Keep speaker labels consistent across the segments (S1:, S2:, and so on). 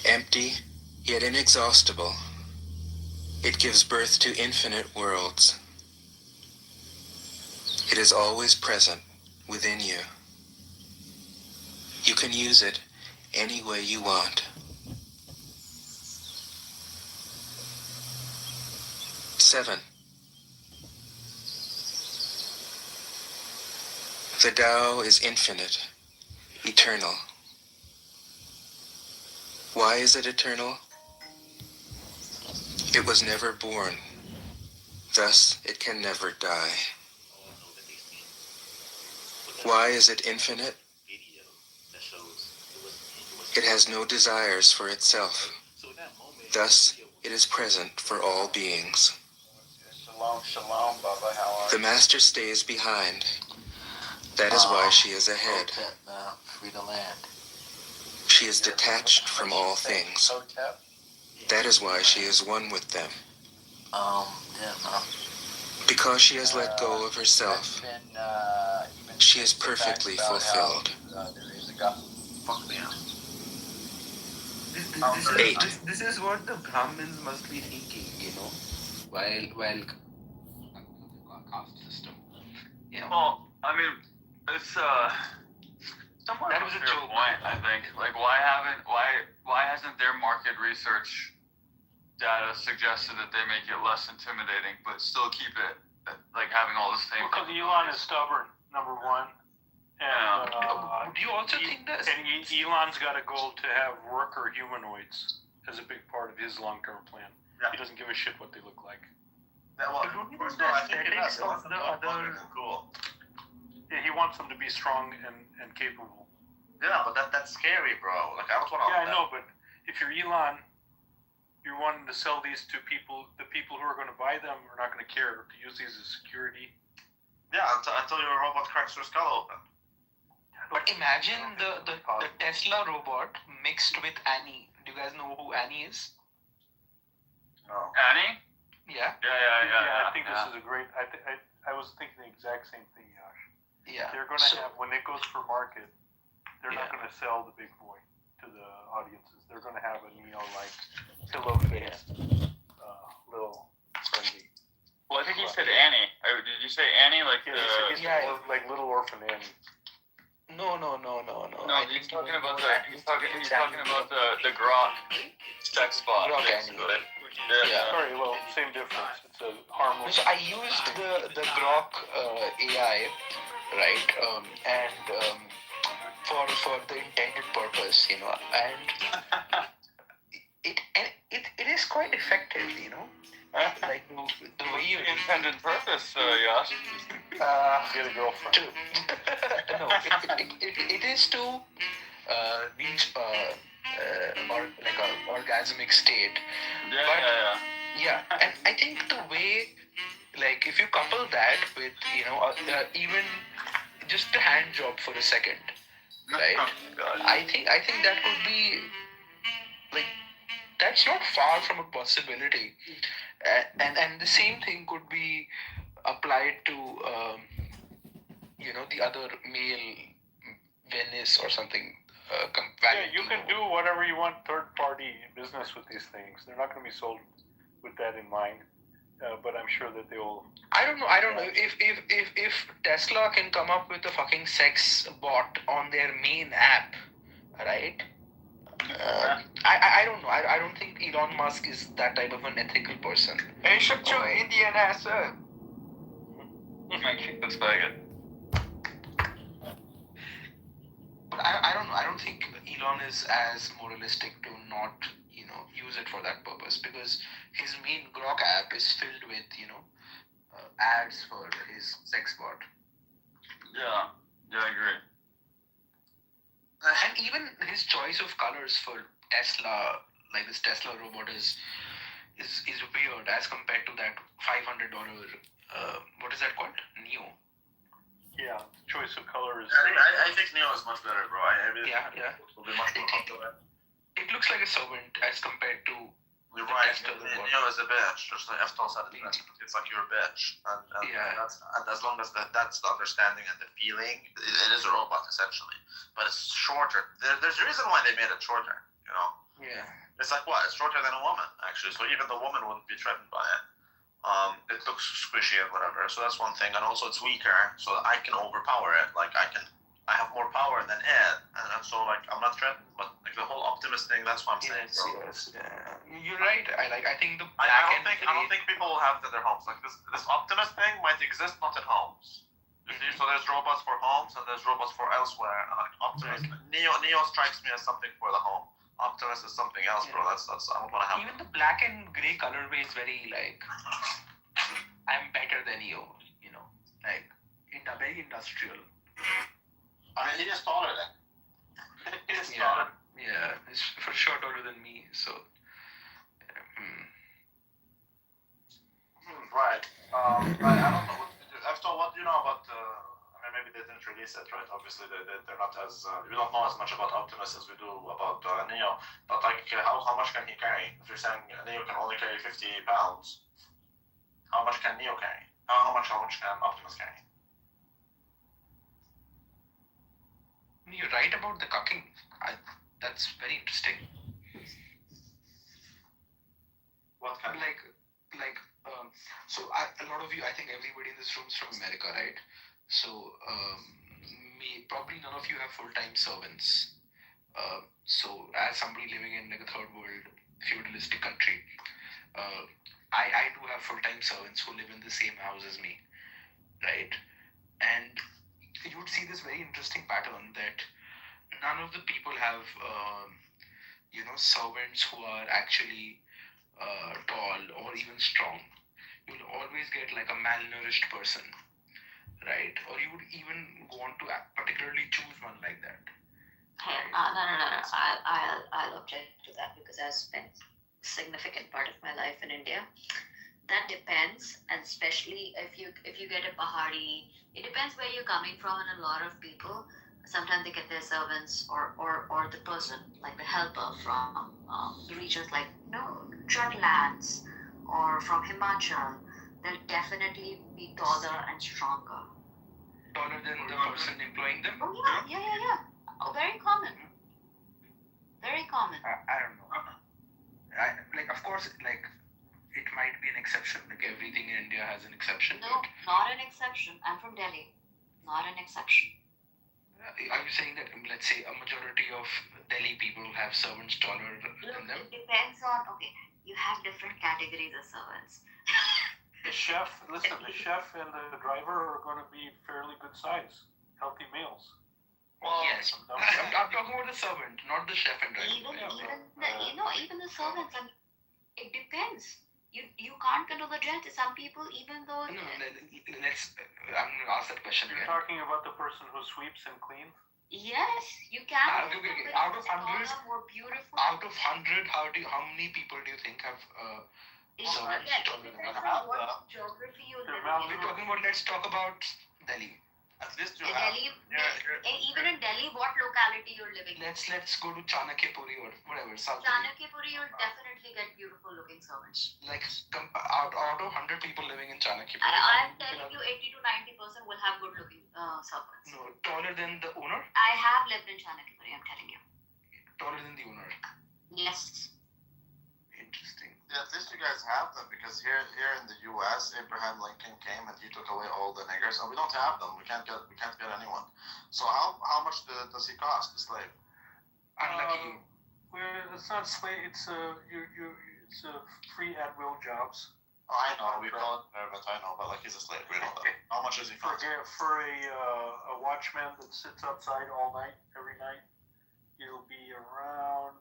S1: Empty, yet inexhaustible, it gives birth to infinite worlds. It is always present within you. You can use it any way you want. 7. The Tao is infinite, eternal. Why is it eternal? It was never born, thus it can never die. Why is it infinite? It has no desires for itself, thus it is present for all beings.
S2: Shalom, shalom, Baba. How are
S1: The Master stays behind. That is why she is ahead.
S3: Free the land.
S1: She is detached from all things. That is why she is one with them. Because she has let go of herself, she is perfectly fulfilled.
S3: This is what the Brahmins must be thinking, while caste system.
S4: Well, I mean, it's somewhat
S3: That
S4: of
S3: was
S4: a
S3: a
S4: fair
S3: joke.
S4: point. I think. Like, why hasn't their market research data suggested that they make it less intimidating, but still keep it like having all the same?
S2: Because Elon is stubborn, number one. And
S3: Do you also think that?
S2: And Elon's got a goal to have worker humanoids as a big part of his long-term plan.
S5: Yeah.
S2: He doesn't give a shit what they look like.
S5: Well,
S3: But don't you
S5: first
S3: think
S5: of all,
S3: the
S5: I think it
S3: aesthetics
S5: has
S3: of the other-
S5: cool.
S2: Yeah, he wants them to be strong and capable.
S5: Yeah, but that's scary, bro. Like, I don't want to.
S2: Yeah, I know, but if you're Elon, you're wanting to sell these to people. The people who are going to buy them are not going to care to use these as security.
S5: Yeah, until your robot cracks your skull open.
S3: But imagine the Tesla robot mixed with Annie. Do you guys know who Annie is?
S5: No.
S4: Annie?
S3: Yeah.
S4: Yeah.
S2: I think this is a great. I was thinking the exact same thing, Yash.
S3: Yeah.
S2: They're going to have, when it goes for market, they're not going to sell the big boy to the audiences. They're going to have a Neo-like pillow-faced little friendly.
S4: Well, I think he said Annie. Did you say Annie? Like
S2: like Little Orphan Annie.
S3: No.
S4: No, he's talking about the Grok sex bot.
S3: Grok
S4: basically.
S3: Annie. Yeah.
S2: Sorry, well, same difference. It's a harmless.
S3: So I used the Grok AI, right? And for the intended purpose, and it is quite effective, like the way you
S4: intended purpose, Yash.
S2: Get a girlfriend.
S3: No, it is to reach or like an orgasmic state. Yeah, and I think the way, like, if you couple that with, even just a hand job for a second, right? I think that could be, like, that's not far from a possibility. And the same thing could be applied to, the other male Venice or something.
S2: You can do whatever you want third-party business with these things. They're not going to be sold with that in mind, but I'm sure that they will.
S3: I don't know. If Tesla can come up with a fucking sex bot on their main app, right? I don't know. I don't think Elon Musk is that type of an ethical person.
S4: Hey, shut your Indian ass up. I kick this faggot.
S3: But I don't know. I don't think Elon is as moralistic to not, use it for that purpose, because his main Grok app is filled with, ads for his sex bot.
S4: Yeah, I agree.
S3: And even his choice of colors for Tesla, like this Tesla robot, is weird as compared to that $500. What is that called? Neo.
S2: Yeah, choice of color is.
S5: I think Neo is much better, bro.
S3: Yeah.
S5: Will be much more popular.
S3: It looks like a servant as compared to.
S5: You're right. Neo is a bitch. Just like Efton said, it's like you're a bitch, and that's, and as long as that's the understanding and the feeling, it is a robot essentially, but it's shorter. There's a reason why they made it shorter,
S3: Yeah.
S5: It's like what? It's shorter than a woman, actually. So even the woman wouldn't be threatened by it. It looks squishy and whatever. So that's one thing. And also it's weaker, so I can overpower it. Like I have more power than it, and so like I'm not threatened. But like the whole Optimus thing, that's what I'm saying.
S3: Yes. You're right. I think the
S5: I
S3: black
S5: don't think people will have it in their homes. Like this Optimus thing might exist not in homes. So there's robots for homes and there's robots for elsewhere. Like Optimus, Neo strikes me as something for the home. Optimus is something else, bro. That's I don't want to have.
S3: Even the black and gray colorway is very like I'm better than you. You know, like very industrial.
S5: I mean, he is taller than. He is taller.
S3: Yeah, he's for sure taller than me. So.
S5: Right. I don't know. After what do you know about? I mean, maybe they didn't release it, right? Obviously, they're not as. We don't know as much about Optimus as we do about Neo. But like, how much can he carry? If you're saying Neo can only carry 50 pounds, how much can Neo carry? How much can Optimus carry?
S3: You're right about the cucking. That's very interesting.
S5: What kind?
S3: So a lot of you, I think everybody in this room is from America, right? So probably none of you have full-time servants. So as somebody living in like a third world feudalistic country, I do have full-time servants who live in the same house as me, right? And you would see this very interesting pattern that none of the people have, servants who are actually tall or even strong. You'll always get like a malnourished person, right? Or you would even want to particularly choose one like that.
S6: Right? No. I'll object to that because I've spent a significant part of my life in India. That depends, and especially if you get a Pahari, it depends where you're coming from, and a lot of people sometimes they get their servants or the person like the helper from regions like Jutlands or from Himachal. They'll definitely be taller and stronger.
S3: Taller than the person employing them?
S6: Oh yeah. Oh, very common. Very common.
S3: I don't know. Of course, it might be an exception. Like everything in India has an exception.
S6: No, not an exception. I'm from Delhi. Not an exception.
S3: Are you saying that, let's say, a majority of Delhi people have servants taller than them?
S6: It depends on, you have different categories of servants.
S2: The chef and the driver are going to be fairly good size, healthy males.
S3: Well, yes. I'm talking about the servant, not the chef and driver.
S6: Even the servants, and it depends. You can't control the gender. Some people, even though...
S3: No, I'm going to ask that question
S2: again. You're talking about the person who sweeps and cleans?
S6: Yes, you can.
S3: Okay. Out of 100,
S6: more beautiful.
S3: Out of 100, how many people do you think have servants taller than that?
S6: What geography you live in.
S3: We're talking about, let's talk about Delhi.
S5: At least you
S6: in
S5: have.
S6: Delhi, even in Delhi, what locality you're living in?
S3: Let's go to Chanakyapuri or whatever.
S6: Chanakyapuri, you'll definitely get beautiful looking servants.
S3: Like out of 100 people living in Chanakyapuri.
S6: I'm telling you, 80 to 90% will have good looking servants.
S3: No, taller than the owner?
S6: I have lived in Chanakyapuri, I'm telling you.
S3: Taller than the owner?
S6: Yes.
S3: Interesting.
S5: Yeah, at least you guys have them because here in the U.S., Abraham Lincoln came and he took away all the niggers, and we don't have them. We can't get anyone. So how much does he cost, the slave?
S3: Unlucky.
S2: It's not slave. It's it's a free at will jobs.
S5: Oh, I know. We call it but I know. But like he's a slave. We know that. How much is he cost?
S2: For a watchman that sits outside all night, every night, it'll be around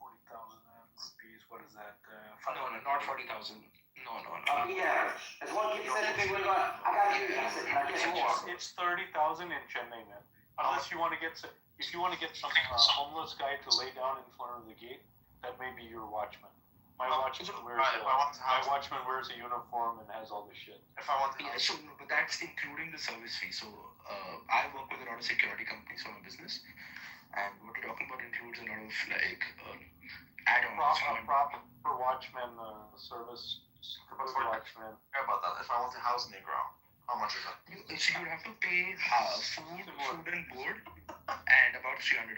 S2: 40,000 rupees. What is that?
S3: No, not 40,000. No.
S7: Yeah, as one kid said to me, I got you. I said, I guess more.
S2: It's 30,000 in Chennai, man. Unless you want to get some homeless guy to lay down in front of the gate, that may be your watchman. My watchman wears a uniform and has all the shit.
S5: If I want to,
S3: but that's including the service fee. So I work with a lot of security companies for my business, and what we're talking about includes a lot of add-ons.
S2: Proper watchman service. Watchman.
S5: Care about that. If I want to house Negro, how much is that?
S3: So you have to pay food and board, and about $300.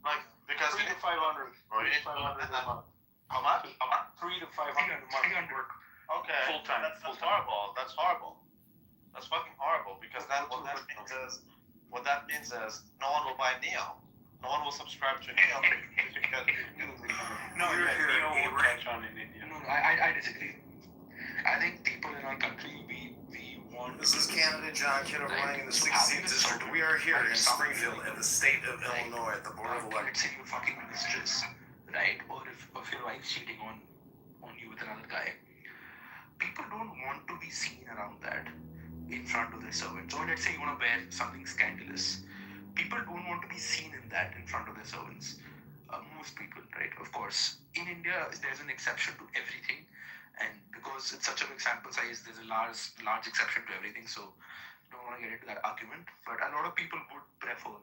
S5: Like because
S2: 500.
S5: Bro, you need
S2: 500 a month.
S5: how much?
S2: 3 to 500 a month.
S3: 300.
S5: Okay.
S2: Full time.
S5: That's horrible. That's horrible. That's fucking horrible because what that means is no one will buy Neo. No one will subscribe to Neo because
S2: No, Neo won't catch on in India.
S3: No, I disagree. I think people in our country, we want.
S8: This is candidate John Kitover running in the
S3: So
S8: 16th
S3: having a
S8: district.
S3: sovereign,
S8: We are here in
S3: like sovereign,
S8: Springfield in the state of
S3: like,
S8: Illinois at the Board of
S3: let's
S8: Elections.
S3: say you're fucking mistress, right? Or if your wife's cheating on you with another guy, people don't want to be seen around that in front of their servants. Or let's say you want to wear something scandalous. People don't want to be seen in that in front of their servants. Most people, right? Of course. In India, there's an exception to everything. And because it's such a big sample size, there's a large exception to everything. So I don't want to get into that argument. But a lot of people would prefer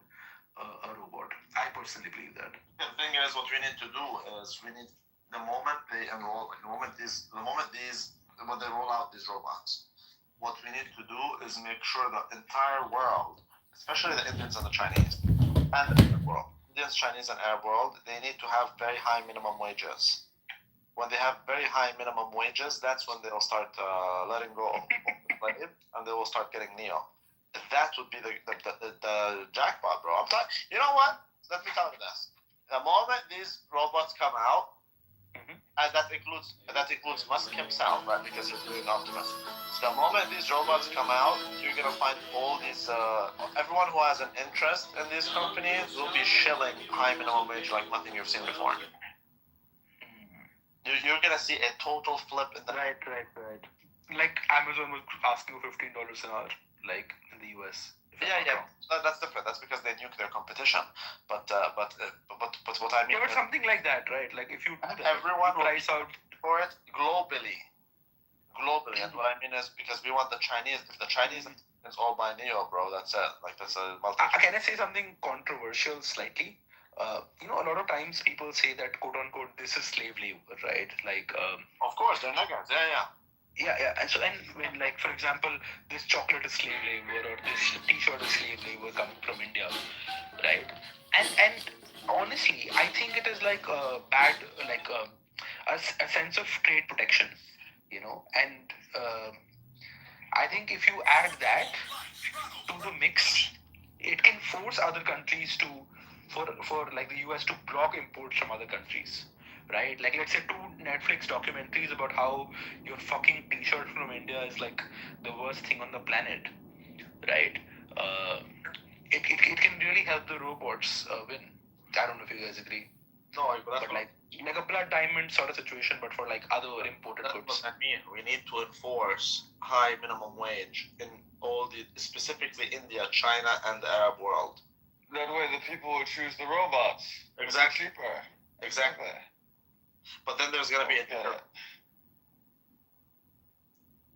S3: a robot. I personally believe that.
S5: the thing is, what we need to do is the moment they enroll, when they roll out these robots, what we need to do is make sure that the entire world, especially the Indians and the Chinese, and the Arab world, Indians, Chinese, and Arab world, they need to have very high minimum wages. When they have very high minimum wages, that's when they'll start letting go of slave, and they will start getting Neo. That would be the jackpot, bro. You know what? Let me tell you this. The moment these robots come out, and that includes Musk himself, right? Because he's doing Optimus. So the moment these robots come out, you're gonna find all these everyone who has an interest in these companies will be shilling high minimum wage like nothing you've seen before. You're gonna see a total flip in the
S3: Right. Like Amazon was asking for $15 an hour, like in the US.
S5: Yeah. That's different. That's because they nuke their competition. But what I mean.
S3: Yeah, but something like that, right? Like if you do that,
S5: Everyone will
S3: price out.
S5: for it globally. And what I mean is because we want the Chinese. If the Chinese it's all by Neo, bro, that's it. Like that's a multi.
S3: Can I say something controversial slightly? A lot of times people say that quote unquote this is slave labor, right? Like
S5: Of course, they're niggas. Yeah.
S3: Yeah. And so, and when, like, for example, this chocolate is slave labor or this T-shirt is slave labor coming from India, right? And honestly, I think it is like a bad, like a sense of trade protection, And I think if you add that to the mix, it can force other countries for like the US to block imports from other countries. Right? Like, let's say 2 Netflix documentaries about how your fucking T-shirt from India is like the worst thing on the planet, right? It can really help the robots win. I don't know if you guys agree.
S5: No,
S3: but like a blood diamond sort of situation, but for like other imported
S5: that's
S3: goods.
S5: what I mean. We need to enforce high minimum wage in specifically India, China, and the Arab world.
S4: That way the people will choose the robots.
S5: Exactly.
S4: Cheaper.
S5: Exactly. But then there's gonna be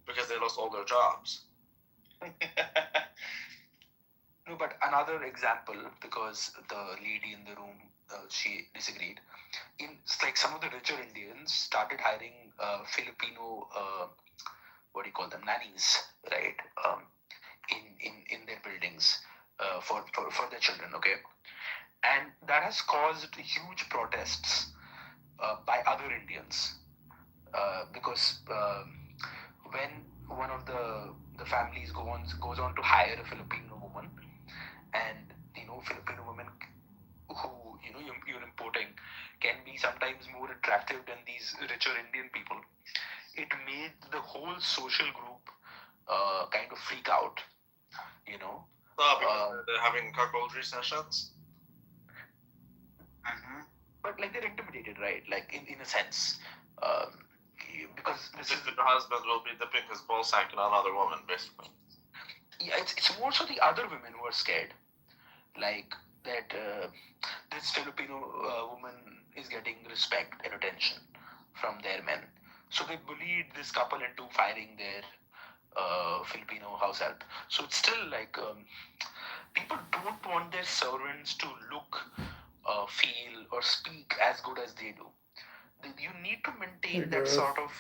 S5: because they lost all their jobs.
S3: No, but another example, because the lady in the room, she disagreed. Like some of the richer Indians started hiring Filipino, what do you call them, nannies, right? In their buildings for their children, okay? And that has caused huge protests by other Indians because when one of the families goes on to hire a Filipino woman, and Filipino women who you're importing can be sometimes more attractive than these richer Indian people. It made the whole social group kind of freak out,
S5: Because they're having cuckoldry sessions.
S3: But like they're intimidated, right? Like in a sense, because
S5: The husband will be dipping his ball sack in another woman, basically.
S3: Yeah, it's more so the other women who are scared, like that this Filipino woman is getting respect and attention from their men, so they bullied this couple into firing their Filipino house help. So it's still like people don't want their servants to look, feel, or speak as good as they do. You need to maintain that sort of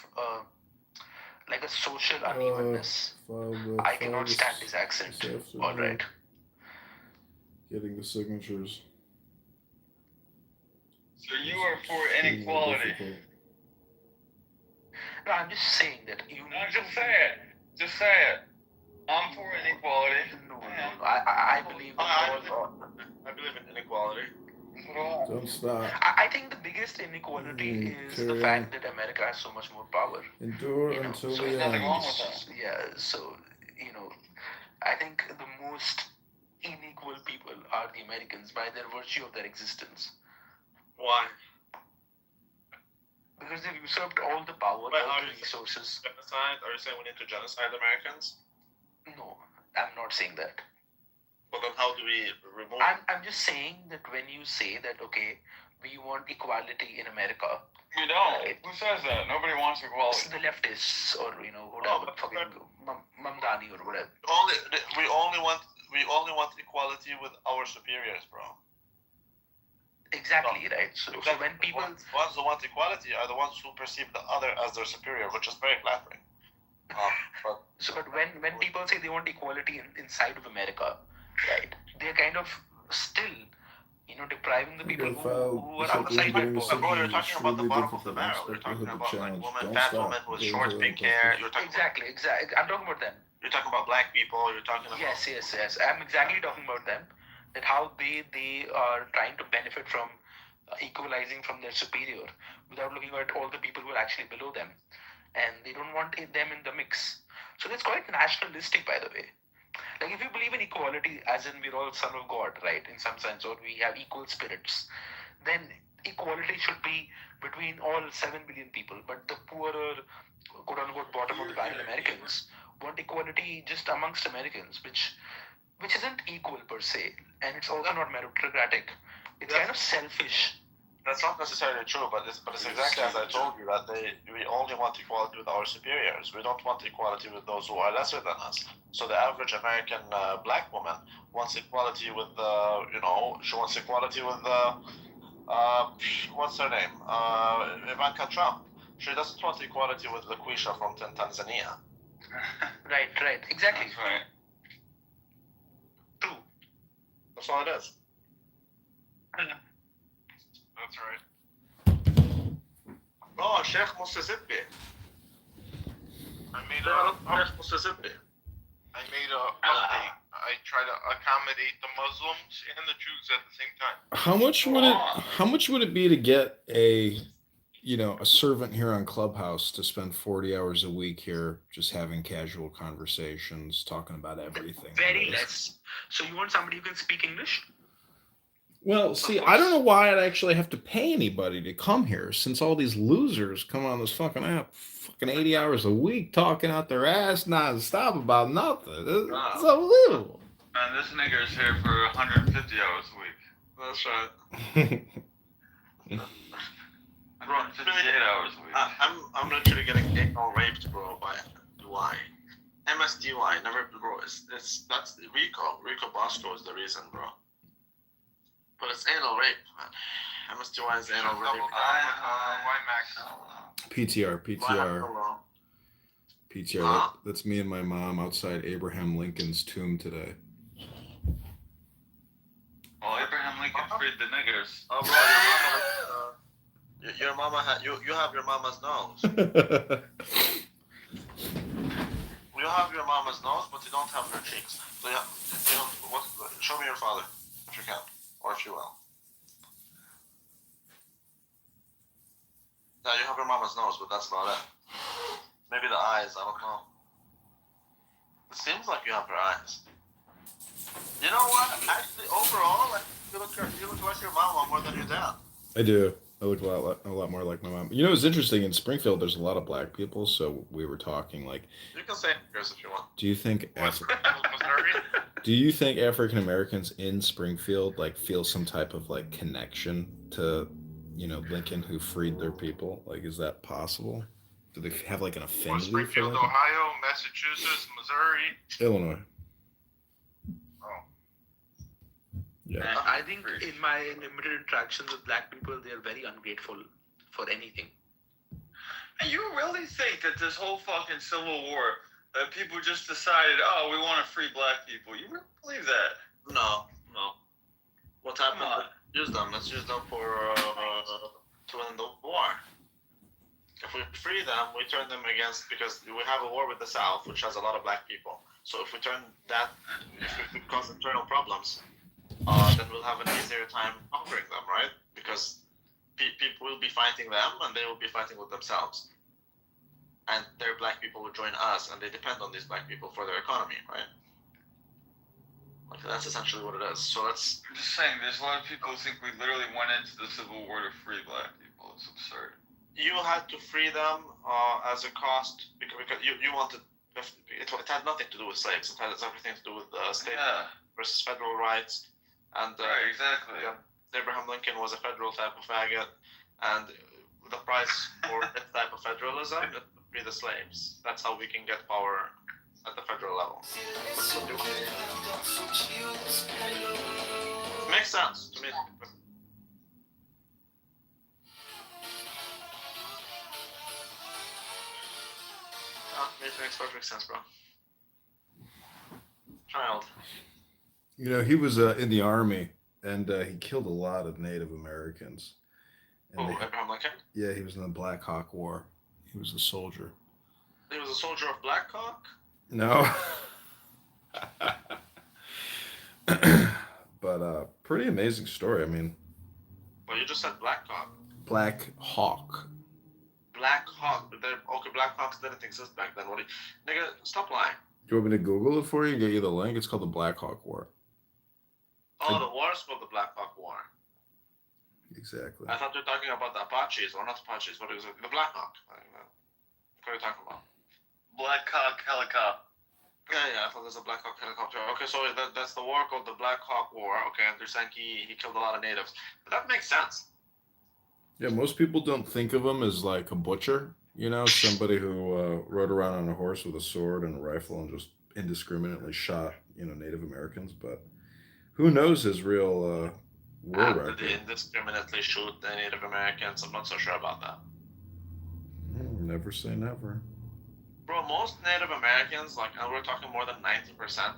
S3: like a social unevenness. I cannot stand his accent. All right.
S9: Getting the signatures.
S4: So you are for inequality.
S3: No, I'm just saying that you
S4: No,
S3: need
S4: just
S3: to.
S4: say it. Just say it. I'm for inequality.
S3: No. I believe that
S5: I believe in inequality.
S9: Don't stop.
S3: I think the biggest inequality is the
S9: carry
S3: fact that America has so much more power.
S9: Endure
S3: You know,
S9: until
S3: so
S9: the
S3: there's nothing
S9: end.
S3: wrong with that. Yeah, so I think the most unequal people are the Americans by their virtue of their existence.
S5: Why?
S3: Because they've usurped all the power,
S5: But
S3: all
S5: are
S3: the
S5: you
S3: resources.
S5: genocide? Are you saying we need to genocide Americans?
S3: No, I'm not saying that.
S5: But then how do we remove?
S3: I'm just saying that when you say that, okay, we want equality in America.
S4: We don't. Who says that? Nobody wants equality.
S3: It's the leftists or, whatever, fucking Mamdani or whatever.
S5: We only want equality with our superiors, bro.
S3: Exactly, right? So when people...
S5: The ones who want equality are the ones who perceive the other as their superior, which is very flattering.
S3: But when people say they want equality inside of America, right, they're kind of still, depriving the people who are outside that
S5: Bro, you're talking about the bottom of the barrel. You're talking about fat women with short, big hair. You're talking
S3: exactly. I'm talking about them.
S5: You're talking about black people. You're talking about...
S3: Yes. I'm exactly talking about them. That how they are trying to benefit from equalizing from their superior without looking at all the people who are actually below them, and they don't want them in the mix. So that's quite nationalistic, by the way. Like, if you believe in equality, as in we're all son of God, right, in some sense, or we have equal spirits, then equality should be between all 7 billion people. But the poorer, quote-unquote, bottom of the barrel Americans want equality just amongst Americans, which isn't equal per se, and it's also not meritocratic. It's kind of selfish.
S5: That's not necessarily true, but it's exactly as I told you, that we only want equality with our superiors. We don't want equality with those who are lesser than us. So the average American black woman wants equality with she wants equality with what's her name? Ivanka Trump. She doesn't want equality with LaQuisha from Tanzania.
S3: Right, exactly.
S4: That's right.
S3: True.
S5: That's all it is.
S4: That's right.
S5: Oh, Sheikh Mississippi. Sheikh Mississippi.
S10: I made a update. I try to accommodate the Muslims and the Jews at the same time.
S9: How much would it be to get a servant here on Clubhouse to spend 40 hours a week here just having casual conversations, talking about everything?
S3: Very less. So you want somebody who can speak English?
S9: Well, see, I don't know why I'd actually have to pay anybody to come here, since all these losers come on this fucking app, fucking 80 hours a week, talking out their ass non-stop about nothing. It's unbelievable.
S4: Man, this nigga is here for 150 hours a week.
S5: That's right.
S4: 158 hours a week.
S5: I'm literally getting anal raped, bro, by DUI. MSDUI, never, bro. That's Rico Bosco is the reason, bro. But it's anal rape, man. MSDUI is anal rape.
S9: PTR. That's me and my mom outside Abraham Lincoln's tomb today.
S4: Well, Abraham Lincoln freed the niggers.
S5: Oh, bro, your mama you have your mama's nose. You have your mama's nose, but you don't have her cheeks. So show me your father, if you can, or if you will. Yeah, you have your mama's nose, but that's about it. Maybe the eyes, I don't know. It seems like you have her eyes. You know what? Actually, overall, you look like your mama more than your dad.
S9: I do. I look a lot more like my mom. You know, it's interesting. In Springfield, there's a lot of black people, so we were talking like.
S5: You can say yours if you want.
S9: Do you think?
S10: Missouri?
S9: Do you think African Americans in Springfield feel some type of connection to, Lincoln, who freed their people? Is that possible? Do they have an affinity
S10: Springfield,
S9: for
S10: Ohio, Massachusetts, Missouri,
S9: Illinois? Yeah.
S3: I think in my limited interactions with black people, they are very ungrateful for anything.
S4: And you really think that this whole fucking Civil War, that people just decided, we want to free black people? You really believe that?
S5: No. What happened? Let's use them for free them, we turn them against, because we have a war with the South, which has a lot of black people. So if we turn that, if we cause internal problems, then we'll have an easier time conquering them, right? Because people will be fighting them, and they will be fighting with themselves. And their black people will join us, and they depend on these black people for their economy, right? Like, that's essentially what it is. So that's...
S4: I'm just saying, there's a lot of people who think we literally went into the Civil War to free black people. It's absurd.
S5: You had to free them as a cost, because you wanted... It had nothing to do with slaves. It had everything to do with state versus federal rights. And
S4: right, exactly.
S5: Abraham Lincoln was a federal type of faggot, and the price for that type of federalism is to free the slaves. That's how we can get power at the federal level. Makes sense to me. It makes perfect sense, bro. Child.
S9: You know, he was in the army, and he killed a lot of Native Americans. And
S5: Abraham Lincoln?
S9: Yeah, he was in the Black Hawk War. He was a soldier.
S5: He was a soldier of Black Hawk?
S9: No. But pretty amazing story. I mean...
S5: Well, you just said Black Hawk.
S9: Black Hawk.
S5: Black Hawk. Okay, Black Hawks didn't exist back then. Nigga, stop lying.
S9: Do you want me to Google it for you and get you the link? It's called the Black Hawk War.
S5: Oh, the war is called the Black Hawk War.
S9: Exactly.
S5: I thought you were talking about the Apaches, or not Apaches. What is it? The Black Hawk. What are you talking about?
S4: Black Hawk helicopter.
S5: Yeah, I thought there's a Black Hawk helicopter. Okay, so that's the war called the Black Hawk War. Okay, and they're saying he killed a lot of natives. But that makes sense.
S9: Yeah, most people don't think of him as like a butcher, you know, somebody who rode around on a horse with a sword and a rifle and just indiscriminately shot, you know, Native Americans. But who knows his real war record?
S5: Did they indiscriminately shoot the Native Americans? I'm not so sure about that.
S9: Never say never.
S5: Bro, most Native Americans, like, and we're talking more than 90%,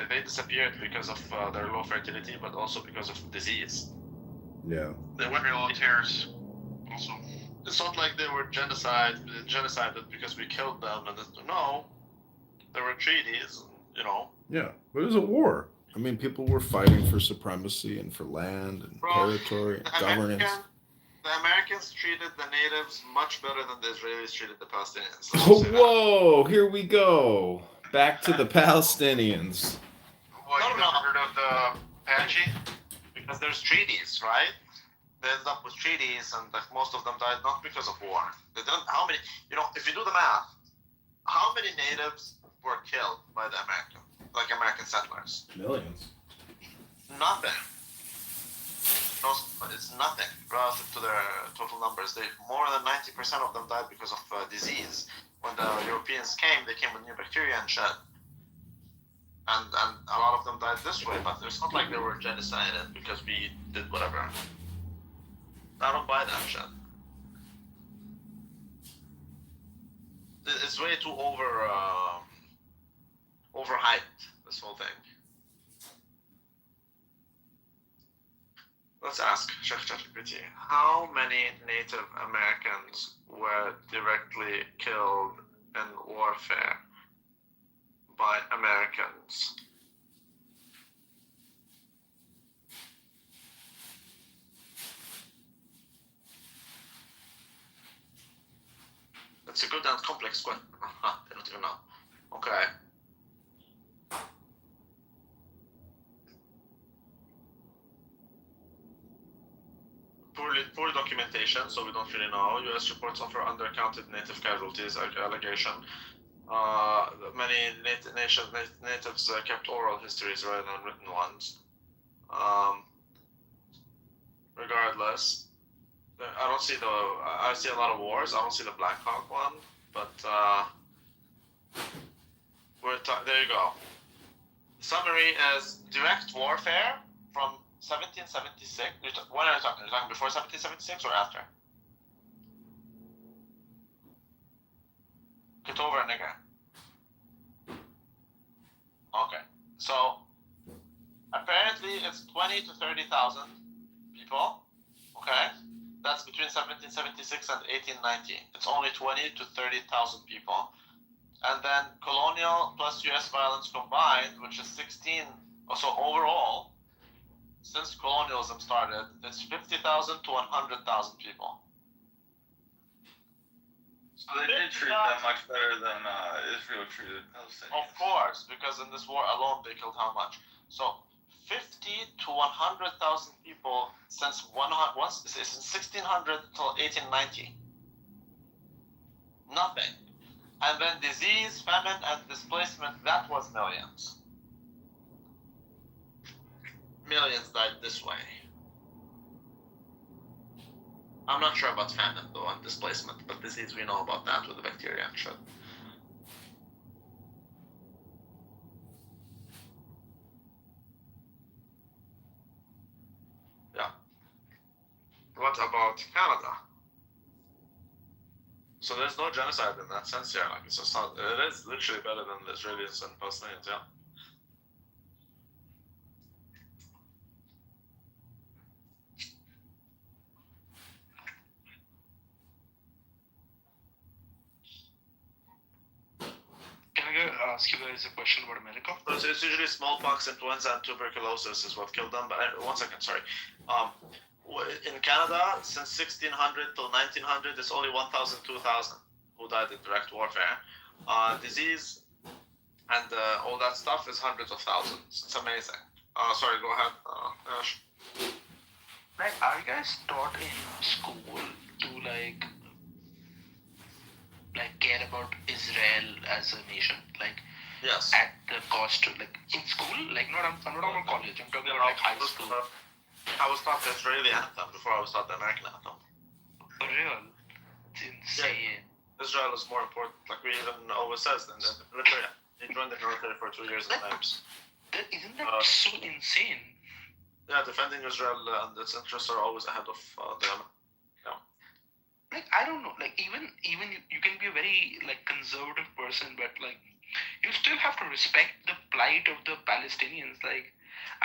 S5: they disappeared because of their low fertility, but also because of disease.
S9: Yeah.
S5: They were militaries. Also, it's not like they were genocided because we killed them. No, there were treaties, you know.
S9: Yeah, but it was a war. I mean, people were fighting for supremacy and for land and territory and governance.
S5: The Americans treated the natives much better than the Israelis treated the Palestinians.
S9: Whoa, here we go. Back to the Palestinians.
S5: What, you never heard of the Apache? Because there's treaties, right? They ended up with treaties, and most of them died not because of war. They don't. How many? You know, if you do the math, how many natives were killed by the American settlers?
S9: Millions.
S5: Nothing. No, it's nothing relative to their total numbers. More than 90% of them died because of disease. When the Europeans came, they came with new bacteria and shit. And a lot of them died this way, but it's not like they were genocided because we did whatever. I don't buy that shit. It's way too overhyped, this whole thing. Let's ask ChatGPT, how many Native Americans were directly killed in warfare by Americans? It's a good and complex question. I don't even know. Okay. Poor documentation, so we don't really know. U.S. reports offer undercounted Native casualties allegation. Many natives kept oral histories rather than written ones. Regardless, I see a lot of wars. I don't see the Black Hawk one, but there you go. Summary is direct warfare from 1776. When are you talking? Are you talking before 1776 or after? Kitover, nigga. Okay. So, apparently it's 20 to 30,000 people. Okay? that's between 1776 and 1890. It's only 20 to 30,000 people. And then colonial plus U.S. violence combined, which is 16. So overall, since colonialism started, it's 50,000 to 100,000 people.
S4: So they did treat them much better than Israel treated Palestinians.
S5: Of course, because in this war alone they killed how much? So 50 to 100,000 people since 1600 till 1890. Nothing. And then disease, famine, and displacement, that was millions. Millions died this way. I'm not sure about famine though and displacement, but disease we know about that with the bacteria and shit. Yeah. What about Canada? So there's no genocide in that sense here. Like it's just not, it is literally better than the Israelis and Palestinians. Yeah.
S3: Can I ask you guys a question about America?
S5: So it's usually smallpox, influenza, and tuberculosis is what killed them. But 1 second, sorry. In Canada, since 1600 till 1900, it's only 1,000, 2,000 who died in direct warfare. Disease and all that stuff is hundreds of thousands. It's amazing. Sorry, go ahead, Ash.
S3: Like, are you guys taught in school to like care about Israel as a nation? Like,
S5: yes.
S3: At the cost of, like, in school? Like, I'm not talking about college. I'm talking about like high school.
S5: I was taught the Israeli anthem before I was taught the American anthem.
S3: For real? It's insane.
S5: Yeah. Israel is more important. Like we even always says in the military. He joined the military for 2 years in Times.
S3: Isn't that so insane?
S5: Yeah, defending Israel and its interests are always ahead of them. Yeah.
S3: Like, I don't know. Like, even you can be a very like conservative person, but like you still have to respect the plight of the Palestinians. Like,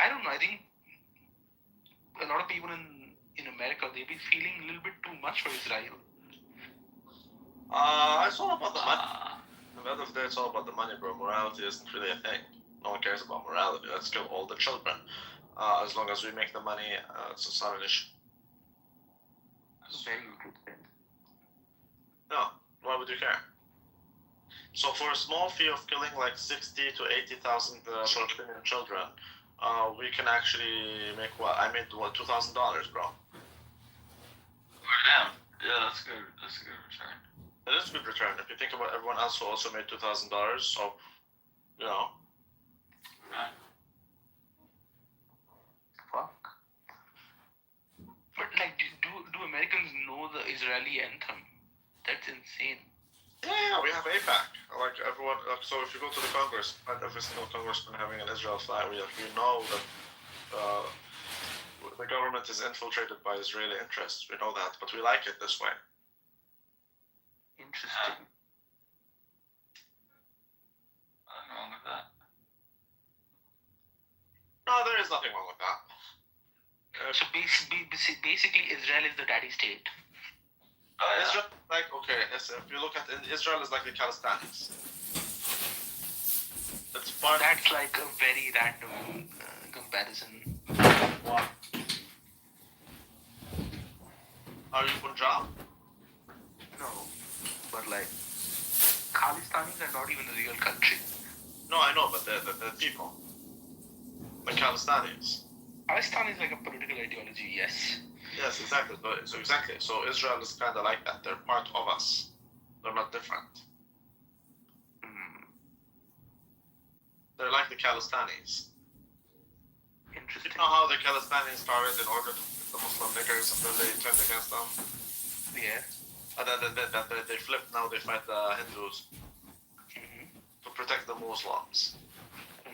S3: I don't know. I think a lot of people in America, they be feeling a little bit too much for Israel.
S5: It's all about the money. At the end of the day, it's all about the money, bro. Morality isn't really a thing. No one cares about morality. Let's kill all the children. As long as we make the money, it's not an issue.
S3: That's very interesting.
S5: No, why would you care? So for a small fee of killing like 60 to 80,000 Palestinian children, we can actually make what? I made what, $2,000, bro.
S4: Damn. Yeah, that's good. That's a good return.
S5: It is a good return if you think about everyone else who also made $2,000. So, you know.
S4: Right.
S3: Fuck. But like, do Americans know the Israeli anthem? That's insane.
S5: Yeah, we have APAC. Like everyone. Like, so if you go to the Congress, every single congressman having an Israel flag, we know that the government is infiltrated by Israeli interests. We know that, but we like it this way.
S3: Interesting.
S4: Nothing wrong with that.
S5: No, there is nothing wrong with that.
S3: So basically, Israel is the daddy state.
S5: Israel, like, okay, if you look at Israel is like the Palestinians. It's part.
S3: That's like a very random comparison.
S5: What? Are you Punjab?
S3: No, but like, Khalistanis are not even a real country.
S5: No, I know, but the people, the Palestinians.
S3: Palestine is like a political ideology, yes.
S5: Yes, exactly. So exactly. So Israel is kind of like that. They're part of us. They're not different. They're like the Khalistanis.
S3: Interesting.
S5: You know how the Khalistanis started in order to the Muslim niggers, and then they turned against them.
S3: Yeah.
S5: And then they flipped. Now they fight the Hindus to protect the Muslims.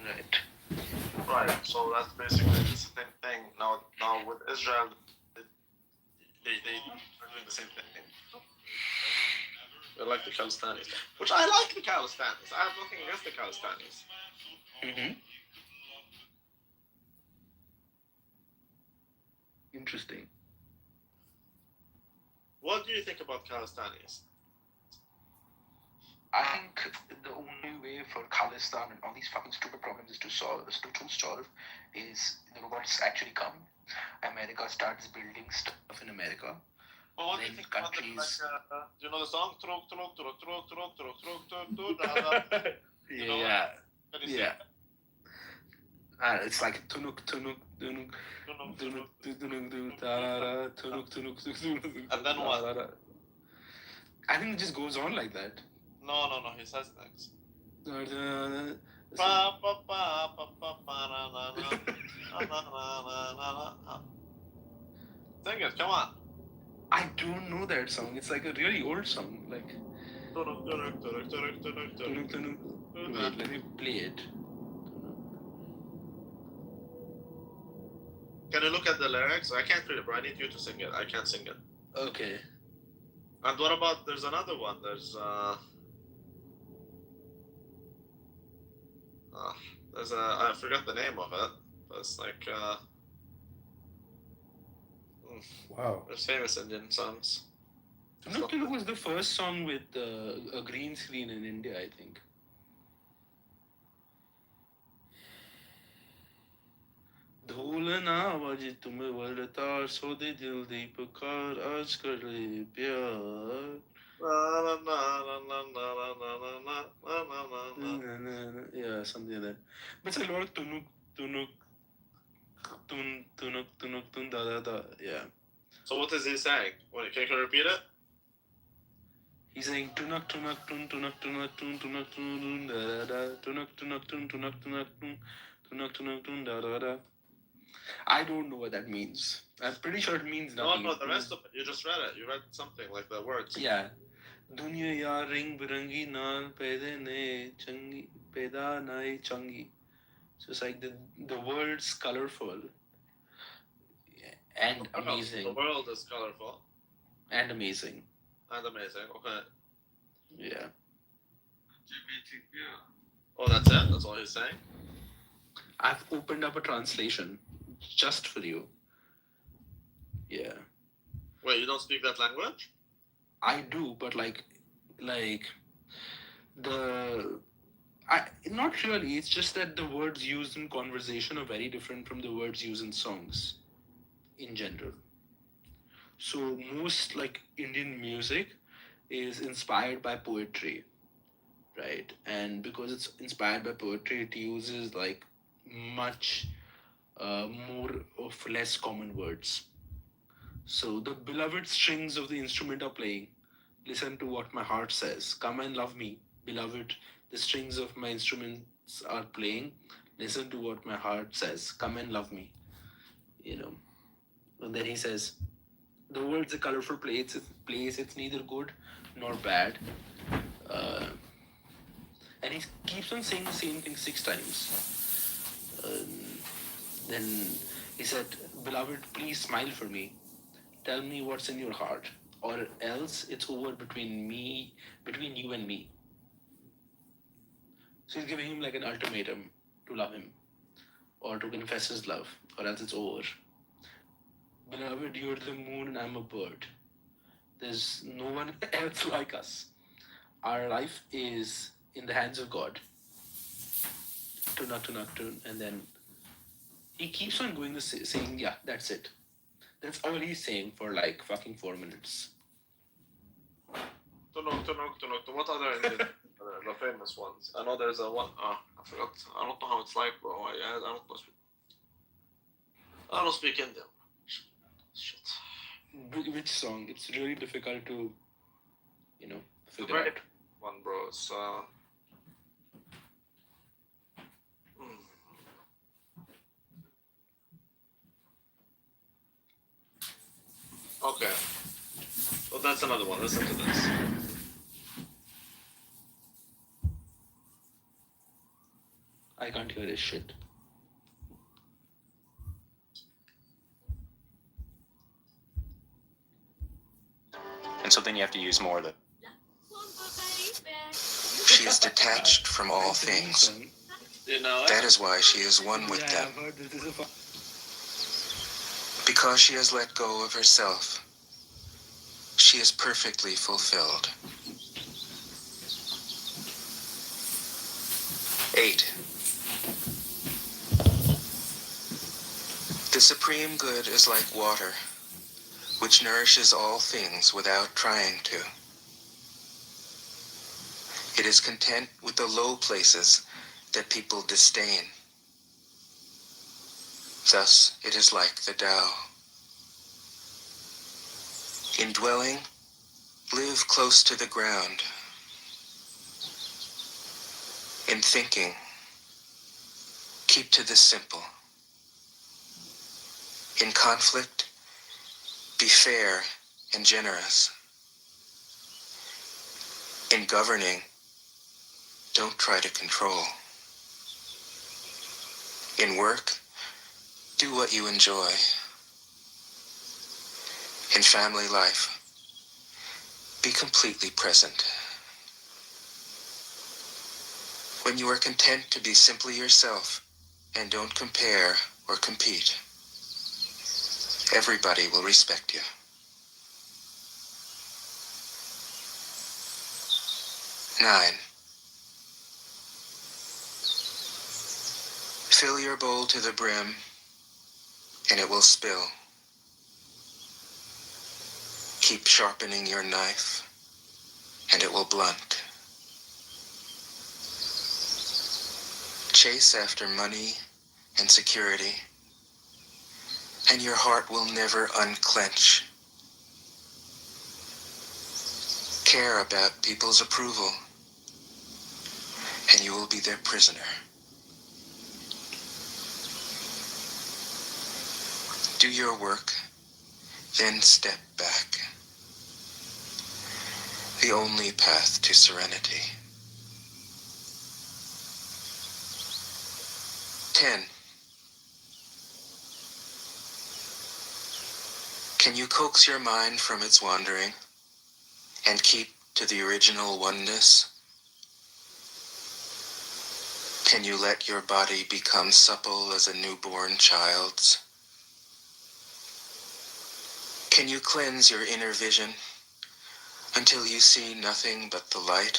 S3: Right.
S5: Right. So that's basically the same thing. Now with Israel, they are doing the same thing. They like the Khalistanis, which I like the Khalistanis. I have nothing against the Khalistanis.
S3: Interesting.
S5: What do you think about Khalistanis?
S3: I think the only way for Khalistan and all these fucking stupid problems is to solve is what's actually come. America starts building stuff in America.
S5: Well, what do you think about the, like, do you know the song?
S3: Yeah. Yeah. It's like tunuk tunuk tunuk tunuk tunuk tunuk tarara tunuk tunuk tunuk.
S5: And then what?
S3: I think it just goes on like that.
S5: No, he says things. Sing it, come on.
S3: I don't know that song. It's like a really old song. Like. Wait, let me play it.
S5: Can you look at the lyrics? I can't read it, bro. I need you to sing it. I can't sing it.
S3: Okay.
S5: And what about, there's another one. I forgot the name of it. But it's like,
S9: wow.
S5: There's famous Indian songs.
S3: Tunuk was the first song with a green screen in India, I think. धूलना आवाज़ तुम्हें वरतार सोदे दिल दीपकार आज कर ले प्यार. Yeah, something like that. But it's a lot of tunuk tunuk tun da da da. Yeah.
S5: So what is he saying? Wait, can you repeat it?
S3: He's saying tunak tunak tun tunak tunak tun tunak tun da da da tunak tunak tun tunak tunak tun tunak tunak tun da da da. I don't know what that means. I'm pretty sure it means nothing.
S5: No, the rest of it. You just read it. You read something like the words.
S3: Yeah. Dunya ya ring birangi naal paida ne changi paida nae changi. So it's like the world's colorful and amazing.
S5: The world is colorful.
S3: And amazing.
S5: And amazing. Okay.
S3: Yeah.
S5: Oh, that's it? That's all he's saying?
S3: I've opened up a translation just for you. Yeah.
S5: Wait, you don't speak that language?
S3: I do, but not really. It's just that the words used in conversation are very different from the words used in songs in general. So most like Indian music is inspired by poetry, right? And because it's inspired by poetry, it uses like much more of less common words. So the beloved strings of the instrument are playing. Listen to what my heart says. Come and love me, beloved. The strings of my instruments are playing. Listen to what my heart says. Come and love me. And then he says, the world's a colorful place. It's neither good nor bad. And he keeps on saying the same thing 6 times. Then he said, beloved, please smile for me. Tell me what's in your heart, or else it's over between you and me. So he's giving him like an ultimatum to love him, or to confess his love, or else it's over. Beloved, you're the moon and I'm a bird. There's no one else like us. Our life is in the hands of God. And then he keeps on going saying, yeah, that's it. That's all he's saying for like fucking 4 minutes.
S5: What other Indian, the famous ones? I know there's a one. I forgot. I don't know how it's like, bro. I don't speak Indian. Shit.
S3: Which song? It's really difficult to, figure out.
S5: One, bro. It's Okay. Well, that's another one. Listen to this.
S3: I can't hear this shit.
S1: And so then you have to use more of the... She is detached from all things. That is why she is one with them. Because she has let go of herself. she is perfectly fulfilled. 8. The supreme good is like water, which nourishes all things without trying to. It is content with the low places that people disdain. Thus, it is like the Tao. In dwelling, live close to the ground. In thinking, keep to the simple. In conflict, be fair and generous. In governing, don't try to control. In work, do what you enjoy. In family life, be completely present. When you are content to be simply yourself and don't compare or compete, everybody will respect you. 9. Fill your bowl to the brim, and it will spill. Keep sharpening your knife, and it will blunt. Chase after money and security, and your heart will never unclench. Care about people's approval, and you will be their prisoner. Do your work, then step back. The only path to serenity. 10. Can you coax your mind from its wandering and keep to the original oneness? Can you let your body become supple as a newborn child's? Can you cleanse your inner vision until you see nothing but the light?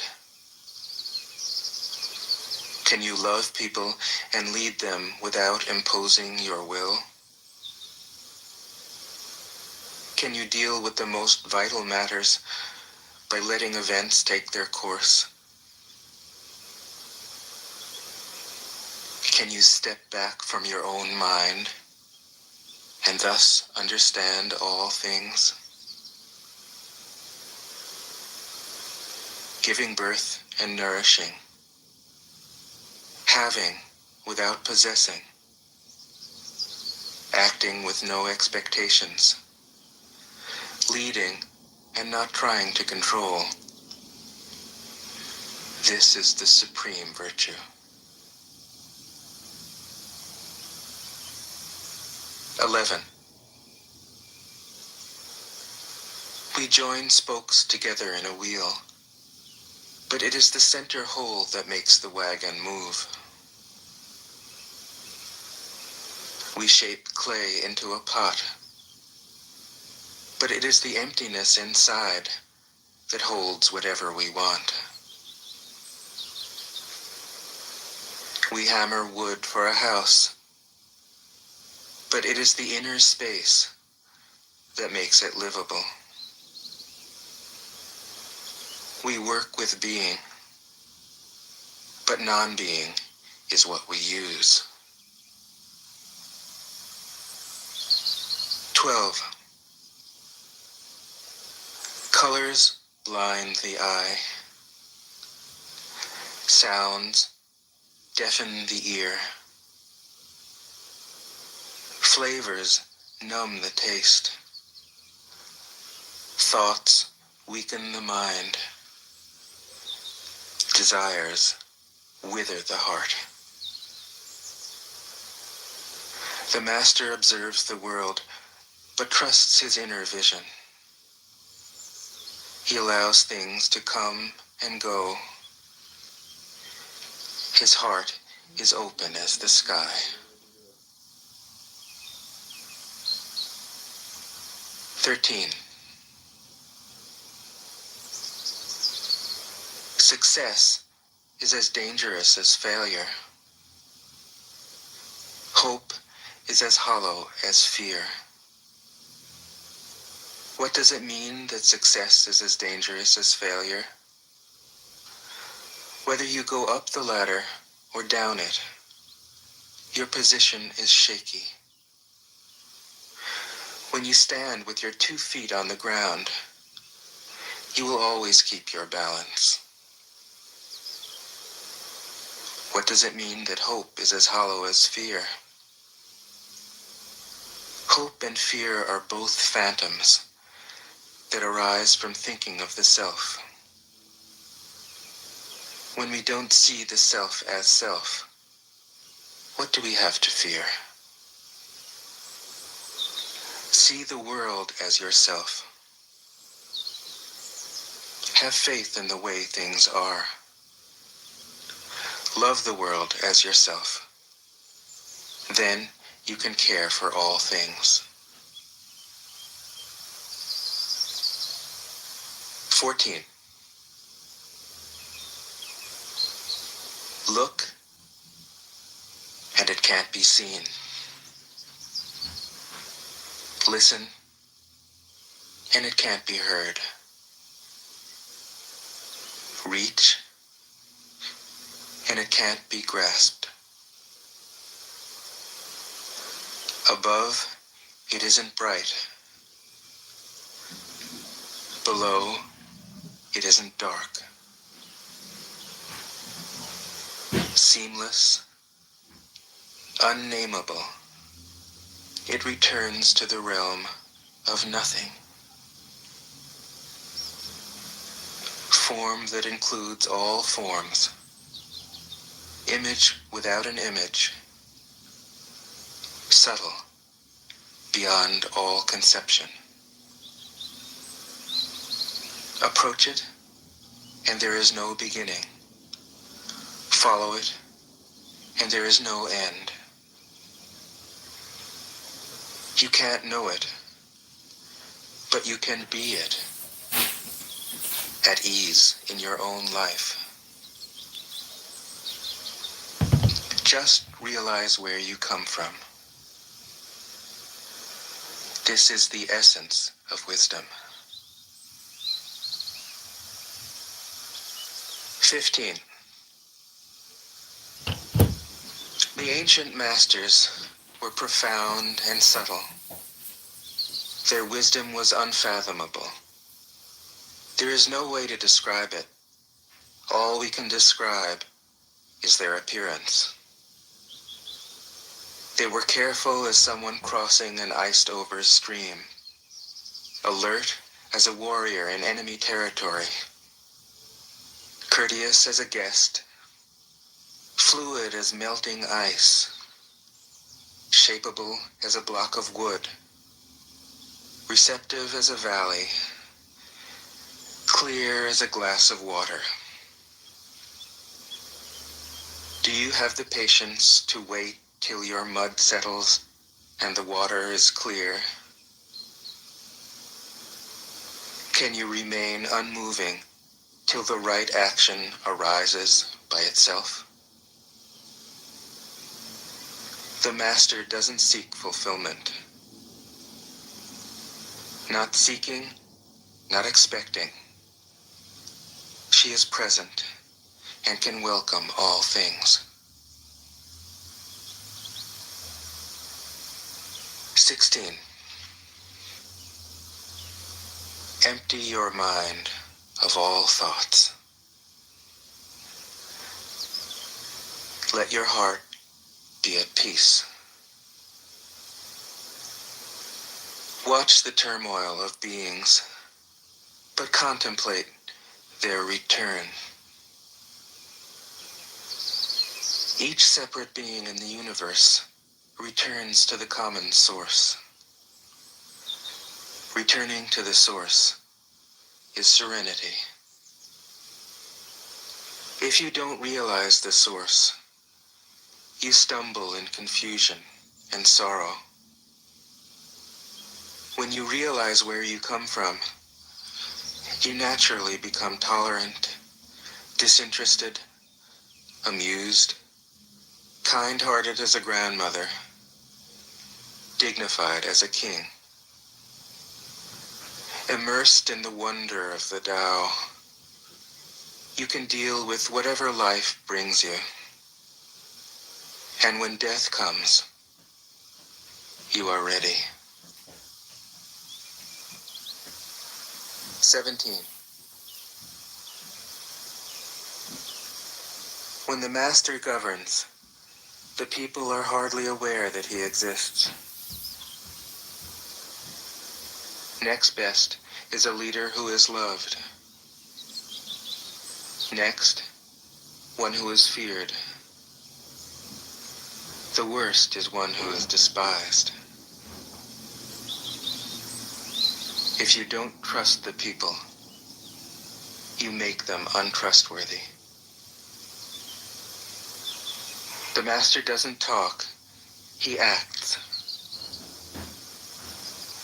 S1: Can you love people and lead them without imposing your will? Can you deal with the most vital matters by letting events take their course? Can you step back from your own mind and thus understand all things? Giving birth and nourishing, having without possessing, acting with no expectations, leading and not trying to control. This is the supreme virtue. 11. We join spokes together in a wheel, but it is the center hole that makes the wagon move. We shape clay into a pot, but it is the emptiness inside that holds whatever we want. We hammer wood for a house, but it is the inner space that makes it livable. We work with being, but non-being is what we use. 12. Colors blind the eye. Sounds deafen the ear. Flavors numb the taste. Thoughts weaken the mind. Desires wither the heart. The master observes the world, but trusts his inner vision. He allows things to come and go. His heart is open as the sky. 13. Success is as dangerous as failure. Hope is as hollow as fear. What does it mean that success is as dangerous as failure? Whether you go up the ladder or down it, your position is shaky. When you stand with your 2 feet on the ground, you will always keep your balance. What does it mean that hope is as hollow as fear? Hope and fear are both phantoms that arise from thinking of the self. When we don't see the self as self, what do we have to fear? See the world as yourself. Have faith in the way things are. Love the world as yourself. Then you can care for all things. 14. Look, and it can't be seen. Listen, and it can't be heard. Reach, and it can't be grasped. Above, it isn't bright. Below, it isn't dark. Seamless, unnameable, it returns to the realm of nothing. Form that includes all forms. Image without an image. Subtle, beyond all conception. Approach it, and there is no beginning. Follow it, and there is no end. You can't know it, but you can be it, at ease in your own life. Just realize where you come from. This is the essence of wisdom. 15. The ancient masters were profound and subtle. Their wisdom was unfathomable. There is no way to describe it. All we can describe is their appearance. They were careful as someone crossing an iced-over stream, alert as a warrior in enemy territory, courteous as a guest, fluid as melting ice, shapeable as a block of wood, receptive as a valley, clear as a glass of water. Do you have the patience to wait till your mud settles and the water is clear? Can you remain unmoving till the right action arises by itself? The master doesn't seek fulfillment. Not seeking, not expecting. She is present and can welcome all things. 16. Empty your mind of all thoughts. Let your heart be at peace. Watch the turmoil of beings, but contemplate their return. Each separate being in the universe returns to the common source. Returning to the source is serenity. If you don't realize the source, you stumble in confusion and sorrow. When you realize where you come from, you naturally become tolerant, disinterested, amused, kind-hearted as a grandmother, dignified as a king. Immersed in the wonder of the Tao, you can deal with whatever life brings you. And when death comes, you are ready. 17. When the master governs, the people are hardly aware that he exists. Next best is a leader who is loved. Next, one who is feared. The worst is one who is despised. If you don't trust the people, you make them untrustworthy. The master doesn't talk, he acts.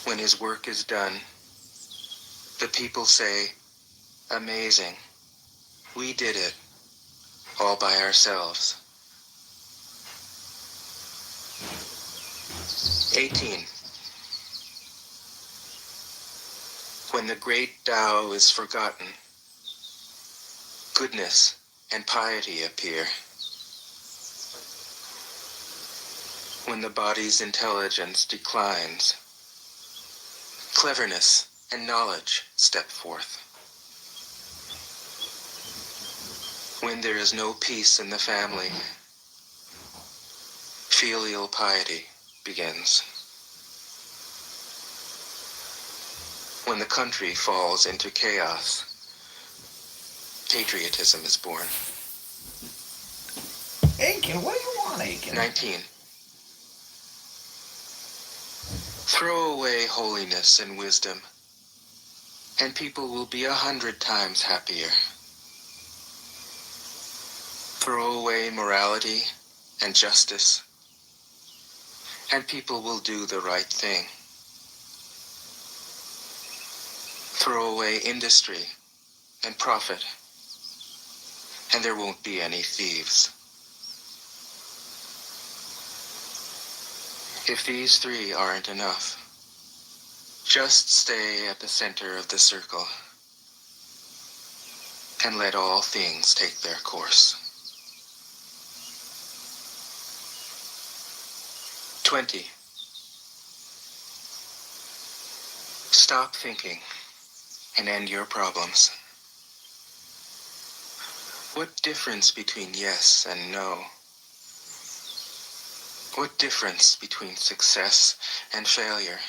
S1: When his work is done, the people say, "Amazing, we did it, all by ourselves." 18. When the great Tao is forgotten, goodness and piety appear. When the body's intelligence declines, cleverness and knowledge step forth. When there is no peace in the family, filial piety begins. When the country falls into chaos, patriotism is born.
S9: Aiken, what do you want, Aiken?
S1: 19. Throw away holiness and wisdom, and people will be 100 times happier. Throw away morality and justice, and people will do the right thing. Throw away industry and profit, and there won't be any thieves. If these three aren't enough, just stay at the center of the circle and let all things take their course. 20. Stop thinking and end your problems. What difference between yes and no? What difference between success and failure?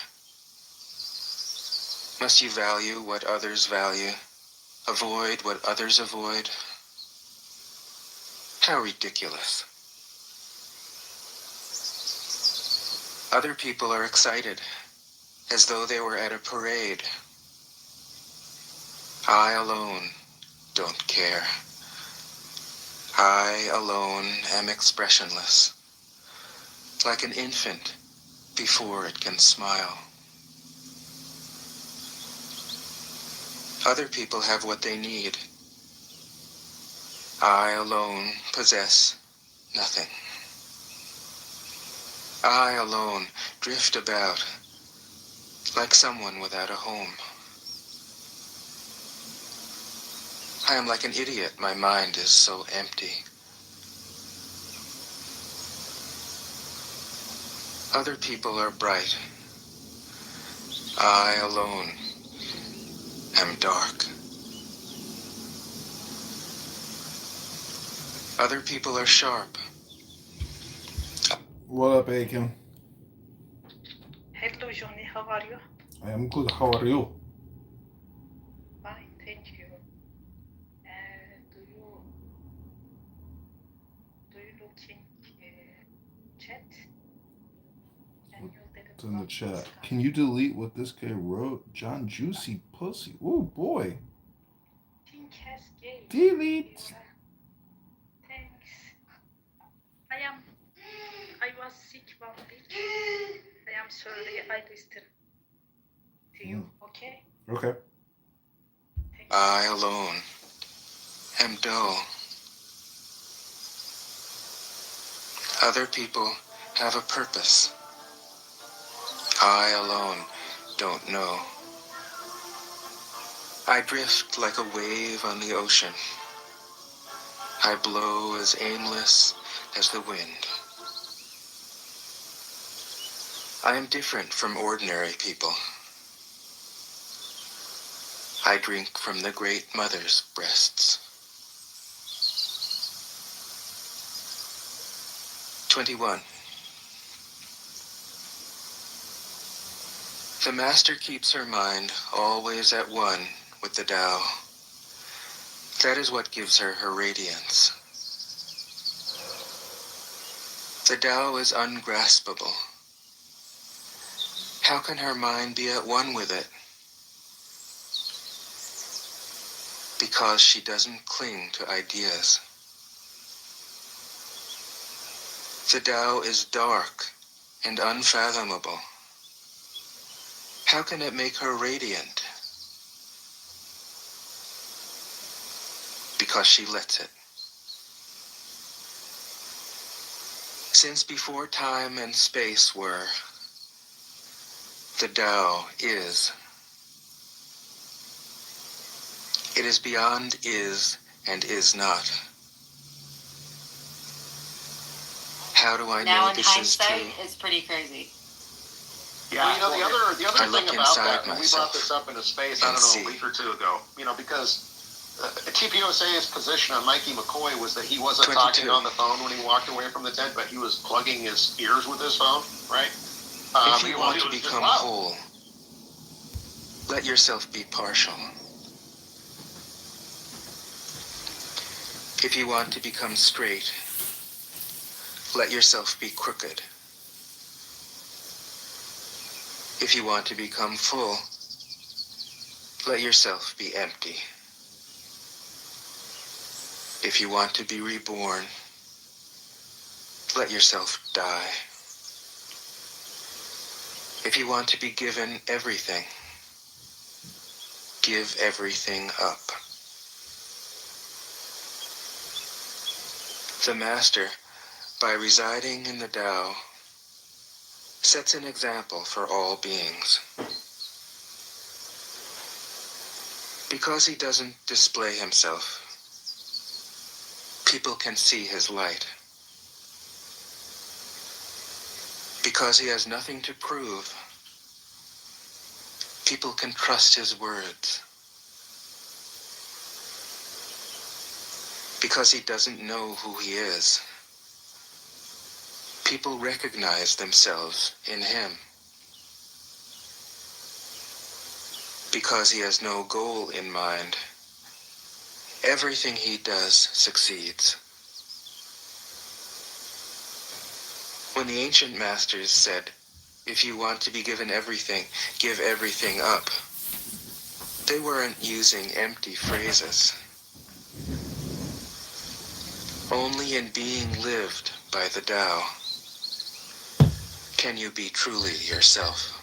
S1: Must you value what others value, avoid what others avoid? How ridiculous. Other people are excited, as though they were at a parade. I alone don't care. I alone am expressionless, like an infant before it can smile. Other people have what they need. I alone possess nothing. I alone drift about, like someone without a home. I am like an idiot, my mind is so empty. Other people are bright. I alone am dark. Other people are sharp.
S9: What up, Aiken?
S11: Hello, Johnny. How are you?
S9: I am good. How are you?
S11: Fine, thank you. Do you look in chat?
S9: It's in the chat. Can you delete what this guy wrote? John Juicy Pussy. Oh boy. Delete.
S11: Thanks. I was sick 1 week. I am sorry. I listened to you. Okay.
S9: Okay.
S1: I alone am dull. Other people have a purpose. I alone don't know. I drift like a wave on the ocean. I blow as aimless as the wind. I am different from ordinary people. I drink from the great mother's breasts. 21. The master keeps her mind always at one with the Tao. That is what gives her her radiance. The Tao is ungraspable. How can her mind be at one with it? Because she doesn't cling to ideas. The Tao is dark and unfathomable. How can it make her radiant? Because she lets it. Since before time and space were, the Tao is. It is beyond is and is not. How do I
S12: Now
S1: know
S12: in
S1: this is true?
S12: hindsight, it's pretty crazy.
S13: Yeah, you know, the other
S1: I
S13: thing
S1: look
S13: about
S1: inside
S13: that, and we
S1: myself
S13: brought this up in a space, I
S1: and
S13: don't know,
S1: see.
S13: a week or two ago, you know, because TPUSA's position on Mikey McCoy was that he wasn't
S1: 22.
S13: talking on the phone when he walked away from the tent, but he was plugging his ears with his phone, right?
S1: If you want to become whole, let yourself be partial. If you want to become straight, let yourself be crooked. If you want to become full, let yourself be empty. If you want to be reborn, let yourself die. If you want to be given everything, give everything up. The Master, by residing in the Tao, sets an example for all beings. Because he doesn't display himself, people can see his light. Because he has nothing to prove, people can trust his words. Because he doesn't know who he is, people recognize themselves in him. Because he has no goal in mind, everything he does succeeds. When the ancient masters said, if you want to be given everything, give everything up, they weren't using empty phrases. Only in being lived by the Tao can you be truly yourself.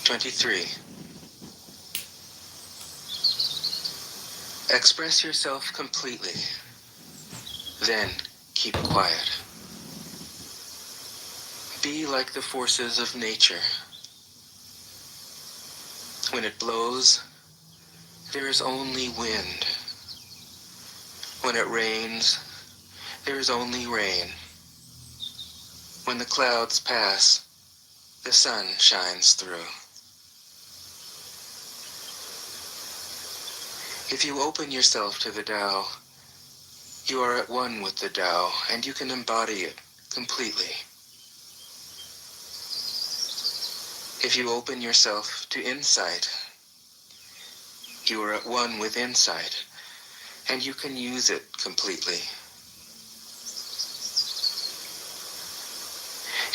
S1: (23) Express yourself completely, then keep quiet. Be like the forces of nature. When it blows, there is only wind. When it rains, there is only rain. When the clouds pass, the sun shines through. If you open yourself to the Tao, you are at one with the Tao, and you can embody it completely. If you open yourself to insight, you are at one with insight, and you can use it completely.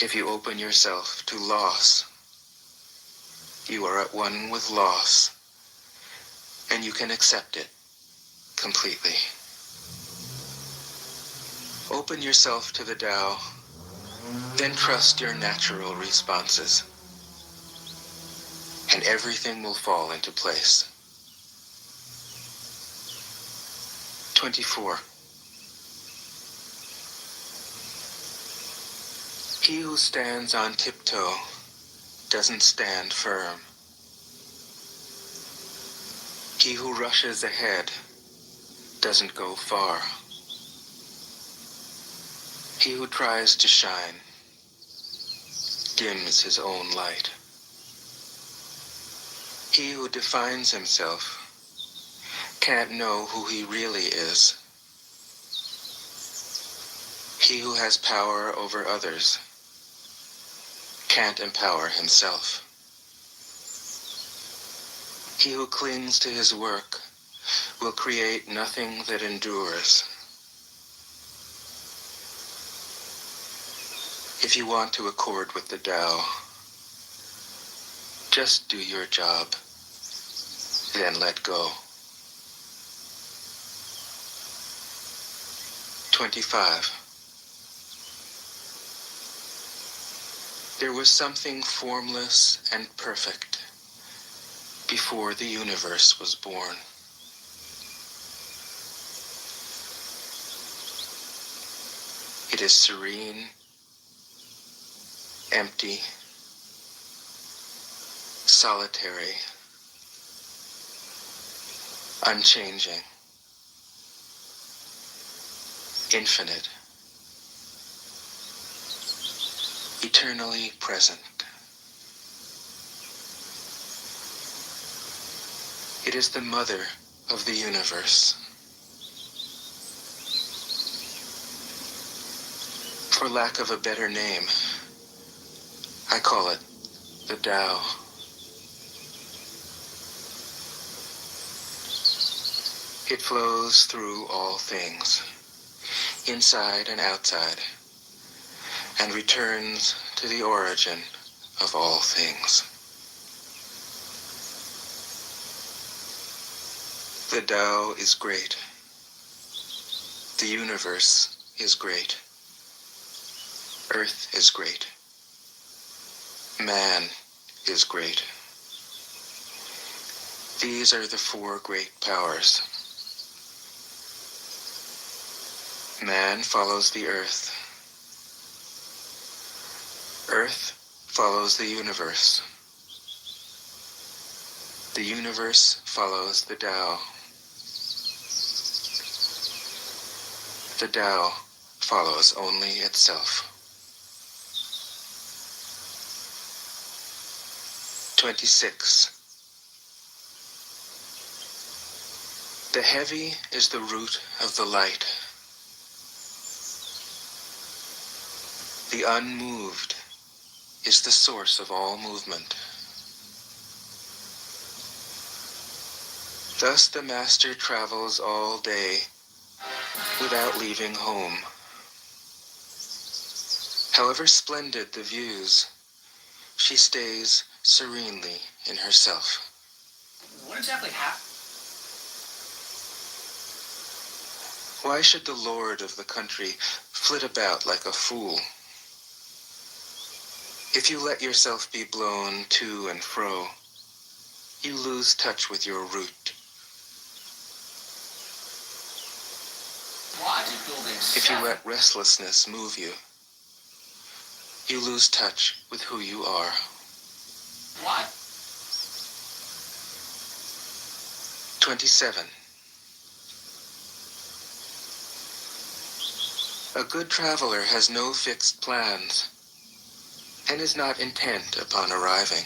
S1: If you open yourself to loss, you are at one with loss, and you can accept it completely. Open yourself to the Tao, then trust your natural responses. and everything will fall into place. 24. He who stands on tiptoe doesn't stand firm. He who rushes ahead doesn't go far. He who tries to shine dims his own light. He who defines himself can't know who he really is. He who has power over others can't empower himself. He who clings to his work will create nothing that endures. If you want to accord with the Tao, just do your job, then let go. 25. There was something formless and perfect before the universe was born. It is serene, empty, solitary, unchanging, infinite, eternally present. It is the mother of the universe. For lack of a better name, I call it the Tao. It flows through all things, inside and outside, and returns to the origin of all things. The Tao is great. The universe is great. Earth is great. Man is great. These are the four great powers. Man follows the earth. Earth follows the universe. The universe follows the Tao. The Tao follows only itself. 26. The heavy is the root of the light. The unmoved is the source of all movement. Thus the master travels all day without leaving home. However splendid the views, she stays serenely in herself.
S7: What exactly happened?
S1: Why should the lord of the country flit about like a fool? If you let yourself be blown to and fro, you lose touch with your root.
S7: Why did building
S1: If you let restlessness move you, you lose touch with who you are.
S7: What?
S1: 27. A good traveler has no fixed plans and is not intent upon arriving.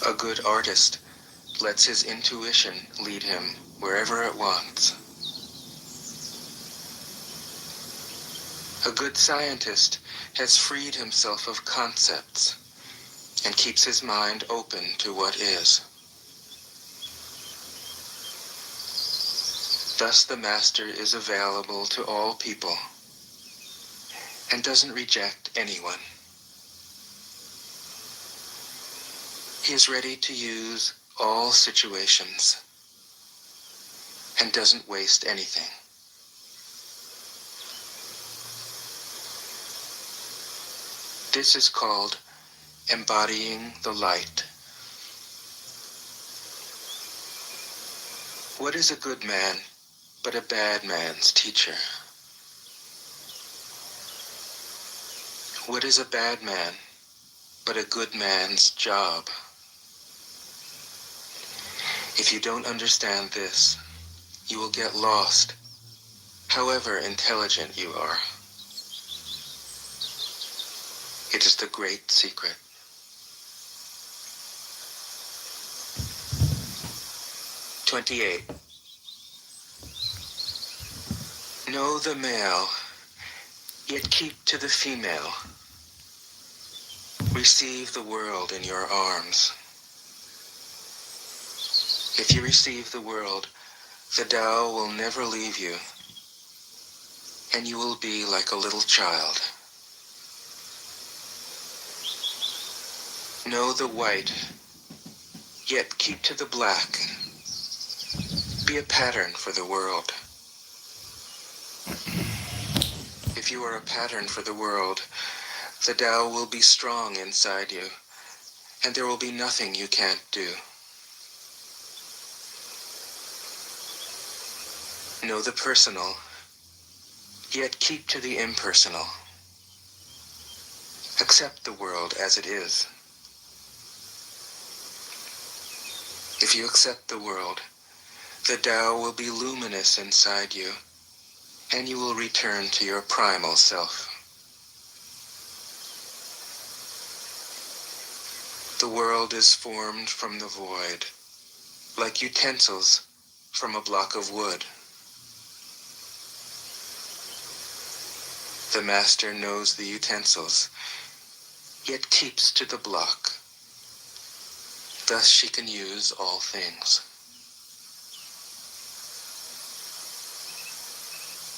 S1: A good artist lets his intuition lead him wherever it wants. A good scientist has freed himself of concepts and keeps his mind open to what is. Thus the master is available to all people and doesn't reject anyone. He is ready to use all situations and doesn't waste anything. This is called embodying the light. What is a good man but a bad man's teacher? What is a bad man but a good man's job? If you don't understand this, you will get lost, however intelligent you are. It is the great secret. "28. Know the male, yet keep to the female. Receive the world in your arms. If you receive the world, the Tao will never leave you, and you will be like a little child. Know the white, yet keep to the black. Be a pattern for the world. If you are a pattern for the world, the Tao will be strong inside you, and there will be nothing you can't do. Know the personal, yet keep to the impersonal. Accept the world as it is. If you accept the world, the Tao will be luminous inside you, and you will return to your primal self. The world is formed from the void, like utensils from a block of wood. The master knows the utensils, yet keeps to the block. Thus she can use all things.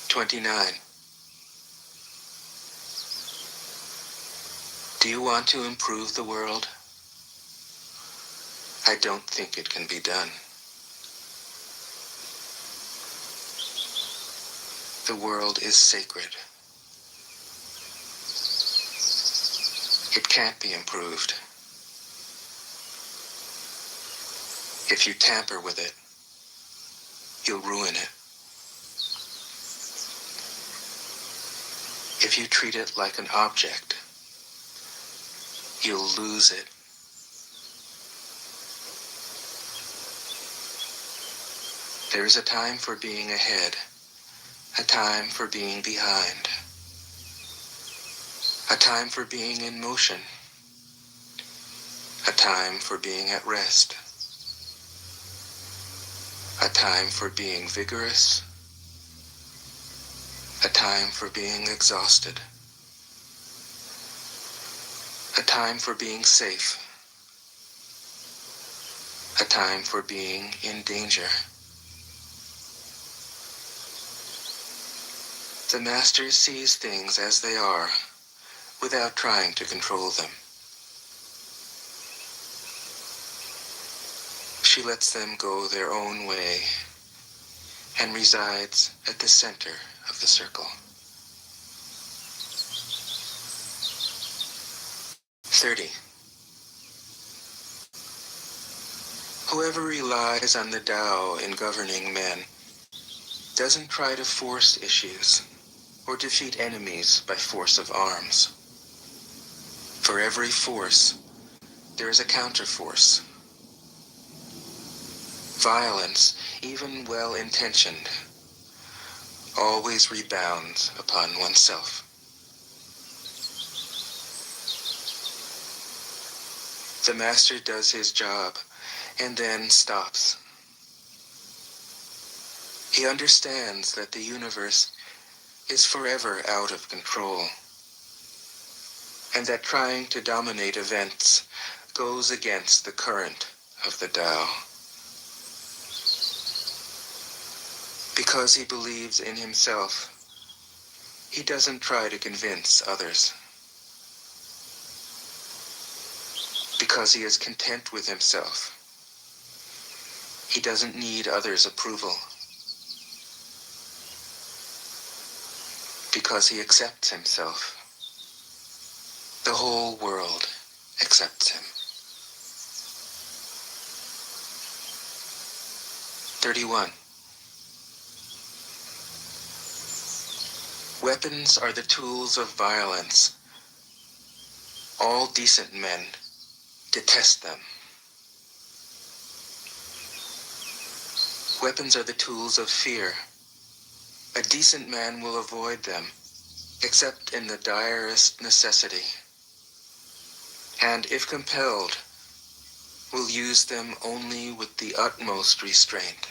S1: 29. Do you want to improve the world? I don't think it can be done. The world is sacred. It can't be improved. If you tamper with it, you'll ruin it. If you treat it like an object, you'll lose it. There is a time for being ahead, a time for being behind, a time for being in motion, a time for being at rest, a time for being vigorous, a time for being exhausted, a time for being safe, a time for being in danger. The master sees things as they are, without trying to control them. She lets them go their own way and resides at the center of the circle. 30. Whoever relies on the Tao in governing men doesn't try to force issues or defeat enemies by force of arms. For every force, there is a counterforce. Violence, even well-intentioned, always rebounds upon oneself. The master does his job and then stops. He understands that the universe is forever out of control, and that trying to dominate events goes against the current of the Tao. Because he believes in himself, he doesn't try to convince others. Because he is content with himself, he doesn't need others' approval. Because he accepts himself, the whole world accepts him. 31. Weapons are the tools of violence. All decent men detest them. Weapons are the tools of fear. A decent man will avoid them, except in the direst necessity, and if compelled, will use them only with the utmost restraint.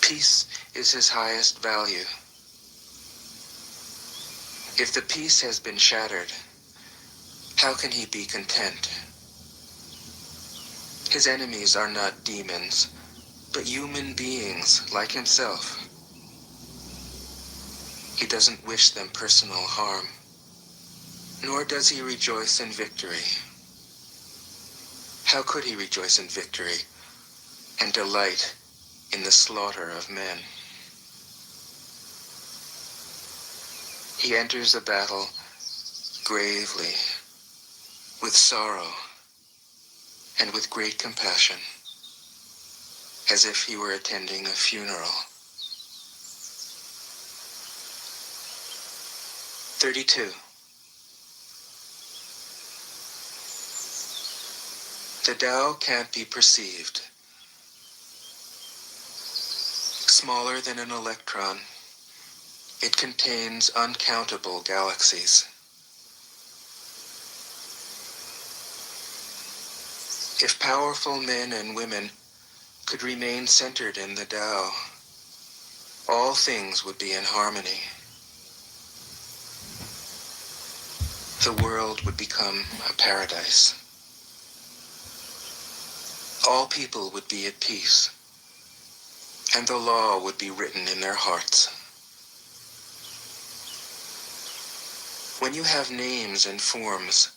S1: Peace is his highest value. If the peace has been shattered, how can he be content? His enemies are not demons, but human beings like himself. He doesn't wish them personal harm, nor does he rejoice in victory. How could he rejoice in victory and delight in the slaughter of men? He enters a battle gravely, with sorrow, and with great compassion, as if he were attending a funeral. 32. The Tao can't be perceived. Smaller than an electron, it contains uncountable galaxies. If powerful men and women could remain centered in the Tao, all things would be in harmony. The world would become a paradise. All people would be at peace, and the law would be written in their hearts. When you have names and forms,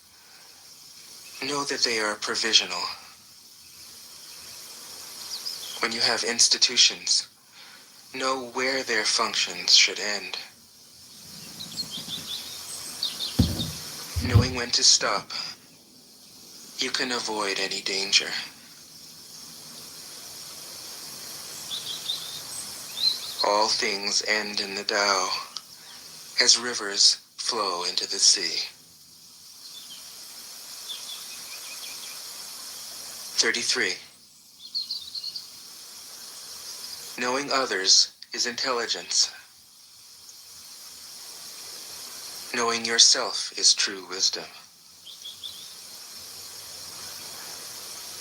S1: know that they are provisional. When you have institutions, know where their functions should end. Knowing when to stop, you can avoid any danger. All things end in the Tao, as rivers flow into the sea. 33. Knowing others is intelligence. Knowing yourself is true wisdom.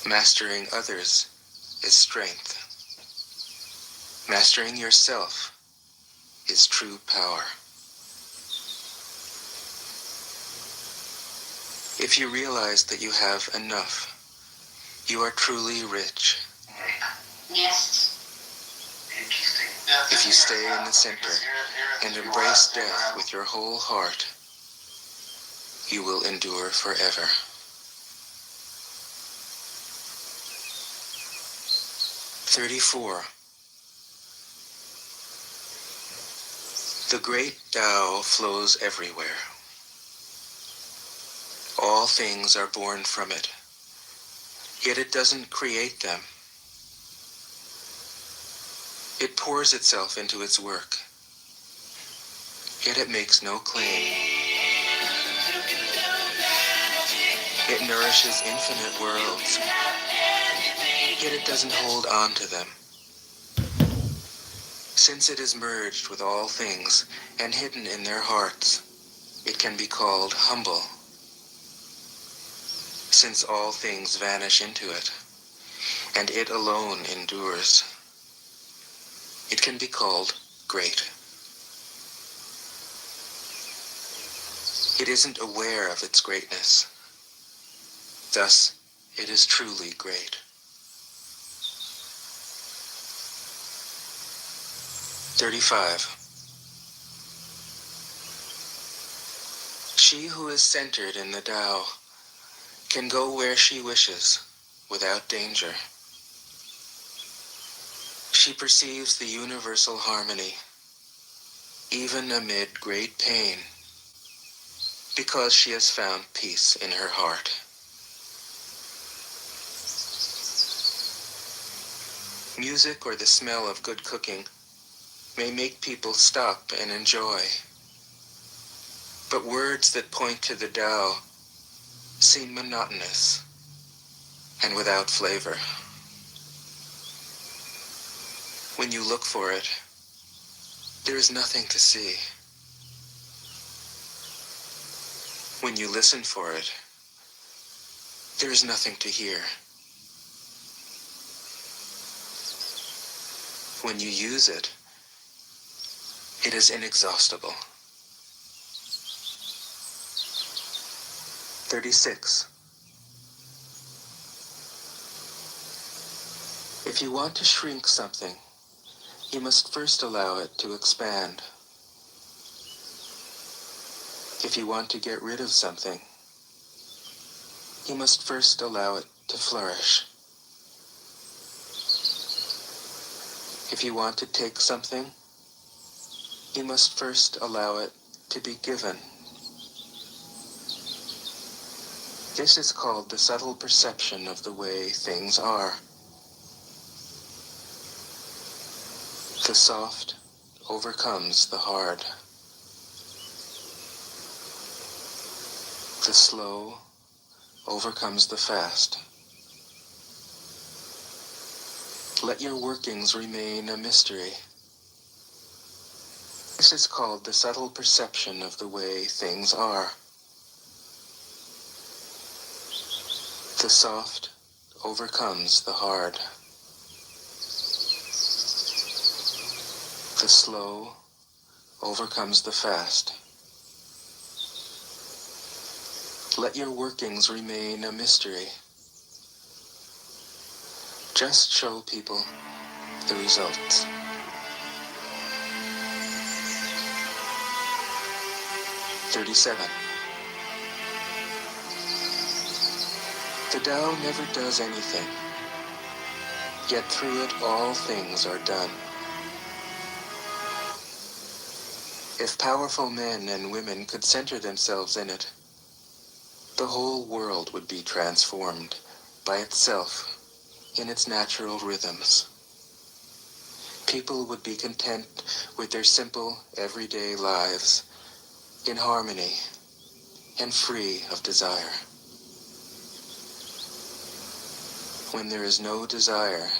S1: Mastering others is strength. Mastering yourself is true power. If you realize that you have enough, you are truly rich.
S6: Yes.
S7: Interesting.
S1: If you stay in the center and embrace death with your whole heart, you will endure forever. 34. The great Tao flows everywhere. All things are born from it, yet it doesn't create them. It pours itself into its work, yet it makes no claim. It nourishes infinite worlds, yet it doesn't hold on to them. Since it is merged with all things and hidden in their hearts, it can be called humble. Since all things vanish into it, and it alone endures, it can be called great. It isn't aware of its greatness. Thus, it is truly great. 35. She who is centered in the Tao can go where she wishes without danger. She perceives the universal harmony, even amid great pain. because she has found peace in her heart. Music or the smell of good cooking may make people stop and enjoy, but words that point to the Tao seem monotonous and without flavor. When you look for it, there is nothing to see. When you listen for it, there is nothing to hear. When you use it, it is inexhaustible. 36. If you want to shrink something, you must first allow it to expand. If you want to get rid of something, you must first allow it to flourish. If you want to take something, you must first allow it to be given. This is called the subtle perception of the way things are. The soft overcomes the hard. The slow overcomes the fast. Let your workings remain a mystery. This is called the subtle perception of the way things are. The soft overcomes the hard. The slow overcomes the fast. Let your workings remain a mystery. Just show people the results. "37. The Tao never does anything, yet through it all things are done. If powerful men and women could center themselves in it, the whole world would be transformed by itself in its natural rhythms. People would be content with their simple, everyday lives, in harmony and free of desire. When there is no desire,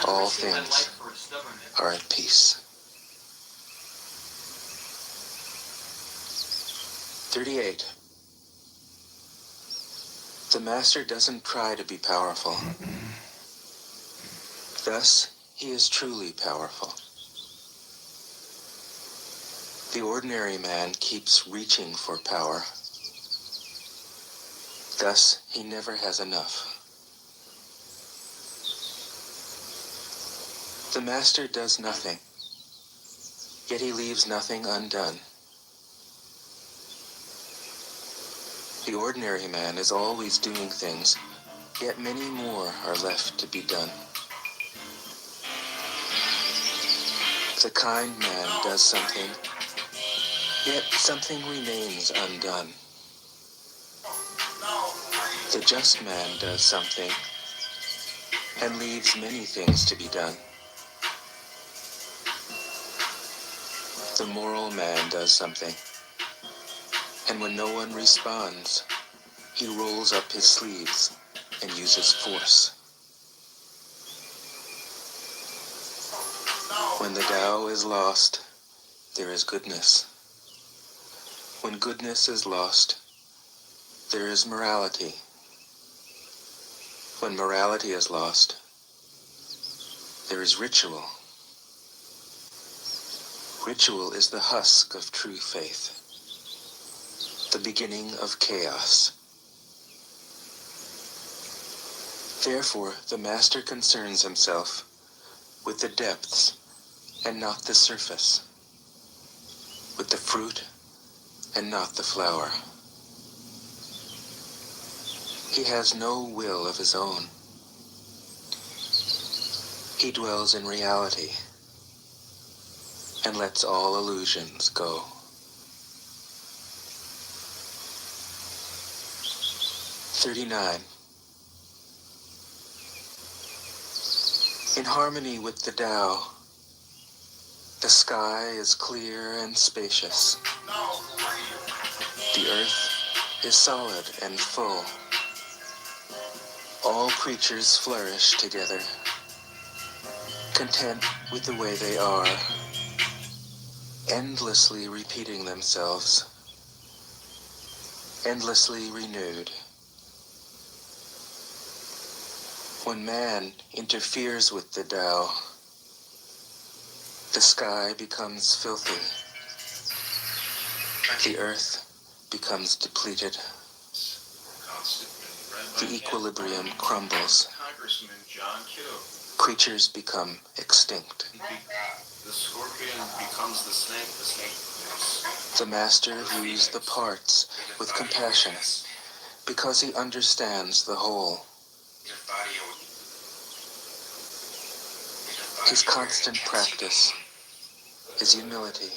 S1: all things are at peace." 38. The master doesn't try to be powerful. Thus, he is truly powerful. The ordinary man keeps reaching for power. Thus, he never has enough. The master does nothing, yet he leaves nothing undone. The ordinary man is always doing things, yet many more are left to be done. The kind man does something, yet something remains undone. The just man does something, and leaves many things to be done. The moral man does something, and when no one responds, he rolls up his sleeves and uses force. When the Tao is lost, there is goodness. When goodness is lost, there is morality. When morality is lost, there is ritual. Ritual is the husk of true faith, the beginning of chaos. Therefore, the master concerns himself with the depths and not the surface, with the fruit and not the flower. He has no will of his own. He dwells in reality and lets all illusions go. 39. In harmony with the Tao, the sky is clear and spacious. The earth is solid and full. All creatures flourish together, content with the way they are, endlessly repeating themselves, endlessly renewed. When man interferes with the Tao, the sky becomes filthy. The earth becomes depleted. The equilibrium crumbles.
S9: Congressman Kitover.
S1: Creatures become extinct.
S9: The scorpion becomes the snake becomes...
S1: The master views the parts with compassion because he understands the whole. His constant practice is humility.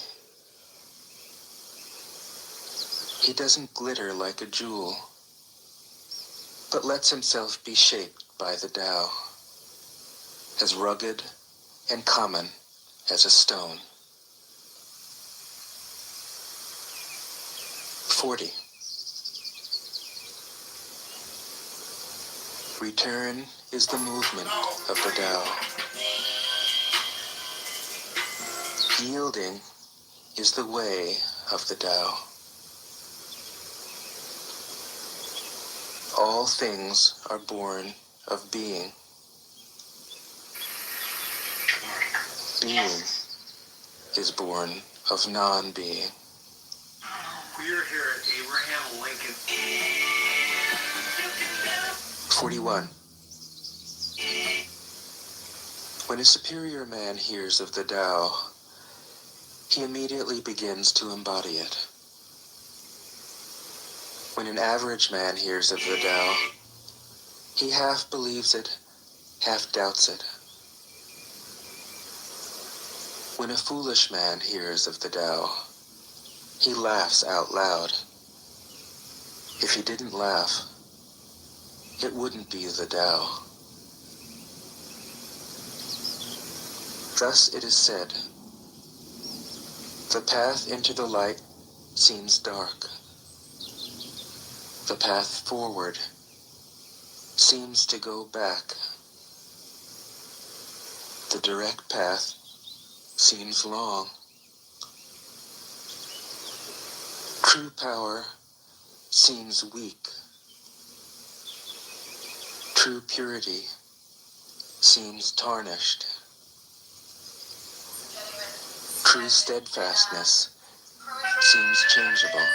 S1: He doesn't glitter like a jewel, but lets himself be shaped by the Tao, as rugged and common as a stone. 40. Return is the movement of the Tao. Yielding is the way of the Tao. All things are born of being. Being is born of non-being.
S8: We're here at Abraham Lincoln.
S1: 41. When a superior man hears of the Tao, he immediately begins to embody it. When an average man hears of the Tao, he half believes it, half doubts it. When a foolish man hears of the Tao, he laughs out loud. If he didn't laugh, it wouldn't be the Tao. Thus it is said, the path into the light seems dark. The path forward seems to go back. The direct path seems long. True power seems weak. True purity seems tarnished. True steadfastness seems changeable.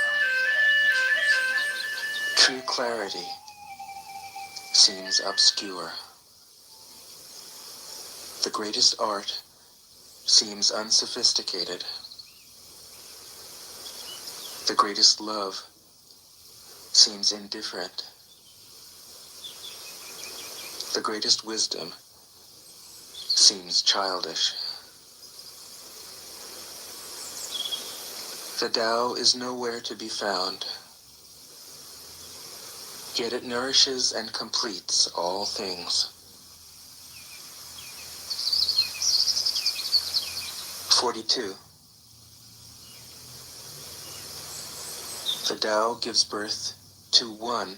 S1: True clarity seems obscure. The greatest art seems unsophisticated. The greatest love seems indifferent. The greatest wisdom seems childish. The Tao is nowhere to be found, yet it nourishes and completes all things. 42. The Tao gives birth to one.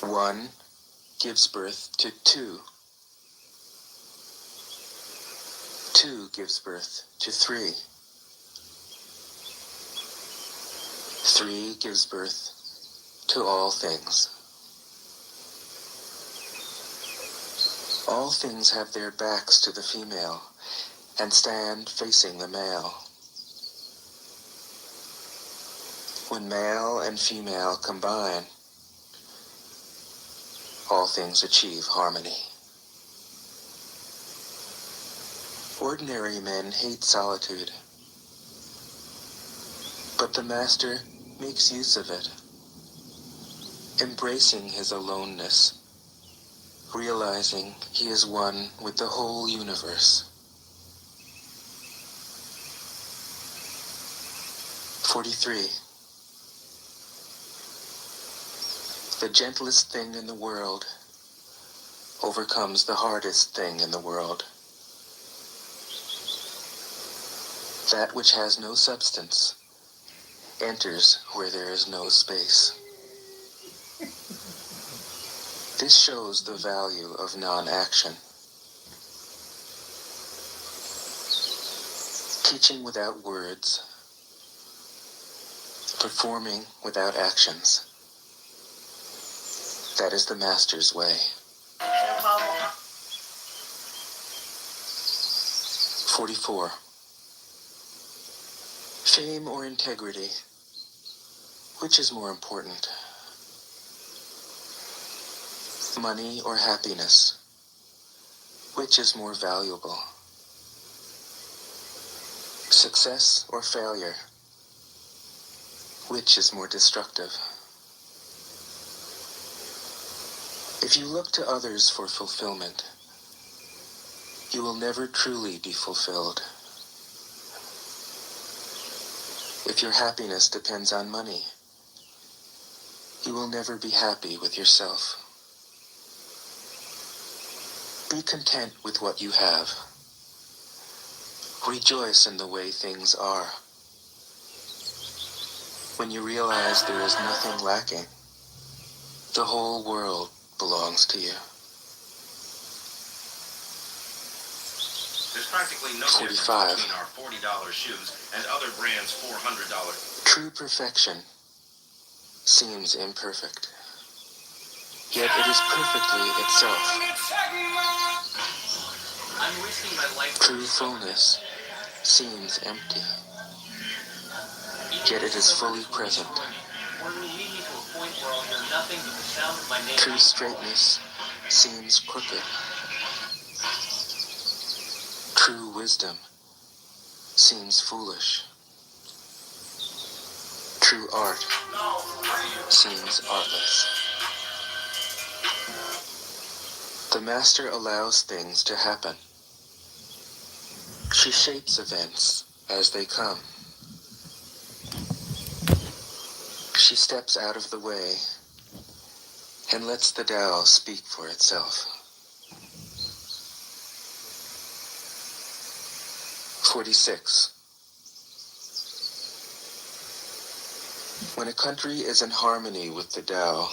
S1: One gives birth to two. Two gives birth to three. Three gives birth to all things. All things have their backs to the female and stand facing the male. When male and female combine, all things achieve harmony. Ordinary men hate solitude, but the Master makes use of it, embracing his aloneness, realizing he is one with the whole universe. 43. The gentlest thing in the world overcomes the hardest thing in the world. That which has no substance enters where there is no space. This shows the value of non-action. Teaching without words, performing without actions. That is the master's way. 44. Fame or integrity? Which is more important? Money or happiness? Which is more valuable? Success or failure? Which is more destructive? If you look to others for fulfillment, you will never truly be fulfilled. If your happiness depends on money, you will never be happy with yourself. Be content with what you have. Rejoice in the way things are. When you realize there is nothing lacking, the whole world belongs to you.
S8: There's practically no
S1: 45.
S8: difference between our $40 shoes and other brands' $400.
S1: True perfection seems imperfect, yet it is perfectly itself.
S8: I'm risking my life.
S1: True fullness seems empty, yet it is fully present. True straightness seems crooked. True wisdom seems foolish. True art seems artless. The master allows things to happen. She shapes events as they come. She steps out of the way and lets the Tao speak for itself. 46. When a country is in harmony with the Tao,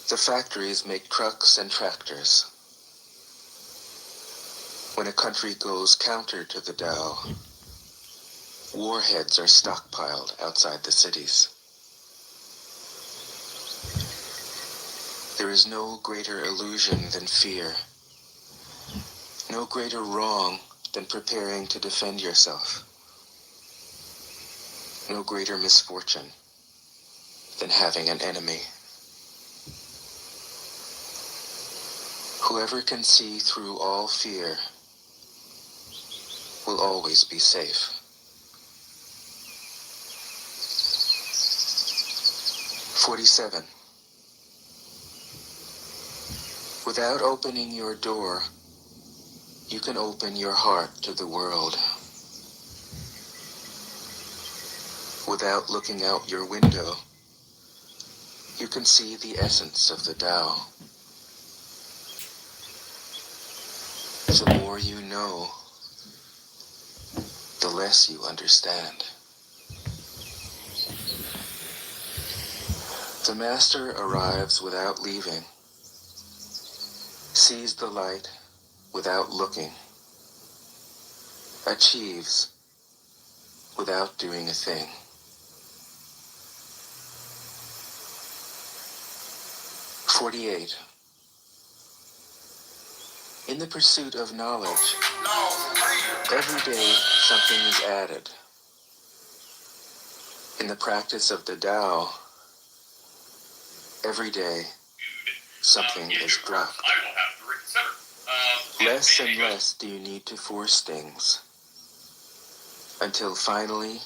S1: the factories make trucks and tractors. When a country goes counter to the Tao, warheads are stockpiled outside the cities. There is no greater illusion than fear, no greater wrong than preparing to defend yourself, no greater misfortune than having an enemy. Whoever can see through all fear will always be safe. 47. Without opening your door, you can open your heart to the world. Without looking out your window, you can see the essence of the Tao. The more you know, the less you understand. The master arrives without leaving, sees the light without looking, achieves without doing a thing. 48. In the pursuit of knowledge, every day something is added. In the practice of the Tao, every day something is dropped. Less and less do you need to force things, until finally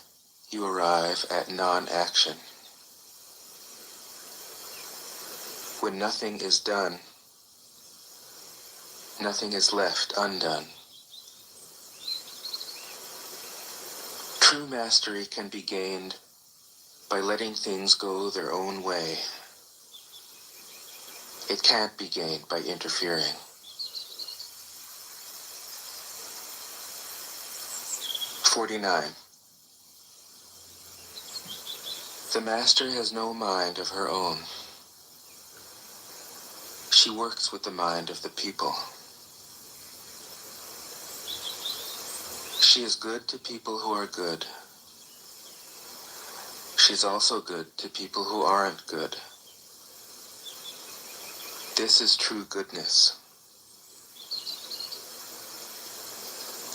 S1: you arrive at non-action. When nothing is done, nothing is left undone. True mastery can be gained by letting things go their own way, It can't be gained by interfering. "49. The master has no mind of her own. She works with the mind of the people. She is good to people who are good. She's also good to people who aren't good. This is true goodness.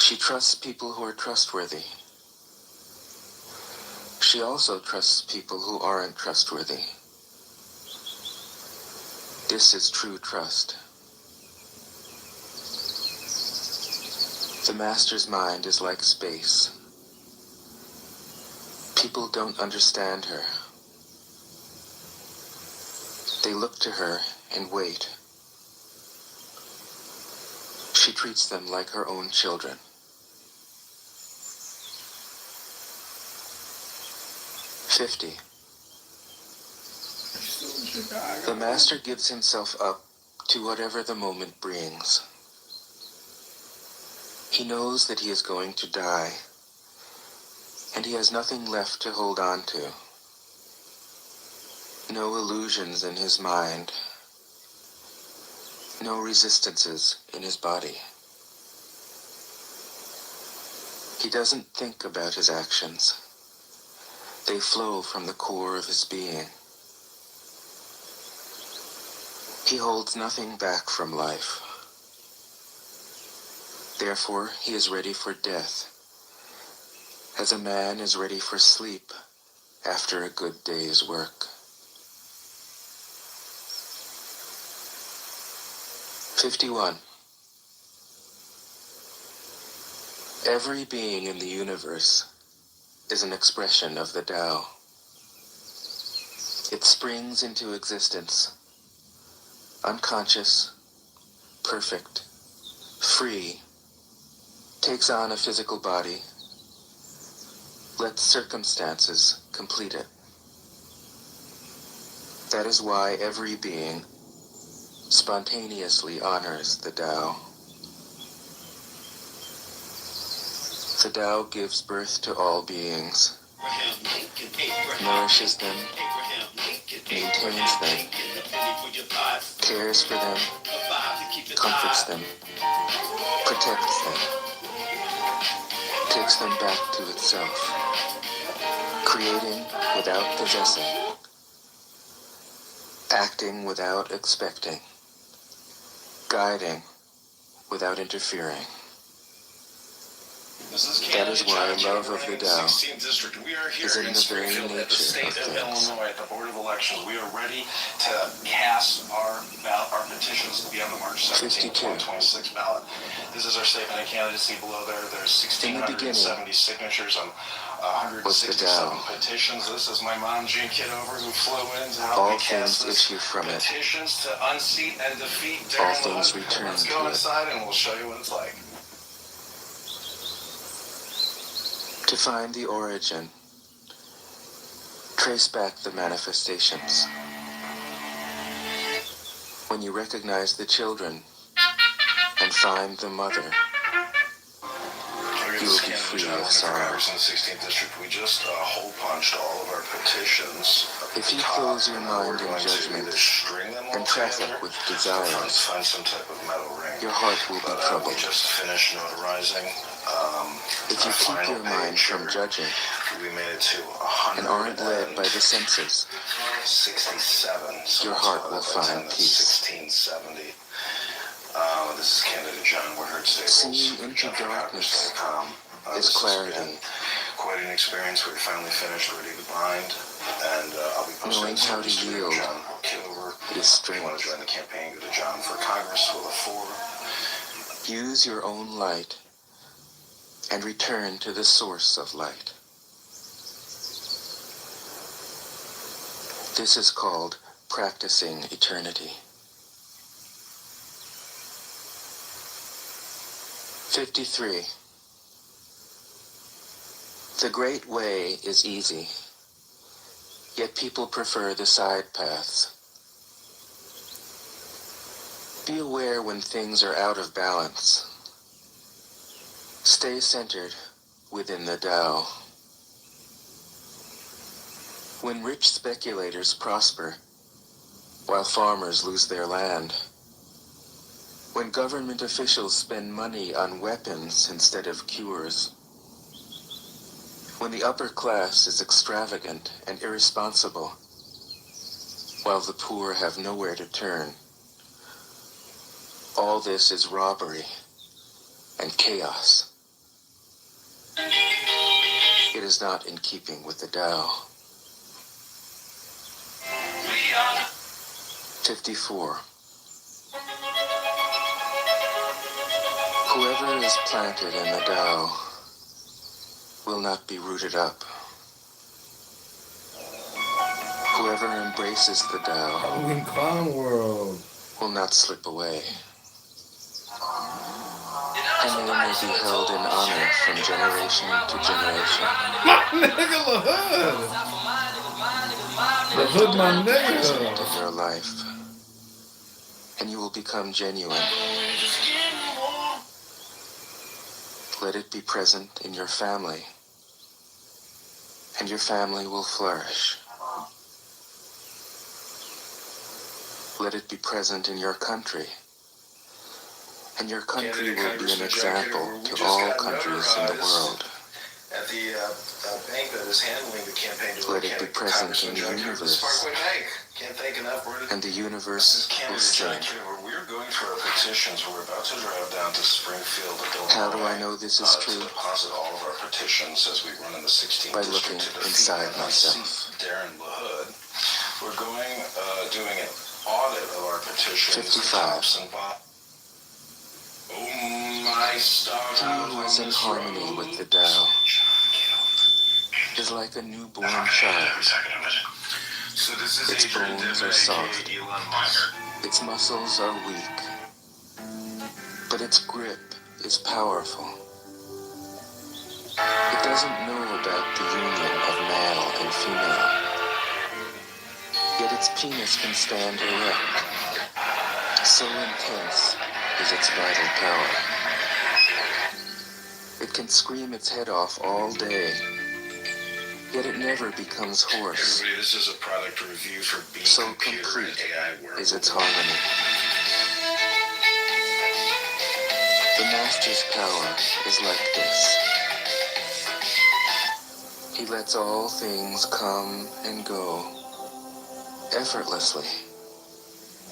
S1: She trusts people who are trustworthy. She also trusts people who aren't trustworthy. This is true trust. The master's mind is like space. People don't understand her. They look to her and wait. She treats them like her own children. 50. The master gives himself up to whatever the moment brings. He knows that he is going to die, and he has nothing left to hold on to. No illusions in his mind, no resistances in his body. He doesn't think about his actions. They flow from the core of his being. He holds nothing back from life. Therefore, he is ready for death, as a man is ready for sleep after a good day's work. 51. Every being in the universe is an expression of the Tao. It springs into existence, unconscious, perfect, free, takes on a physical body, lets circumstances complete it. That is why every being spontaneously honors the Tao. The Tao gives birth to all beings, nourishes them, maintains them, cares for them, comforts them, protects them, takes them back to itself, creating without possessing, acting without expecting, guiding without interfering. That is why love of the Tao is in the very nature of things.
S12: Illinois, at the Board of Elections, we are ready to cast our petitions to be on the March 17, 2026 ballot. This is our statement of candidacy below there. There's 1,670 signatures on 167 petitions. This is my mom, Jean Kitover, who flew in to help me cast this petitions to unseat and defeat Darren Lewin. Let's go inside and we'll show you what it's like.
S1: To find the origin, trace back the manifestations. When you recognize the children and find the mother, you will be free of sorrow.
S12: In the 16th district, we just hole punched all of our petitions.
S1: If you close your mind in judgment and traffic with desires,
S12: find some type of metal ring.
S1: Your heart will be troubled.
S12: We just finished notarizing.
S1: If you keep your mind from judging
S12: we made it to 100
S1: and aren't led by the senses,
S12: 67.
S1: your heart will find peace.
S12: 1670. This is candidate John Woodhard Staples.
S1: Seeing into darkness is clarity.
S12: Quite an experience. We finally finished, ready to bind, and I'll be posting
S1: knowing how to yield
S12: John Kitover.
S1: is strength.
S12: If you want to join the campaign, go to John for Congress with a 4.
S1: Use your own light and return to the source of light. This is called practicing eternity. 53. The great way is easy, yet people prefer the side paths. Be aware when things are out of balance. Stay centered within the Tao. When rich speculators prosper, while farmers lose their land, when government officials spend money on weapons instead of cures, when the upper class is extravagant and irresponsible, while the poor have nowhere to turn, all this is robbery and chaos. It is not in keeping with the Tao. 54. Whoever is planted in the Tao will not be rooted up. Whoever embraces the Tao
S9: Halloween Clown World
S1: will not slip away. And they may be held in honor from generation to generation.
S9: My nigga the Hood! The Hood, my
S1: Present
S9: nigga!
S1: in your life, and you will become genuine. Let it be present in your family, and your family will flourish. Let it be present in your country, and your country will be an example to all countries in the world.
S12: At the bank that is handling the campaign to
S1: Let it be present in the universe,
S12: Can't thank enough.
S1: and the universe will sing.
S12: We're going for our petitions. We're about to drive down to Springfield.
S1: How do I know this is true?
S12: To deposit all of our petitions as we run in the 16th
S1: By looking inside myself.
S12: Darren LaHood. We're going doing an audit of our petitions.
S1: 55.
S12: Oh my star.
S1: He who is in harmony with the Tao is like a newborn child.
S12: So this is
S1: Its bones are soft. Its muscles are weak. But its grip is powerful. It doesn't know about the union of male and female. Yet its penis can stand erect. So intense is its vital power. It can scream its head off all day, yet it never becomes hoarse.
S12: Everybody, this is a product review for Bean
S1: So
S12: Computer
S1: complete
S12: and AI Wearable.
S1: is its harmony. The Master's power is like this. He lets all things come and go effortlessly,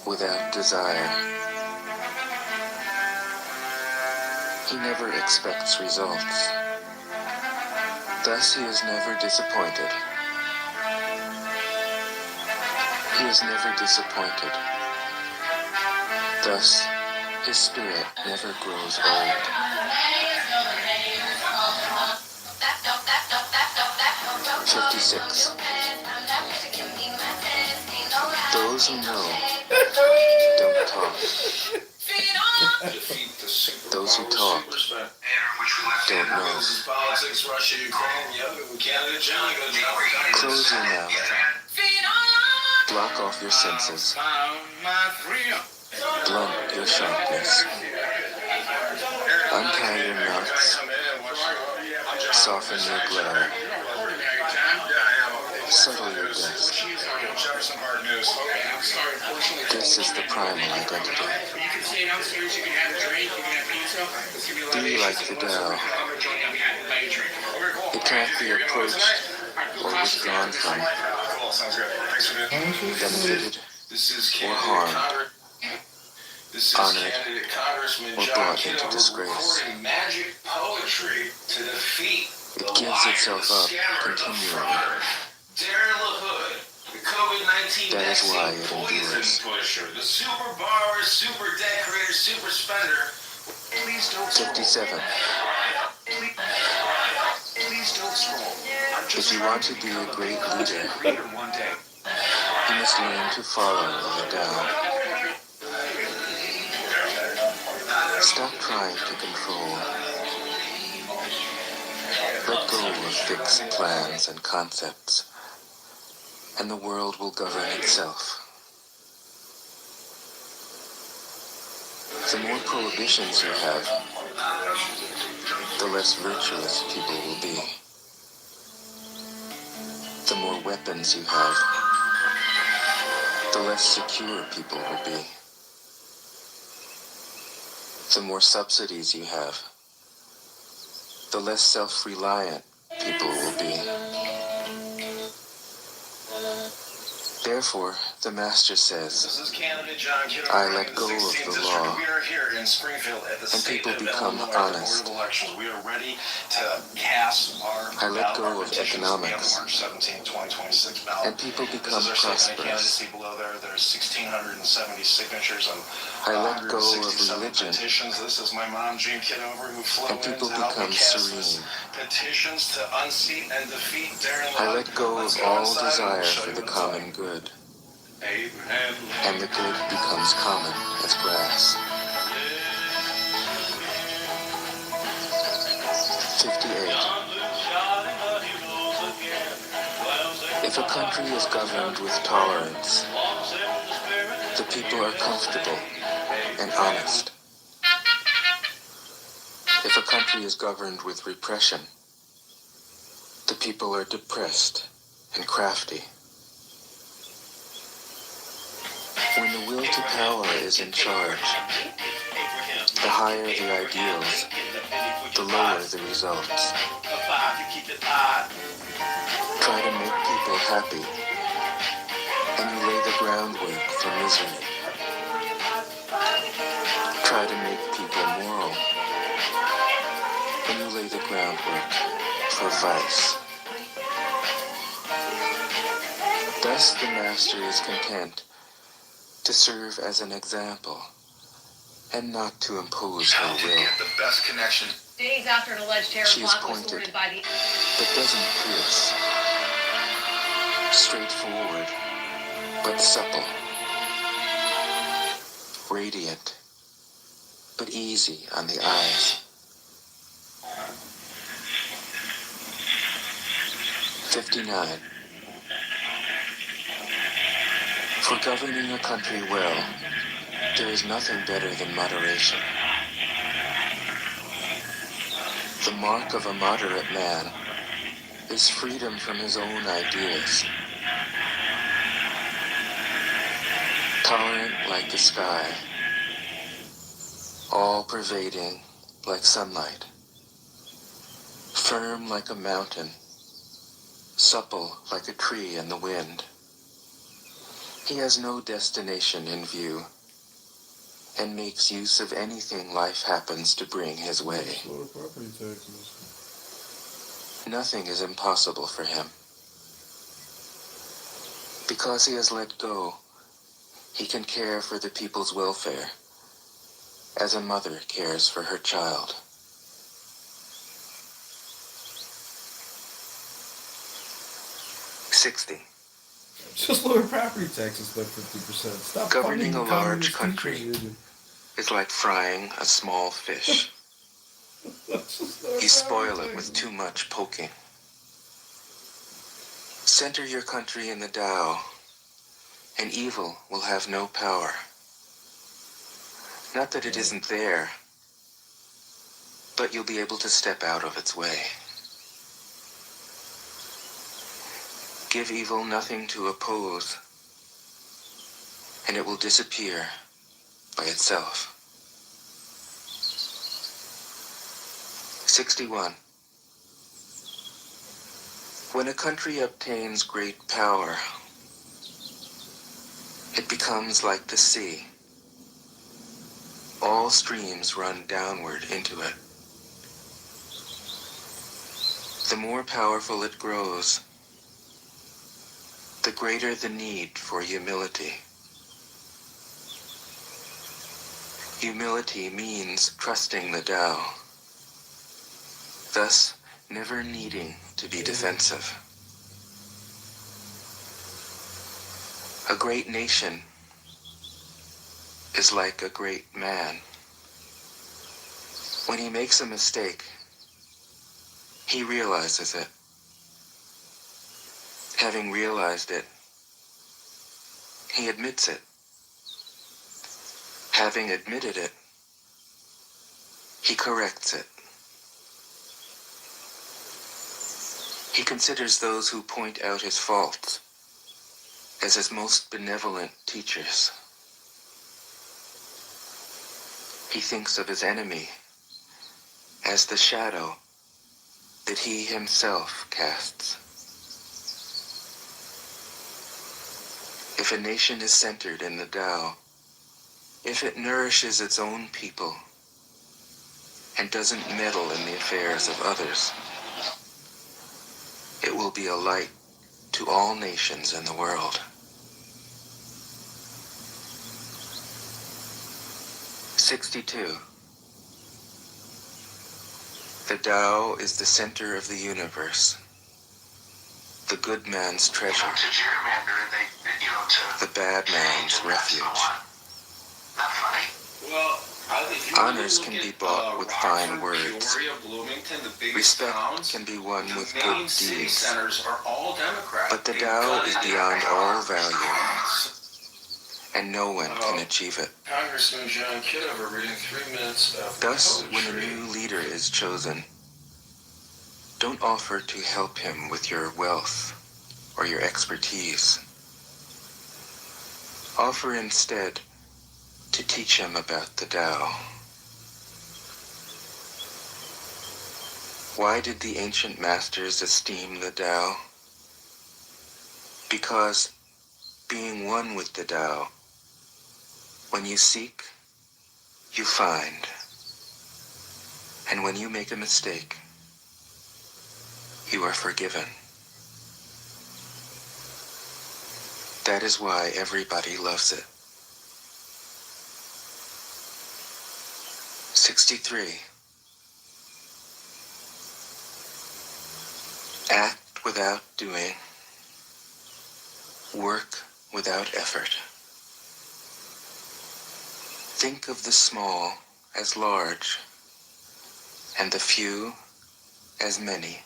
S1: without desire. He never expects results. Thus he is never disappointed. He is never disappointed. Thus, his spirit never grows old. 56. Those who know don't talk. Those who talk don't know. Close your mouth. Block off your senses. Blunt your sharpness. Untie your knots. Soften your glare. Settle your dust. This is the primal identity. Be like the Tao. It can't be approached or withdrawn from, benefited or harmed, honored or brought into disgrace. It gives itself up continually. That is why it endures.
S12: The super bar, super decorator, super spender. Please don't
S1: 57.
S12: Please don't scroll.
S1: If you want to be a great leader, you must learn to follow the Tao. Stop trying to control. Let go of fixed plans and concepts, and the world will govern itself. The more prohibitions you have, the less virtuous people will be. The more weapons you have, the less secure people will be. The more subsidies you have, the less self-reliant people will be. Therefore, the Master says,
S12: This is candidate John Kitover,
S1: I let go of
S12: 16th
S1: the
S12: district.
S1: law,
S12: We are here in Springfield at the
S1: and
S12: state
S1: people
S12: of
S1: become
S12: Illinois at the
S1: honest.
S12: Board of Elections. We are ready to cast our
S1: I let
S12: ballot,
S1: go
S12: our
S1: of
S12: petitions to be on the
S1: economics,
S12: March 17, 2026 ballot.
S1: and people
S12: This
S1: become
S12: is our statement of
S1: prosperous.
S12: candidacy below there. There's 1,670 signatures and
S1: I let go of
S12: 167
S1: religion,
S12: petitions. This is my mom, Jean Kitover, who flew
S1: and
S12: in
S1: people
S12: to help me
S1: become
S12: cast this
S1: serene.
S12: petitions to unseat and defeat Darren
S1: I
S12: Love.
S1: let go
S12: Let's
S1: of
S12: go
S1: all
S12: inside and
S1: desire
S12: we'll show
S1: for
S12: you
S1: the
S12: what it's like.
S1: common good,
S12: Abraham
S1: and the good becomes common as grass. 58. If a country is governed with tolerance, the people are comfortable and honest. If a country is governed with repression, the people are depressed and crafty. When the will to power is in charge, the higher the ideals, the lower the results. Try to make people happy, and you lay the groundwork for misery. Try to make people moral, and you lay the groundwork for vice. Thus the Master is content to serve as an example, and not to impose her will.
S12: Get the best connection.
S14: Days after an alleged terror
S1: She is
S14: plot was
S1: pointed,
S14: thwarted by the...
S1: but doesn't pierce. Straightforward, but supple. Radiant, but easy on the eyes. 59. For governing a country well, there is nothing better than moderation. The mark of a moderate man is freedom from his own ideas. Tolerant like the sky, all-pervading like sunlight, firm like a mountain, supple like a tree in the wind. He has no destination in view, and makes use of anything life happens to bring his way. Nothing is impossible for him. Because he has let go, he can care for the people's welfare, as a mother cares for her child.
S9: Just lower property taxes by 50%. Stop
S1: Governing
S9: funding
S1: a
S9: the
S1: large
S9: communist
S1: country
S9: teachers.
S1: is like frying a small fish. You spoil it with too much poking. Center your country in the Tao, and evil will have no power. Not that it isn't there, but you'll be able to step out of its way. Give evil nothing to oppose, and it will disappear by itself. 61. When a country obtains great power, it becomes like the sea. All streams run downward into it. The more powerful it grows, the greater the need for humility. Humility means trusting the Tao, thus never needing to be defensive. A great nation is like a great man. When he makes a mistake, he realizes it. Having realized it, he admits it. Having admitted it, He corrects it. He considers those who point out his faults as his most benevolent teachers. He thinks of his enemy as the shadow that he himself casts. If a nation is centered in the Tao, if it nourishes its own people and doesn't meddle in the affairs of others, it will be a light to all nations in the world. 62. The Tao is the center of the universe, the good man's treasure, the bad man's refuge.
S8: Well,
S1: Honors can be bought with fine words. Respect can be won with good deeds. But the Tao is beyond all value, and no one can achieve it.
S9: Congressman John Kitover reading 3 minutes of
S1: Thus,
S9: poetry.
S1: when a new leader is chosen, don't offer to help him with your wealth or your expertise. Offer instead to teach him about the Tao. Why did the ancient masters esteem the Tao? Because, being one with the Tao, when you seek, you find. And when you make a mistake, you are forgiven. That is why everybody loves it. 63. Act without doing. Work without effort. Think of the small as large, and the few as many.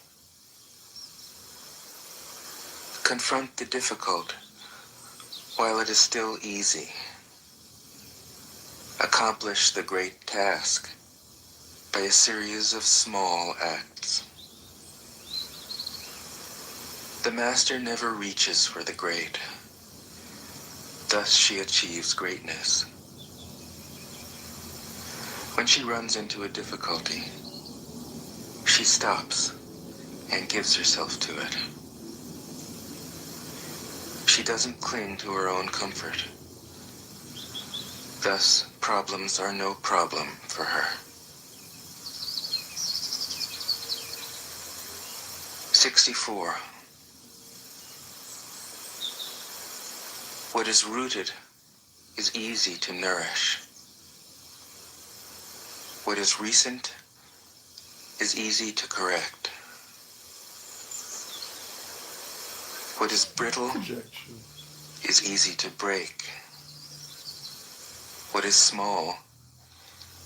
S1: Confront the difficult while it is still easy. Accomplish the great task by a series of small acts. The master never reaches for the great. Thus she achieves greatness. When she runs into a difficulty, she stops and gives herself to it. She doesn't cling to her own comfort. Thus, problems are no problem for her. 64. What is rooted is easy to nourish. What is recent is easy to correct. What is brittle is easy to break. What is small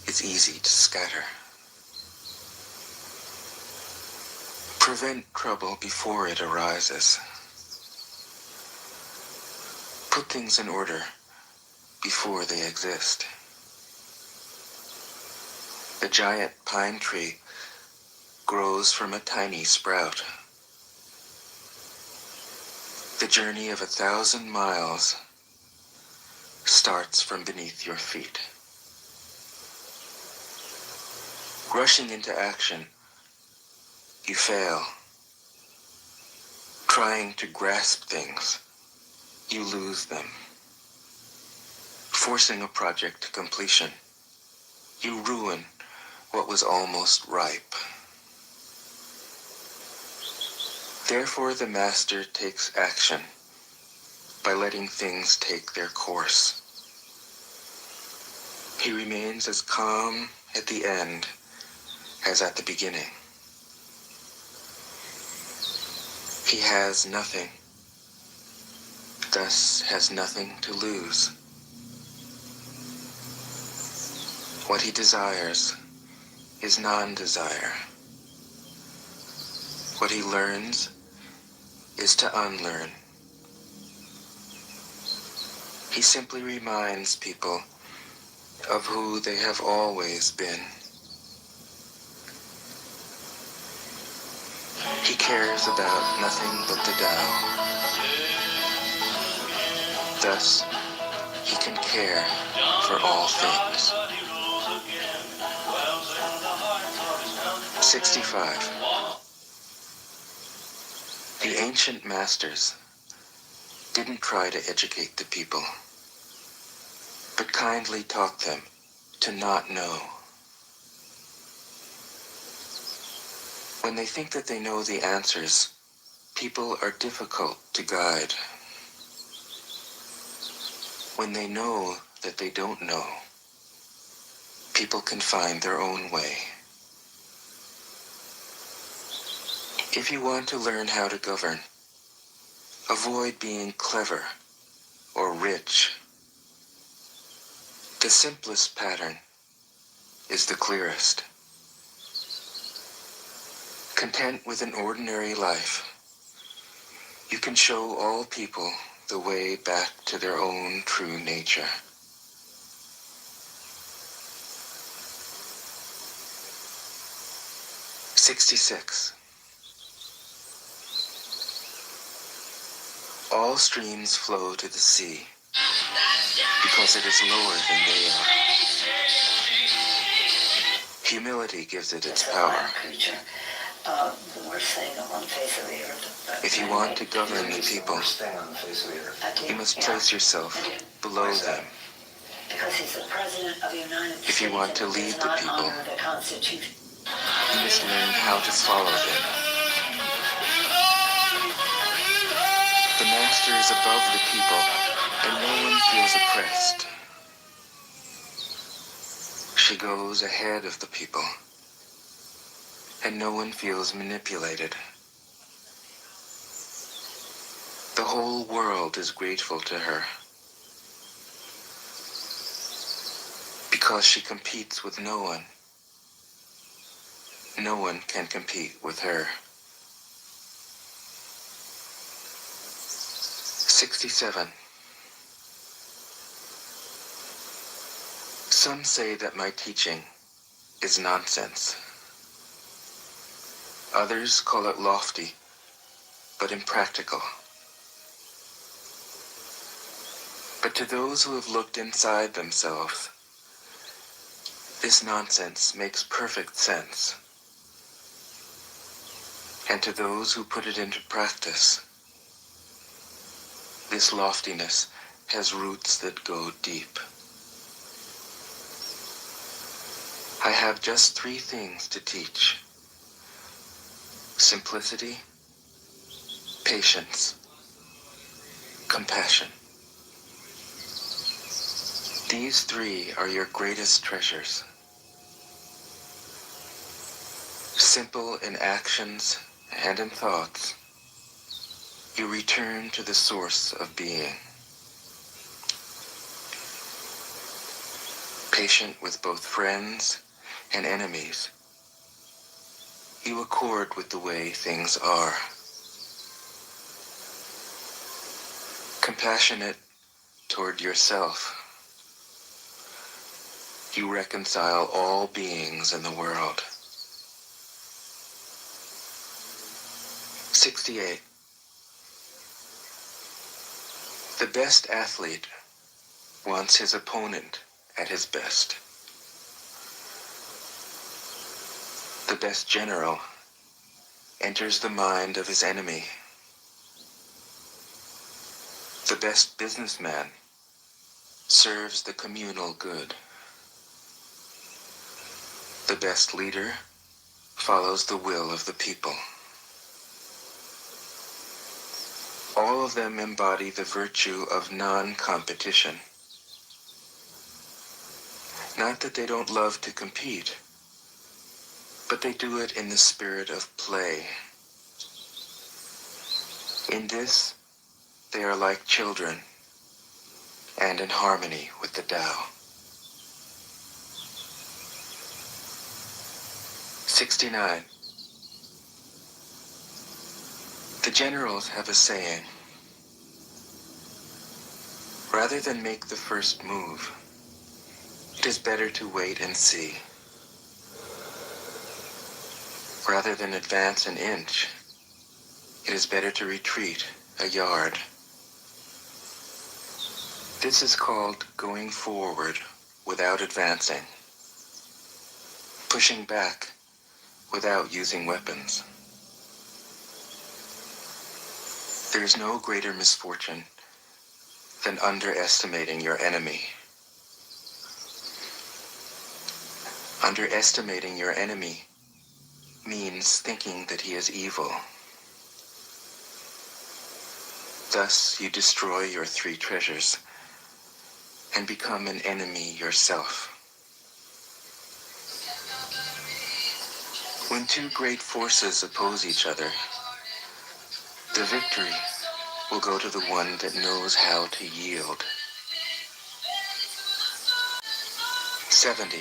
S1: is easy to scatter. Prevent trouble before it arises. Put things in order before they exist. The giant pine tree grows from a tiny sprout. The journey of 1,000 miles starts from beneath your feet. Rushing into action, you fail. Trying to grasp things, you lose them. Forcing a project to completion, you ruin what was almost ripe. Therefore, the master takes action by letting things take their course. He remains as calm at the end as at the beginning. He has nothing, thus has nothing to lose. What he desires is non-desire. What he learns is to unlearn. He simply reminds people of who they have always been. He cares about nothing but the Tao. Thus, he can care for all things. 65. The ancient masters didn't try to educate the people, but kindly taught them to not know. When they think that they know the answers, people are difficult to guide. When they know that they don't know, people can find their own way. If you want to learn how to govern, avoid being clever or rich. The simplest pattern is the clearest. Content with an ordinary life, you can show all people the way back to their own true nature. '66. All streams flow to the sea because it is lower than they are. Humility gives it its power.
S14: The worst thing on the face of the earth.
S1: If you want to govern the people, you must place yourself below them.
S14: Because he's the president of the United States.
S1: If you want to lead the people, you must learn how to follow them. The master is above the people, and no one feels oppressed. She goes ahead of the people, and no one feels manipulated. The whole world is grateful to her, because she competes with no one. No one can compete with her. 67. Some say that my teaching is nonsense. Others call it lofty, but impractical. But to those who have looked inside themselves, this nonsense makes perfect sense. And to those who put it into practice, this loftiness has roots that go deep. I have just 3 things to teach: simplicity, patience, compassion. These 3 are your greatest treasures. Simple in actions and in thoughts, you return to the source of being. Patient with both friends and enemies, you accord with the way things are. Compassionate toward yourself, you reconcile all beings in the world. 68. The best athlete wants his opponent at his best. The best general enters the mind of his enemy. The best businessman serves the communal good. The best leader follows the will of the people. All of them embody the virtue of non-competition. Not that they don't love to compete, but they do it in the spirit of play. In this, they are like children, and in harmony with the Tao. 69. The generals have a saying: rather than make the first move, it is better to wait and see. Rather than advance an inch, it is better to retreat a yard. This is called going forward without advancing, pushing back without using weapons. There is no greater misfortune than underestimating your enemy. Underestimating your enemy means thinking that he is evil. Thus, you destroy your 3 treasures and become an enemy yourself. When 2 great forces oppose each other, the victory will go to the one that knows how to yield. 70.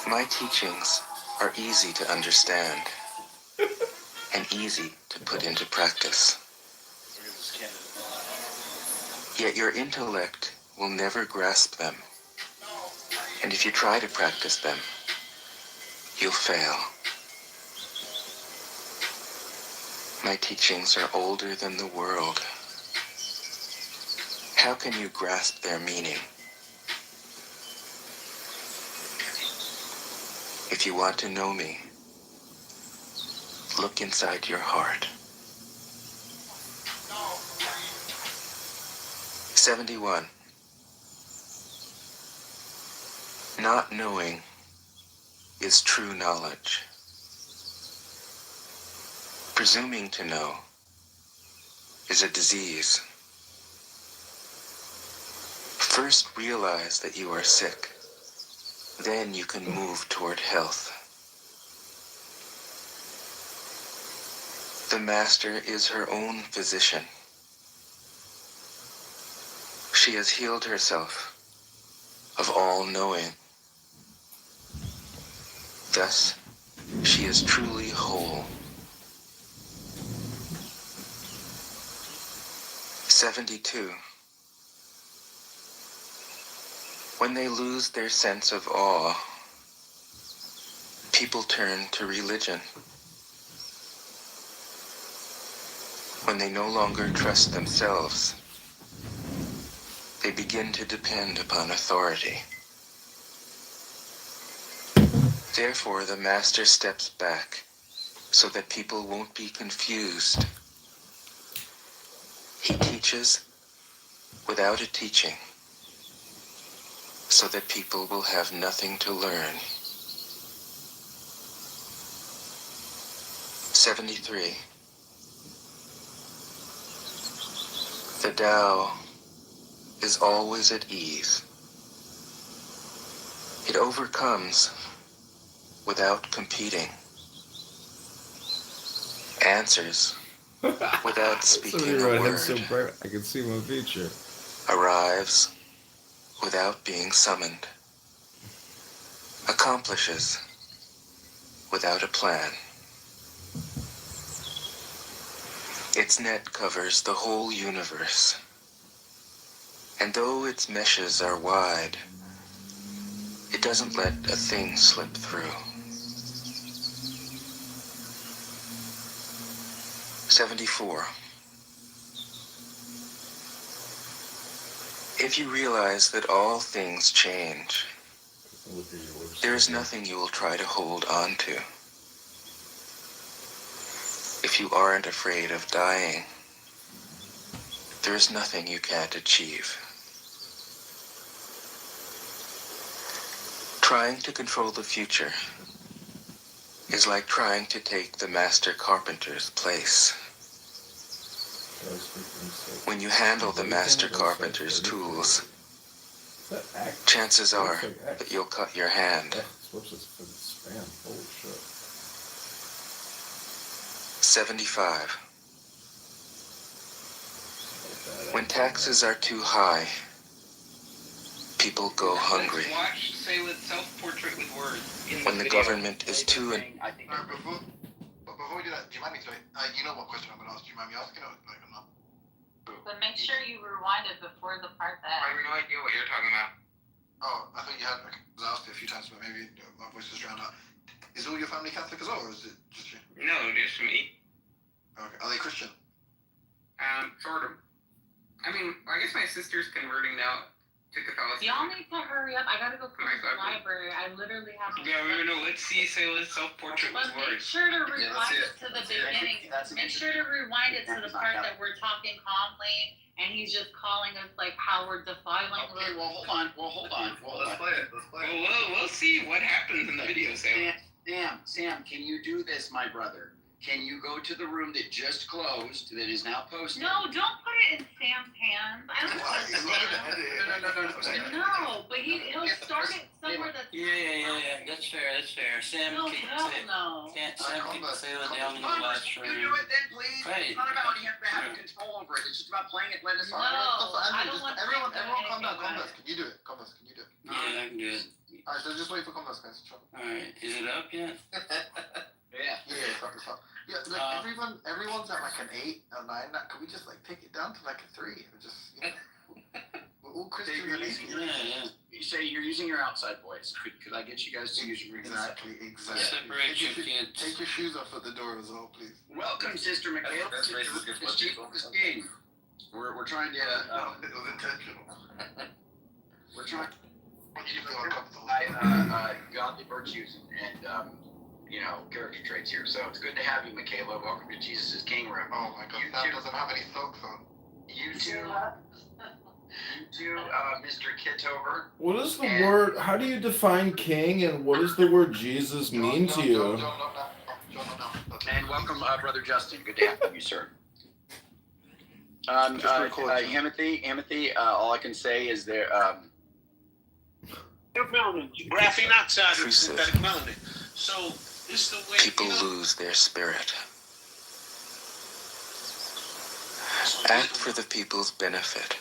S1: My teachings are easy to understand and easy to put into practice. Yet your intellect will never grasp them. And if you try to practice them, you'll fail. My teachings are older than the world. How can you grasp their meaning? If you want to know me, look inside your heart. 71. Not knowing is true knowledge. Presuming to know is a disease. First realize that you are sick. Then you can move toward health. The master is her own physician. She has healed herself of all knowing. Thus, she is truly whole. 72. When they lose their sense of awe, people turn to religion. When they no longer trust themselves, they begin to depend upon authority. Therefore, the master steps back so that people won't be confused. He teaches without a teaching, so that people will have nothing to learn. 73. The Tao is always at ease. It overcomes without competing, answers without speaking a word,
S9: so bright I can see my future,
S1: arrives without being summoned, accomplishes without a plan. Its net covers the whole universe, and though its meshes are wide, it doesn't let a thing slip through. 74. If you realize that all things change, there is nothing you will try to hold on to. If you aren't afraid of dying, there is nothing you can't achieve. Trying to control the future is like trying to take the master carpenter's place. When you handle the master carpenter's tools, chances are that you'll cut your hand. 75. When taxes are too high, people go hungry.
S7: Watch, say with self-portrait with words.
S1: When the government is too...
S13: Before we do that, do you mind me, you know what question I'm going to ask, do you mind me asking it? Like, I'm not.
S15: But make sure you rewind it before the part that...
S3: I have no idea what you're talking about.
S13: Oh, I thought you had. I asked you a few times, but maybe my voice was drowned out. Is all your family Catholic as well, or is it just you?
S15: No, just me.
S13: Okay. Are they Christian?
S15: Sort of. I mean, I guess my sister's converting now to Catholicism.
S16: Y'all need to hurry up. I gotta go close the library. I literally have.
S15: Yeah, no. Let's see. Say let's self-portrait
S16: But
S15: was
S16: make
S15: worse.
S16: sure to rewind it to the beginning. Make sure to rewind it to the part that we're talking calmly, and he's just calling us like how we're defiling.
S7: Okay, well, hold on.
S5: Let's play it.
S15: We'll see what happens in the video, Sam.
S7: Sam, can you do this, my brother? Can you go to the room that just closed, that is now posted?
S16: No, don't put it in Sam's hands. I don't want Sam. No, but he'll start it somewhere that's.
S17: Yeah. That's fair. Sam
S16: No,
S17: can
S16: hell
S17: say,
S16: no.
S17: Sam can sail it down in the last room.
S7: You do it then, please.
S17: Right.
S7: It's not about you have to have control over it. It's just about playing it when it's on.
S16: I don't want
S13: everyone calm down. Converse, can you do it? Converse, can you do it?
S17: Yeah, I can do it.
S13: Alright, so just wait for Converse, guys.
S17: Alright, is it up yet?
S7: Yeah,
S13: it's up. Yeah, look, everyone's at like an 8 or 9. Can we just like take it down to like a 3? Or just, we're all Christian.
S17: Yeah.
S7: You say you're using your outside voice. Could I get you guys to use your
S13: Exactly.
S17: Separate your kids.
S13: Take your shoes off at the door as well, please.
S7: Welcome, Sister Michaela.
S5: That's racist against black people.
S7: We're trying to.
S13: It was intentional.
S7: We're trying. Godly virtues and character traits here. So it's good to have you, Michaela. Welcome to Jesus is King Room.
S13: Oh my God, that doesn't have any socks on.
S7: You too, Mr. Kitover.
S9: What is the word? How do you define king, and what does the word Jesus mean to you?
S7: And welcome, Brother Justin. Good to have you, sir. Timothy, all I can say is there.
S8: Graphene oxide with synthetic melanin. So this is the way
S1: people lose their spirit. Act for the people's benefit.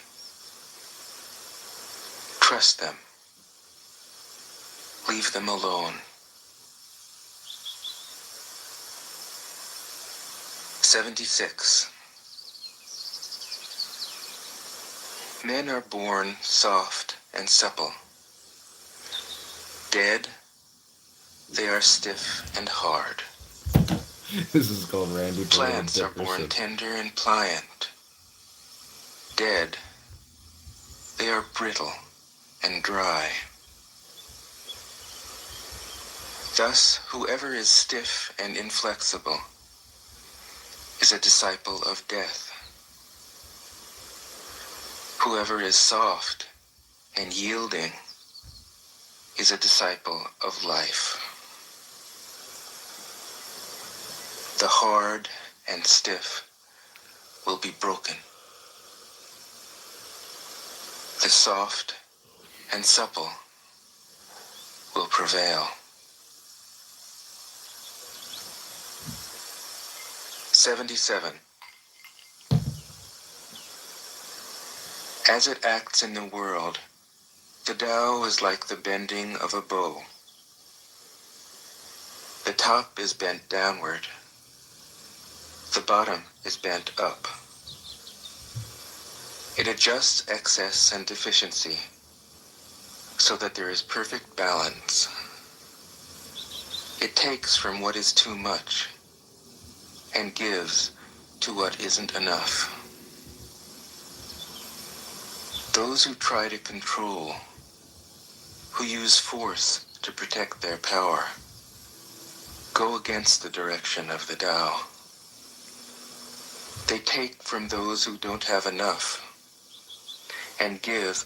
S1: Trust them. Leave them alone. 76. Men are born soft and supple. Dead, they are stiff and hard.
S9: This is called Randy.
S1: Plants are born tender and pliant. Dead, they are brittle and dry. Thus, whoever is stiff and inflexible is a disciple of death. Whoever is soft and yielding is a disciple of life. The hard and stiff will be broken. The soft and supple will prevail. 77. As it acts in the world, the Tao is like the bending of a bow. The top is bent downward. The bottom is bent up. It adjusts excess and deficiency so that there is perfect balance. It takes from what is too much and gives to what isn't enough. Those who try to control, who use force to protect their power, go against the direction of the Tao. They take from those who don't have enough and give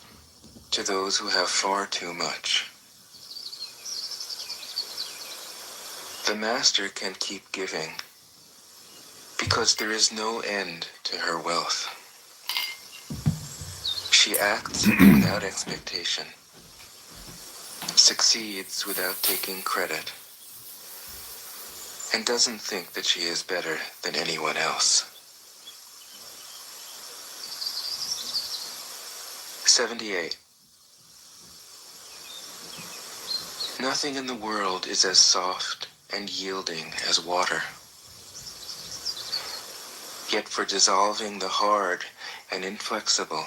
S1: to those who have far too much. The master can keep giving because there is no end to her wealth. She acts without expectation, succeeds without taking credit, and doesn't think that she is better than anyone else. 78. Nothing in the world is as soft and yielding as water. Yet for dissolving the hard and inflexible,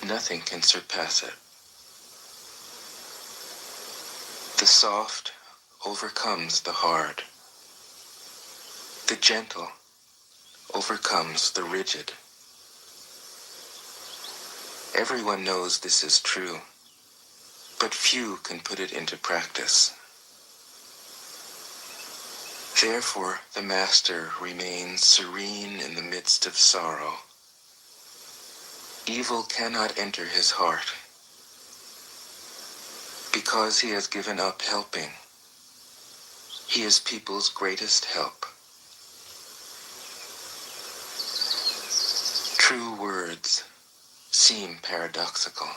S1: nothing can surpass it. The soft overcomes the hard. The gentle overcomes the rigid. Everyone knows this is true, but few can put it into practice. Therefore, the master remains serene in the midst of sorrow. Evil cannot enter his heart, because he has given up helping. He is people's greatest help. True words seem paradoxical.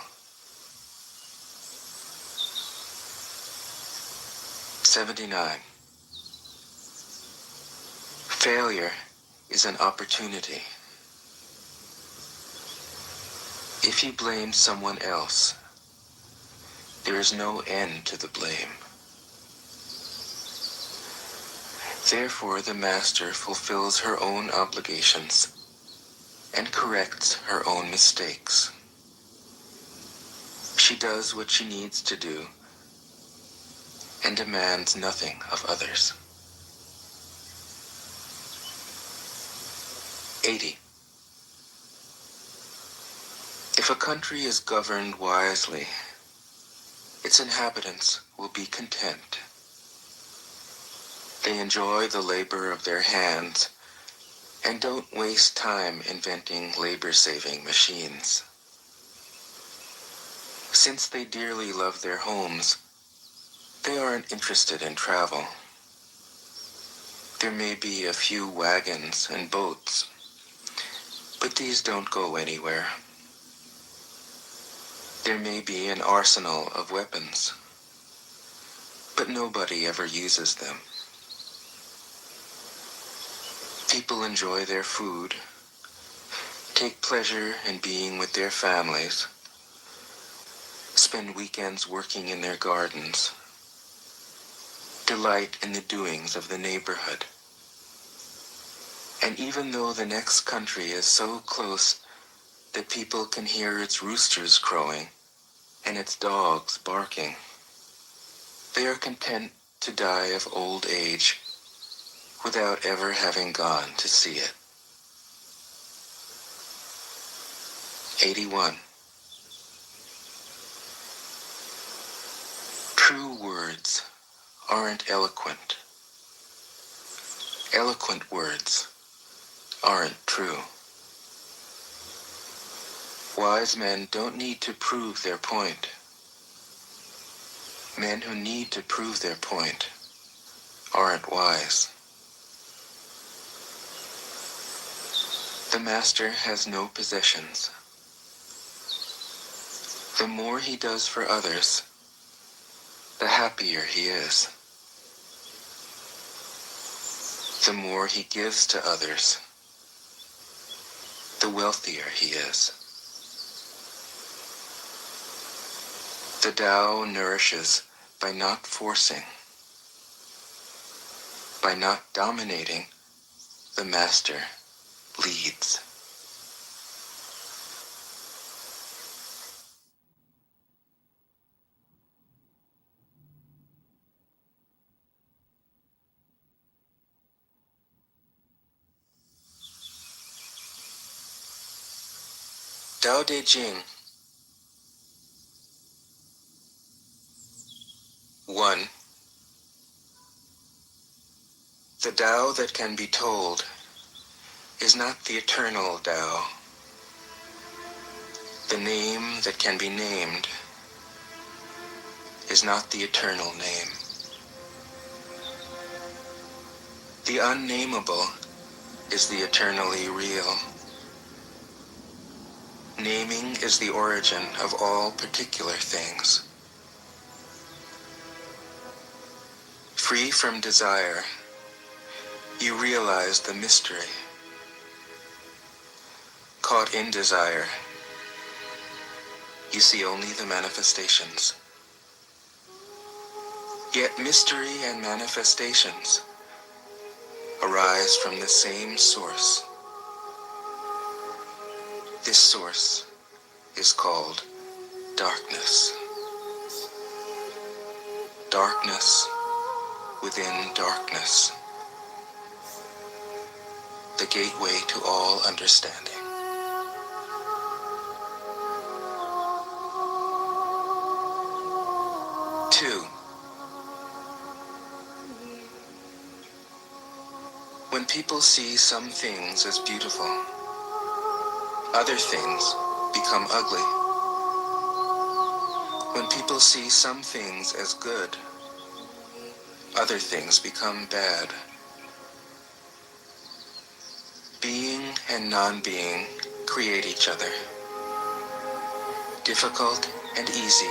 S1: 79. Failure is an opportunity. If you blame someone else, there is no end to the blame. Therefore, the master fulfills her own obligations and corrects her own mistakes. She does what she needs to do and demands nothing of others. 80. If a country is governed wisely, its inhabitants will be content. They enjoy the labor of their hands and don't waste time inventing labor-saving machines. Since they dearly love their homes, they aren't interested in travel. There may be a few wagons and boats, but these don't go anywhere. There may be an arsenal of weapons, but nobody ever uses them. People enjoy their food, take pleasure in being with their families, spend weekends working in their gardens, delight in the doings of the neighborhood. And even though the next country is so close that people can hear its roosters crowing and its dogs barking, they are content to die of old age without ever having gone to see it. 81. True words aren't eloquent. Eloquent words aren't true. Wise men don't need to prove their point. Men who need to prove their point aren't wise. The master has no possessions. The more he does for others, the happier he is. The more he gives to others, the wealthier he is. The Tao nourishes by not forcing. By not dominating, the master leads. Tao Te Ching. 1. The Tao that can be told is not the eternal Tao. The name that can be named is not the eternal name. The unnameable is the eternally real. Naming is the origin of all particular things. Free from desire, you realize the mystery. Caught in desire, you see only the manifestations. Yet mystery and manifestations arise from the same source. This source is called darkness. darkness within darkness, the gateway to all understanding. Two, when people see some things as beautiful, other things become ugly. When people see some things as good, other things become bad. Being and non-being create each other. Difficult and easy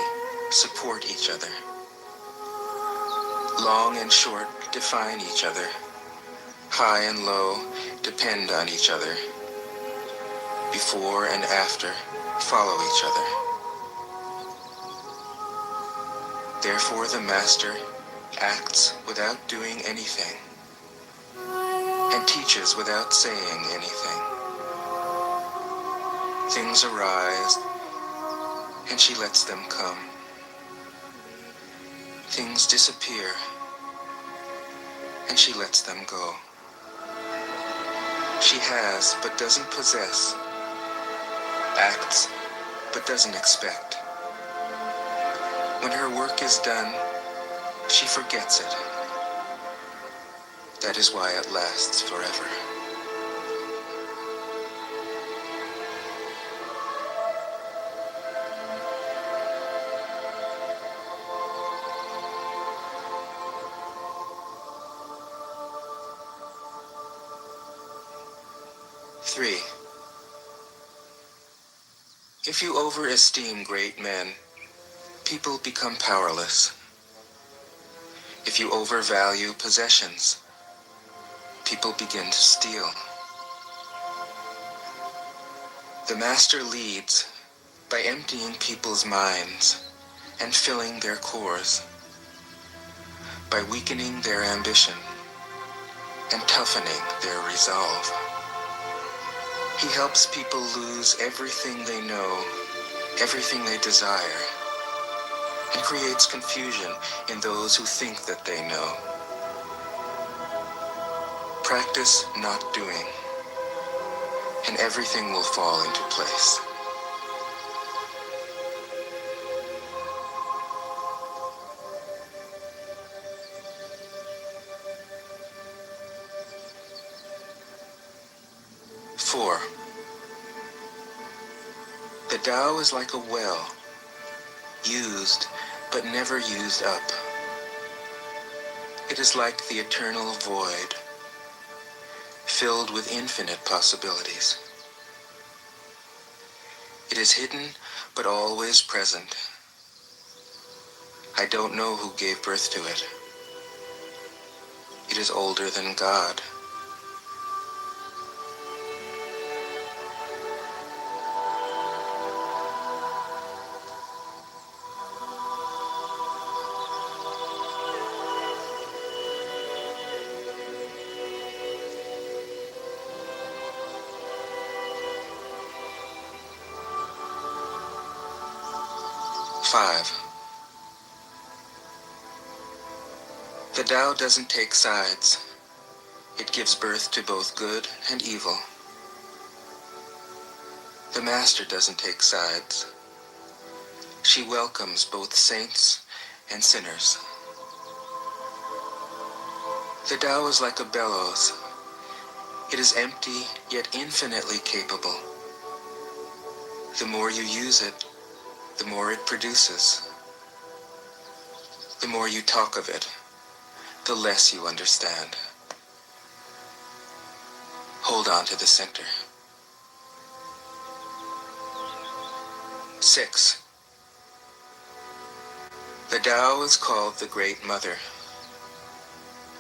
S1: support each other. Long and short define each other. High and low depend on each other. Before and after follow each other. Therefore the master acts without doing anything and teaches without saying anything. Things arise and she lets them come. Things disappear and she lets them go. She has but doesn't possess, acts but doesn't expect. When her work is done, she forgets it. That is why it lasts forever. Three, if you overesteem great men, people become powerless. If you overvalue possessions, people begin to steal. The master leads by emptying people's minds and filling their cores, by weakening their ambition and toughening their resolve. He helps people lose everything they know, everything they desire, and creates confusion in those who think that they know. Practice not doing, and everything will fall into place. Four, the Tao is like a well, used but never used up. It is like the eternal void, filled with infinite possibilities. It is hidden but always present. I don't know who gave birth to it. It is older than God. Five, the Tao doesn't take sides. It gives birth to both good and evil. The Master doesn't take sides. She welcomes both saints and sinners. The Tao is like a bellows. It is empty, yet infinitely capable. The more you use it, the more it produces. The more you talk of it, the less you understand. Hold on to the center. 6. The Tao is called the Great Mother.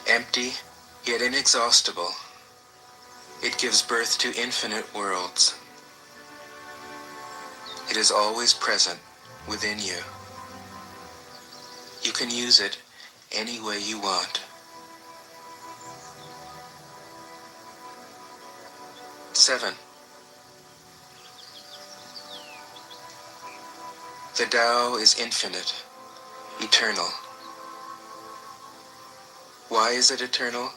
S1: Empty, yet inexhaustible, it gives birth to infinite worlds. It is always present within you. You can use it any way you want. 7. The Tao is infinite, eternal, Why is it eternal?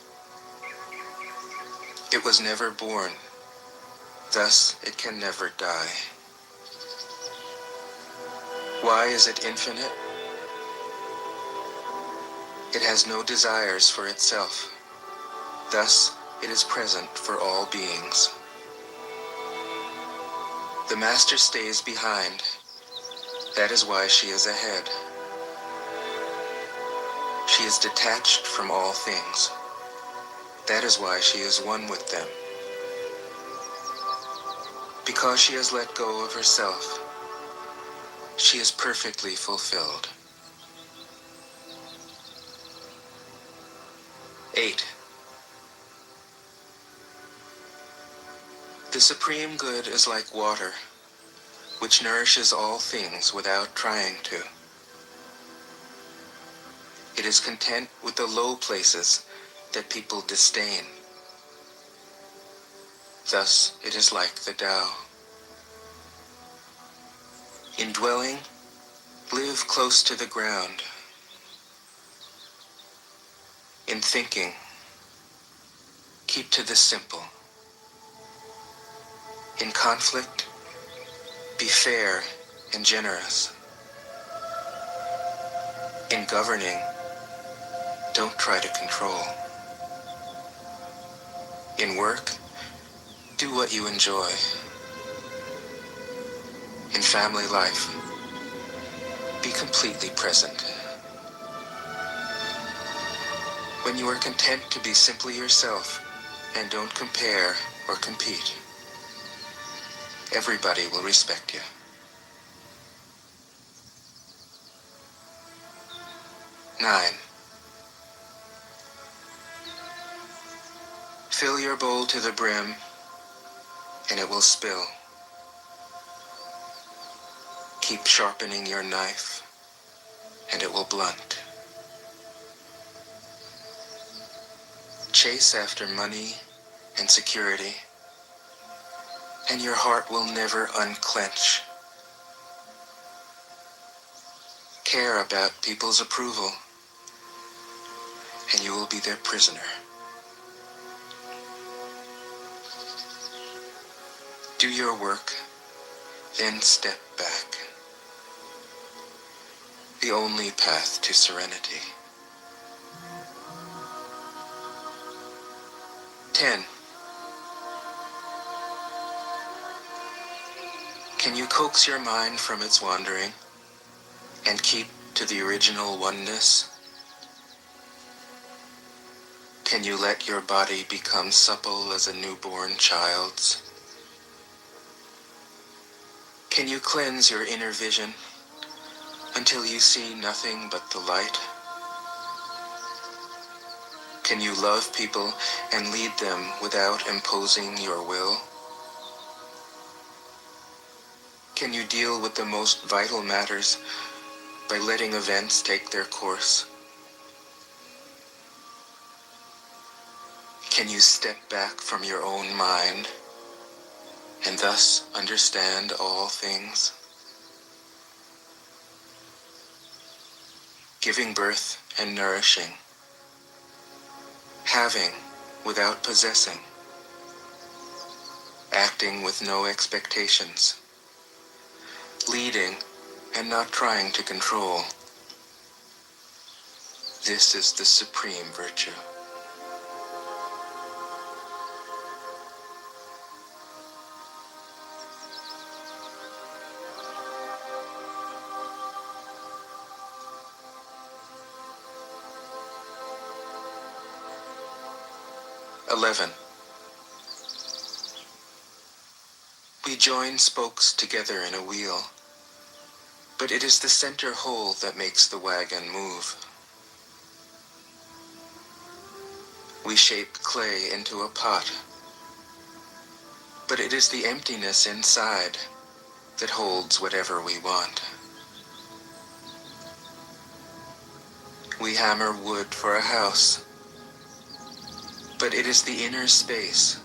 S1: It was never born, thus it can never die. Why is it infinite? It has no desires for itself, thus it is present for all beings. The Master stays behind, that is why she is ahead. She is detached from all things, that is why she is one with them. Because she has let go of herself, she is perfectly fulfilled. 8. The supreme good is like water, which nourishes all things without trying to. It is content with the low places that people disdain. Thus it is like the Tao. In dwelling, live close to the ground. In thinking, keep to the simple. In conflict, be fair and generous. In governing, don't try to control. In work, do what you enjoy. In family life, be completely present. When you are content to be simply yourself and don't compare or compete, everybody will respect you. 9. Fill your bowl to the brim, and it will spill. Keep sharpening your knife, and it will blunt. Chase after money and security, and your heart will never unclench. Care about people's approval, and you will be their prisoner. Do your work, then step back. The only path to serenity. 10. Can you coax your mind from its wandering and keep to the original oneness? Can you let your body become supple as a newborn child's? Can you cleanse your inner vision until you see nothing but the light? Can you love people and lead them without imposing your will? Can you deal with the most vital matters by letting events take their course? Can you step back from your own mind and thus understand all things? Giving birth and nourishing, having without possessing, acting with no expectations, leading and not trying to control. This is the supreme virtue. "11. We join spokes together in a wheel, but it is the center hole that makes the wagon move. We shape clay into a pot, but it is the emptiness inside that holds whatever we want. We hammer wood for a house, but it is the inner space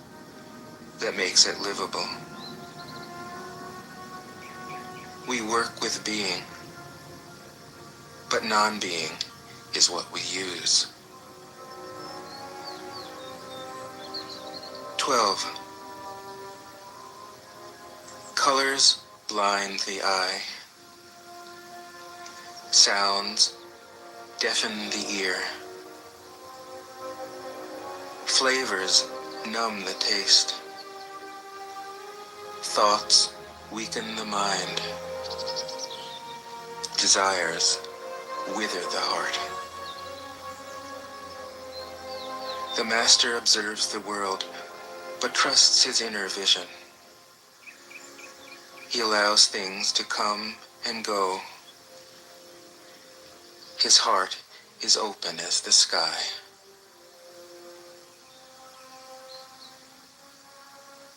S1: that makes it livable. We work with being, but non-being is what we use. 12. Colors blind the eye. Sounds deafen the ear. Flavors numb the taste. Thoughts weaken the mind. Desires wither the heart. The master observes the world, but trusts his inner vision. He allows things to come and go. His heart is open as the sky.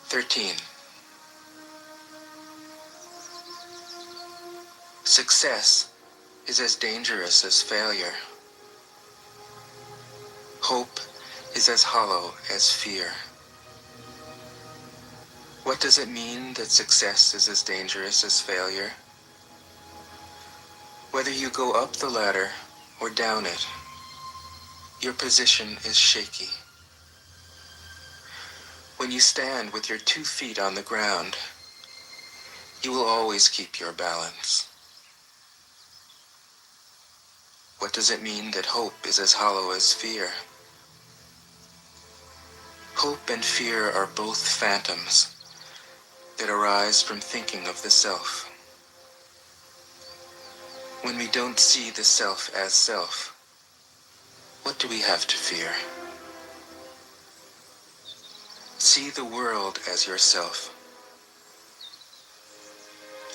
S1: "13. Success is as dangerous as failure. Hope is as hollow as fear. What does it mean that success is as dangerous as failure? Whether you go up the ladder or down it, your position is shaky. When you stand with your 2 feet on the ground, you will always keep your balance. What does it mean that hope is as hollow as fear? Hope and fear are both phantoms that arise from thinking of the self. When we don't see the self as self, what do we have to fear? See the world as yourself.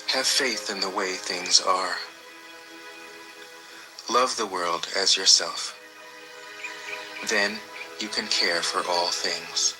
S1: Have faith in the way things are. Love the world as yourself. Then you can care for all things.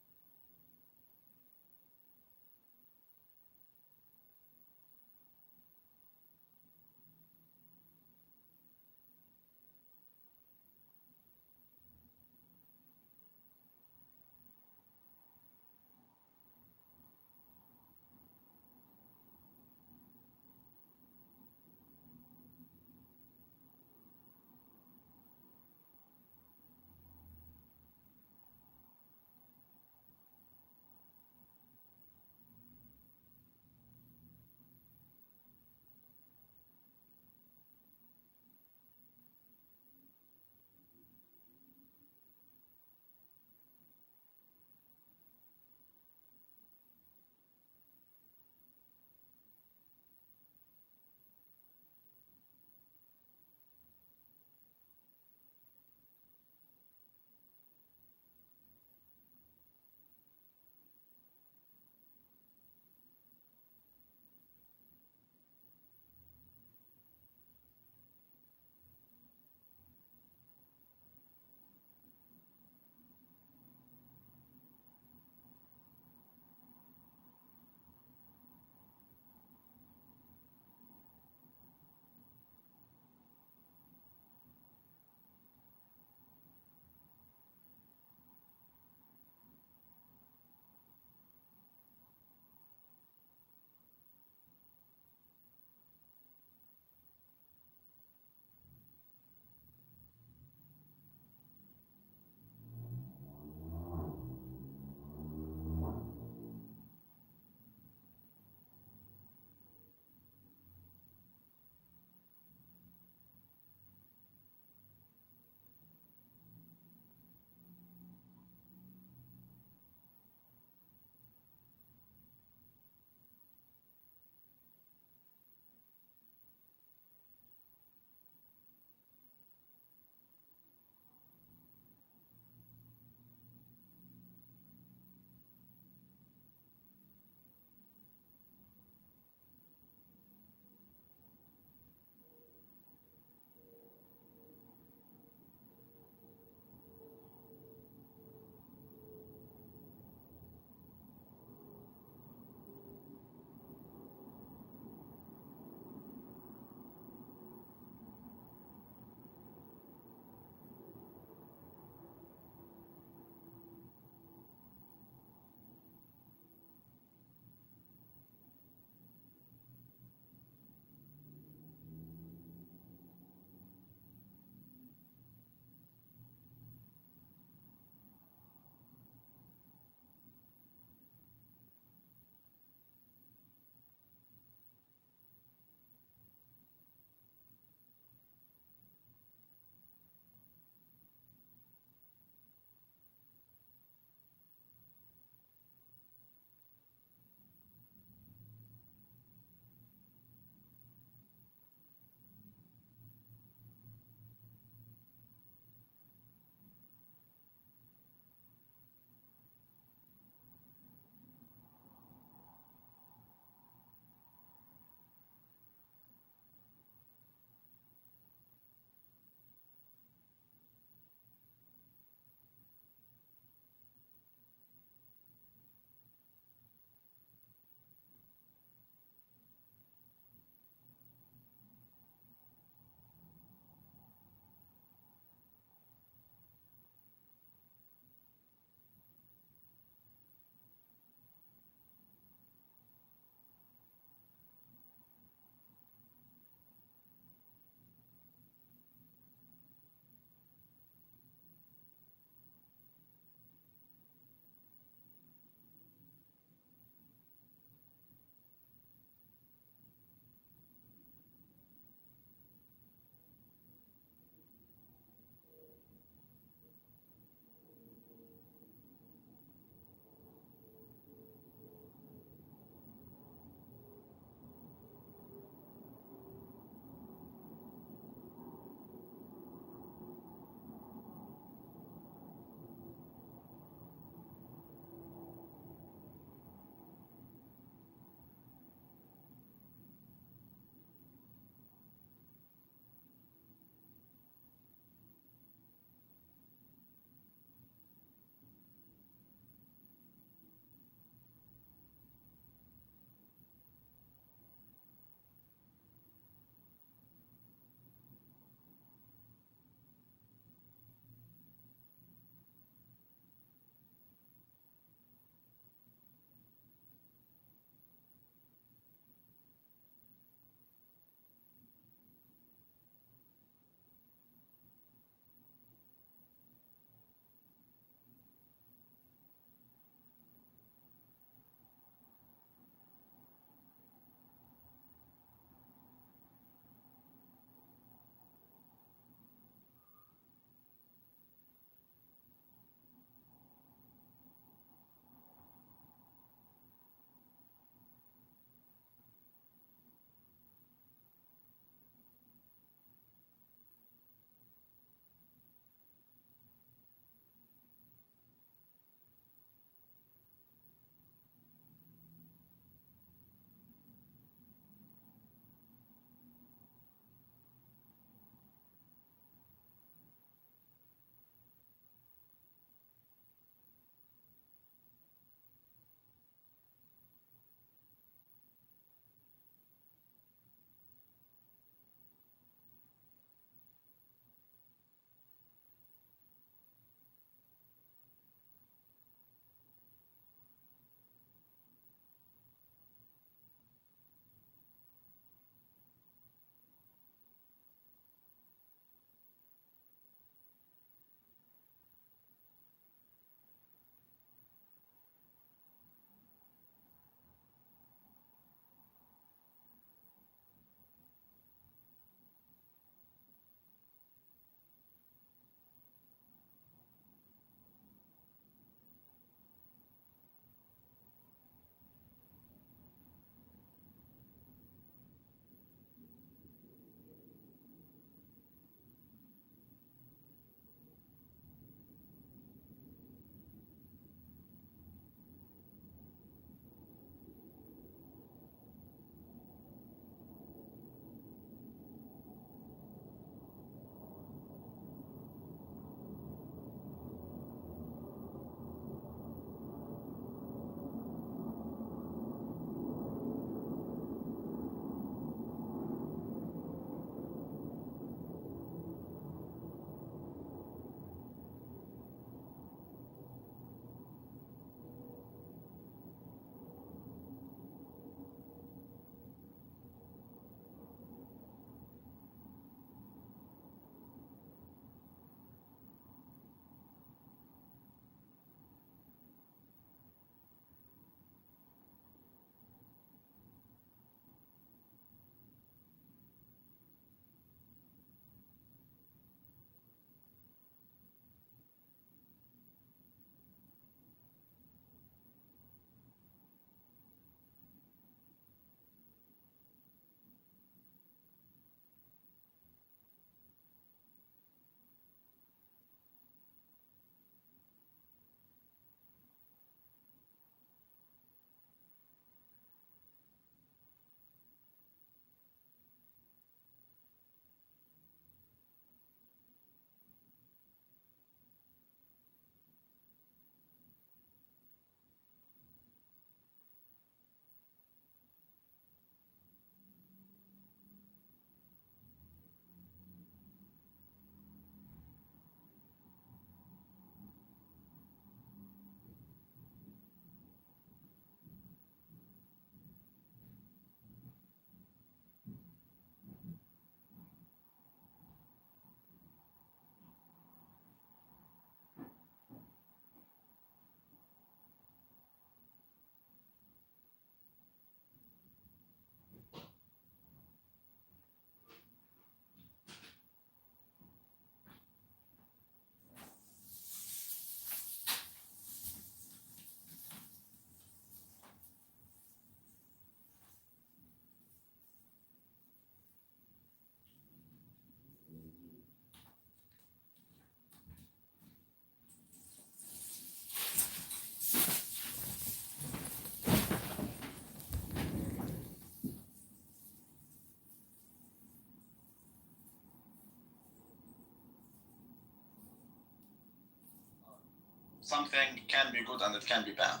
S12: something can be good and it can be bad.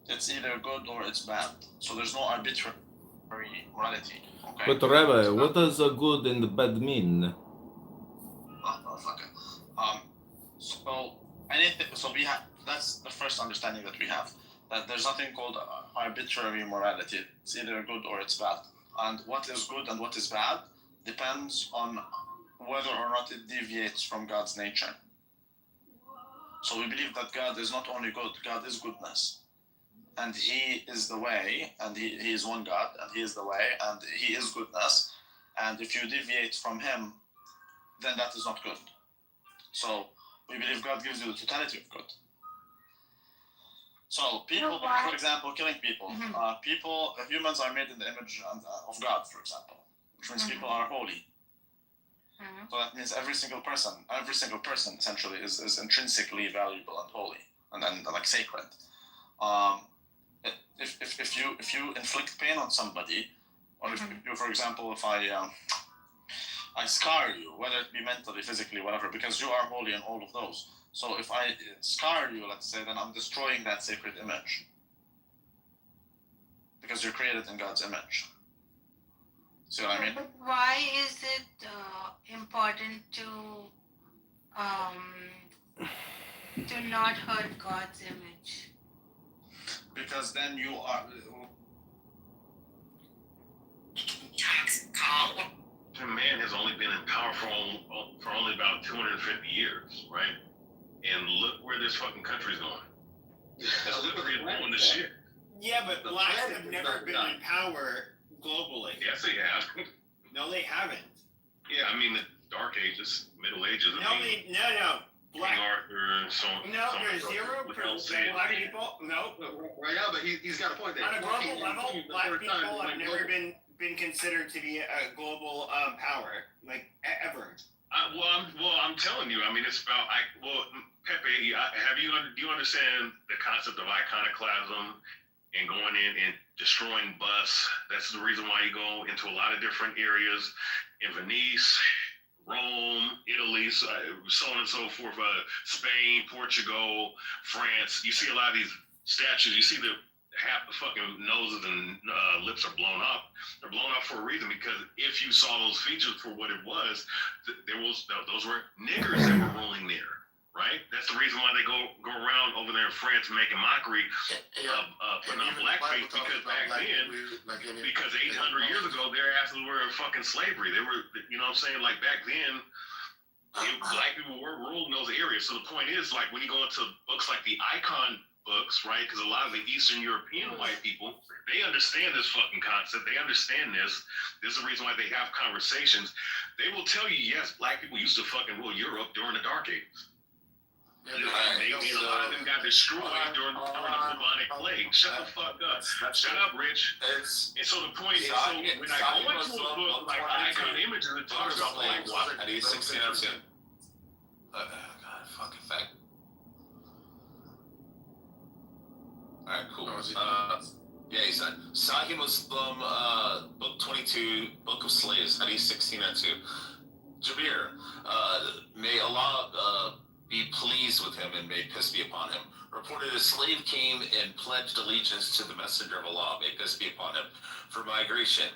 S12: It's either good or it's bad. So there's no arbitrary morality. Okay?
S9: But Rabbi, what does a good and the bad mean?
S12: So anything. So we have. That's the first understanding that we have. That there's nothing called arbitrary morality. It's either good or it's bad. And what is good and what is bad depends on whether or not it deviates from God's nature. So we believe that God is not only good, God is goodness. And He is the way, and He is one God, and He is the way, and He is goodness. And if you deviate from Him, then that is not good. So we believe God gives you the totality of good. So people, for example, killing people. Humans are made in the image of God, for example, which means people are holy. So that means every single person essentially is intrinsically valuable and holy and like sacred. If you inflict pain on somebody, or if you, for example, if I scar you, whether it be mentally, physically, whatever, because you are holy in all of those. So if I scar you, let's say, then I'm destroying that sacred image. Because you're created in God's image. See what I mean?
S18: But why is it important to not hurt God's image?
S12: Because then you are...
S19: Man has only been in power for only about 250 years, right? And look where this fucking country's going. Look where it's going to shit.
S20: Yeah, but blacks have never been in power globally.
S19: Yes, they have.
S20: No, they haven't.
S19: Yeah, I mean the Dark Ages, Middle Ages.
S20: No.
S19: Black King Arthur and so on.
S20: No, there's 0% black people. No.
S5: Right now, but he's got a point there.
S20: On a global level, black people have never been considered to be a global power, like ever.
S19: I'm telling you. I mean, it's about. Pepe, do you understand the concept of iconoclasm and going in and destroying busts? That's the reason why you go into a lot of different areas in Venice, Rome, Italy, so on and so forth. Spain, Portugal, France. You see a lot of these statues. You see half the fucking noses and lips are blown up. They're blown up for a reason, because if you saw those features for what it was, those were niggers that were ruling there, right? That's the reason why they go around over there in France making mockery of blackface, because back then, because 800 years ago, their asses were in fucking slavery. They were, you know what I'm saying? Like back then, black people were ruling those areas. So the point is, like, when you go into books like the Icon books, right? Because a lot of the Eastern European white people, they understand this fucking concept. They understand this. This is the reason why they have conversations. They will tell you, yes, black people used to fucking rule Europe during the Dark Ages. A lot of them got destroyed during the bubonic plague. Shut the fuck up. Shut up, Rich. And so the point is, so when I go into a book like Icon Images, it talks about black water.
S21: At age 16, God, fucking fact. Alright, cool. Yeah, he said, Sahih Muslim, book 22, Book of Slaves, Hadith 1602. Jabir, may Allah be pleased with him and may peace be upon him. Reported a slave came and pledged allegiance to the messenger of Allah, may peace be upon him, for migration.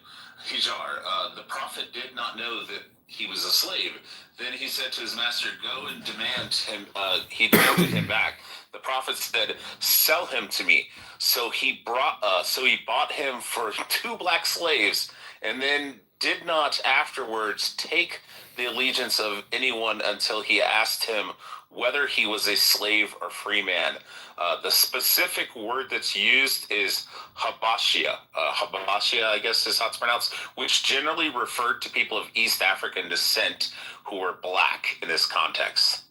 S21: Hijar, the prophet did not know that he was a slave. Then he said to his master, go and demand him. He demanded him back. The prophet said, sell him to me. So he bought him for 2 black slaves, and then did not afterwards take the allegiance of anyone until he asked him whether he was a slave or free man. The specific word that's used is Habashia. Habashia, I guess is how it's pronounced, which generally referred to people of East African descent who were black in this context.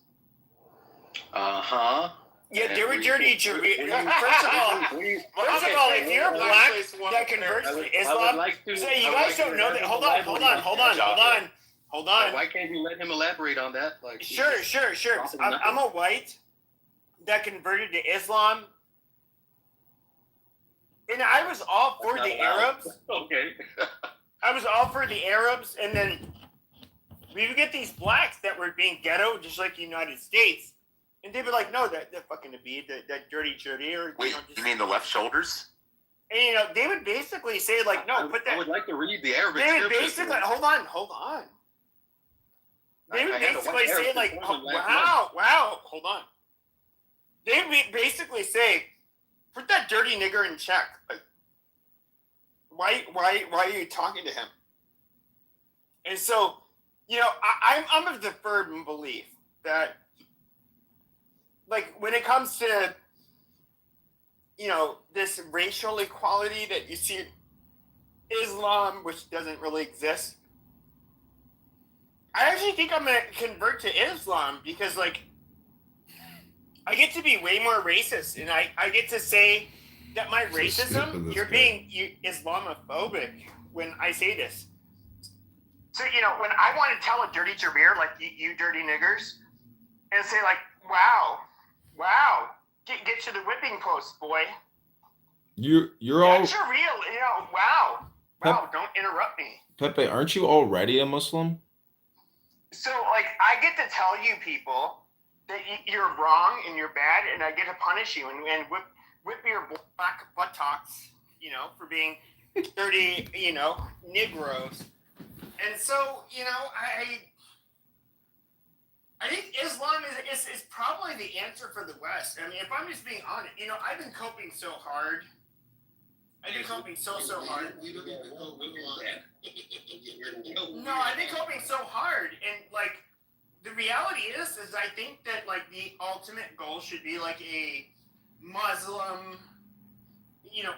S20: Yeah, they were dirty. First of all, if you're black that converts to Islam, say you guys don't know that. Hold on.
S22: Why can't you let him elaborate on that? Like,
S20: sure. I'm a white that converted to Islam, and I was all for the Arabs.
S22: Okay.
S20: I was all for the Arabs, and then we would get these blacks that were being ghetto, just like the United States. And they'd be like, no, that fucking Naveed, that dirty Jadir.
S2: Wait, you mean the left shoulders?
S20: And they would basically say like, no, put that.
S22: I would like to read the Arabic.
S20: They would basically hold on. They would basically say like, wow, hold on. They would basically say, put that dirty nigger in check. Like, why are you talking to him? And so, I'm of the firm belief that, like, when it comes to, this racial equality that you see in Islam, which doesn't really exist, I actually think I'm going to convert to Islam because, like, I get to be way more racist, and I get to say that my racism, you're being Islamophobic when I say this. So, when I want to tell a dirty Jabir, like, you dirty niggers, and say, like, wow, get to the whipping post, boy.
S9: You're all...
S20: That's real, wow, don't interrupt me.
S9: Pepe, aren't you already a Muslim?
S20: So, like, I get to tell you people that you're wrong and you're bad, and I get to punish you and whip your black buttocks, for being dirty, Negroes. And so, I think Islam is probably the answer for the West. I mean, if I'm just being honest, I've been coping so hard. I've been coping so hard.
S8: We don't even go with
S20: No, I've been coping so hard, and like the reality is I think that like the ultimate goal should be like a Muslim,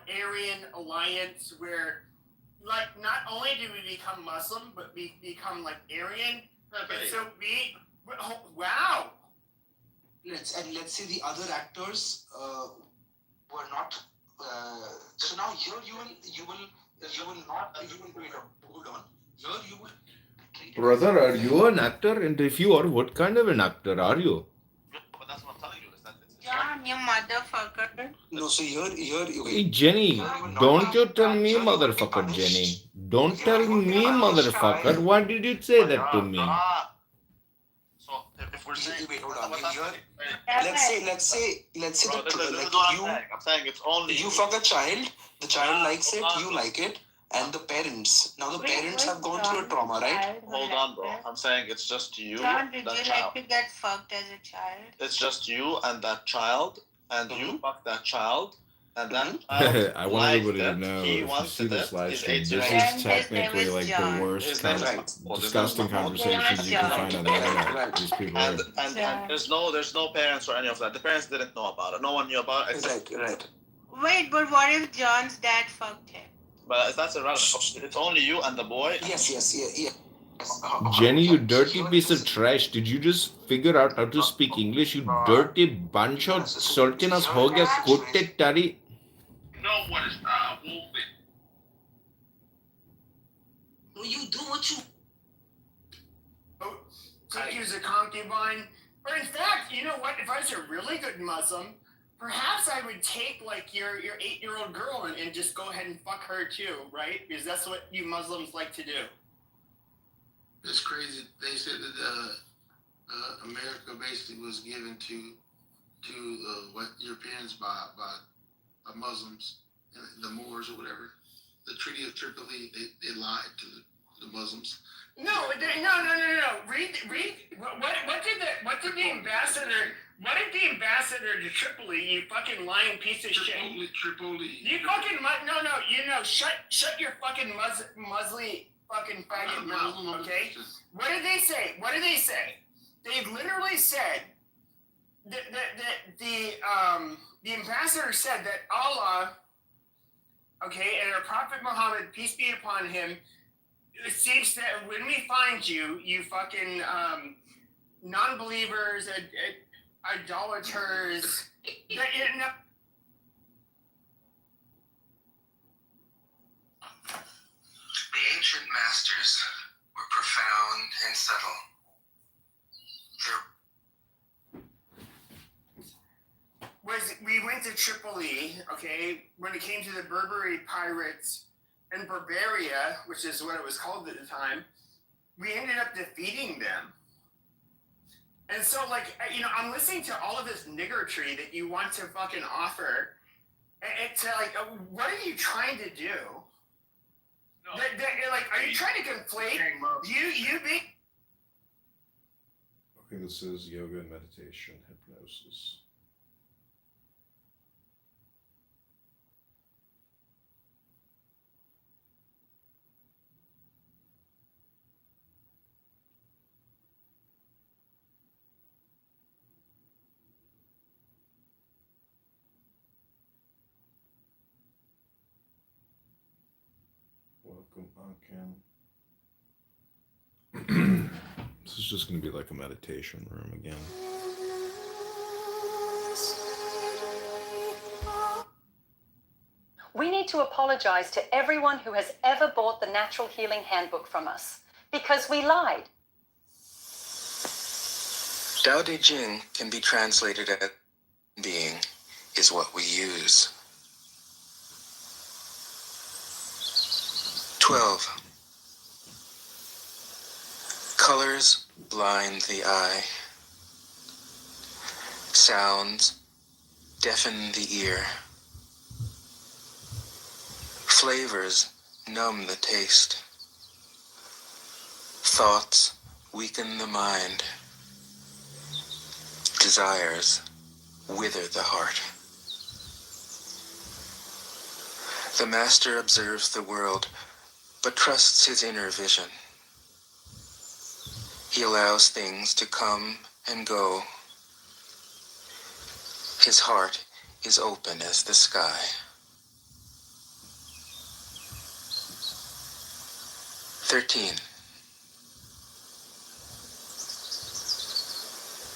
S20: Aryan alliance where like not only do we become Muslim, but we become like Aryan, and so wow.
S10: Let's say the other actors were not. So now here you will not wait. Hold on. Here you will.
S9: Brother, are you an actor? And if you are, what kind of an actor are you?
S5: But that's what I'm telling you. Is that it's
S18: John, you motherfucker.
S10: No, so here.
S9: Hey, Jenny, don't you tell me motherfucker, Jenny. Don't tell me motherfucker. Why did you say that to me?
S5: So if we're saying,
S10: wait, hold on.
S5: here,
S10: Let's say
S5: bro, this is
S10: like
S5: what I'm saying it's only
S10: you fuck a child, the child likes it, you like it, and the parents. Now the parents have gone through a trauma, right?
S5: Hold on, bro. I'm saying it's just you,
S18: John, did
S5: that
S18: you
S5: child.
S18: like to get fucked as a child?
S5: It's just you and that child, and you fuck that child, and that child
S9: I want
S5: liked
S9: everybody to
S5: it.
S9: know,
S5: He
S9: if you
S5: wanted
S9: see this
S5: it.
S9: live
S5: He's
S9: stream,
S5: 8
S9: this
S5: years
S9: is
S5: old.
S18: His name
S9: technically
S18: is
S9: like
S18: John.
S9: the worst
S5: His
S9: kind
S5: name
S9: of
S5: is Mahmoud.
S9: disgusting conversations you can find on the internet. These people are...
S5: And there's no parents or any of that. The parents didn't know about it. No one knew about it.
S10: Right.
S18: Wait, but what if John's dad fucked him?
S5: But that's irrelevant. It's only you and the boy.
S10: Yes.
S9: Jenny, you dirty piece of trash. Did you just figure out how to speak English? You dirty bunch of sultanas ho gaya kutte tari.
S19: You know what is wolf?
S10: You do what you.
S20: Take you as a concubine, or in fact, you know what? If I was a really good Muslim, perhaps I would take like your 8-year-old girl and just go ahead and fuck her too, right? Because that's what you Muslims like to do.
S8: It's crazy. They said that America basically was given to what Europeans by Muslims, the Moors or whatever. The Treaty of Tripoli, they lied to the Muslims.
S20: No. Read. What did the ambassador to Tripoli? You fucking lying piece of shit.
S8: Tripoli.
S20: You fucking no. Shut your fucking Muslim fucking faggot mouth. Okay. What did they say? They've literally said that the ambassador said that Allah, okay, and our Prophet Muhammad, peace be upon him, seems that when we find you fucking non-believers, idolaters, that
S1: The ancient masters were profound and subtle.
S20: We went to Tripoli, okay, when it came to the Berberi pirates in Barbaria, which is what it was called at the time, we ended up defeating them. And so, like, I'm listening to all of this niggertry that you want to fucking offer. And to, like, what are you trying to do? No. Like, are you trying to conflate you being...
S9: Okay, this is yoga and meditation, hypnosis. Welcome, Akin. This is just going to be like a meditation room again.
S4: We need to apologize to everyone who has ever bought the Natural Healing Handbook from us, because we lied.
S1: Tao Te Ching can be translated as being is what we use. 12. Colors blind the eye. Sounds deafen the ear. Flavors numb the taste. Thoughts weaken the mind. Desires wither the heart. The master observes the world, but trusts his inner vision. He allows things to come and go. His heart is open as the sky. 13.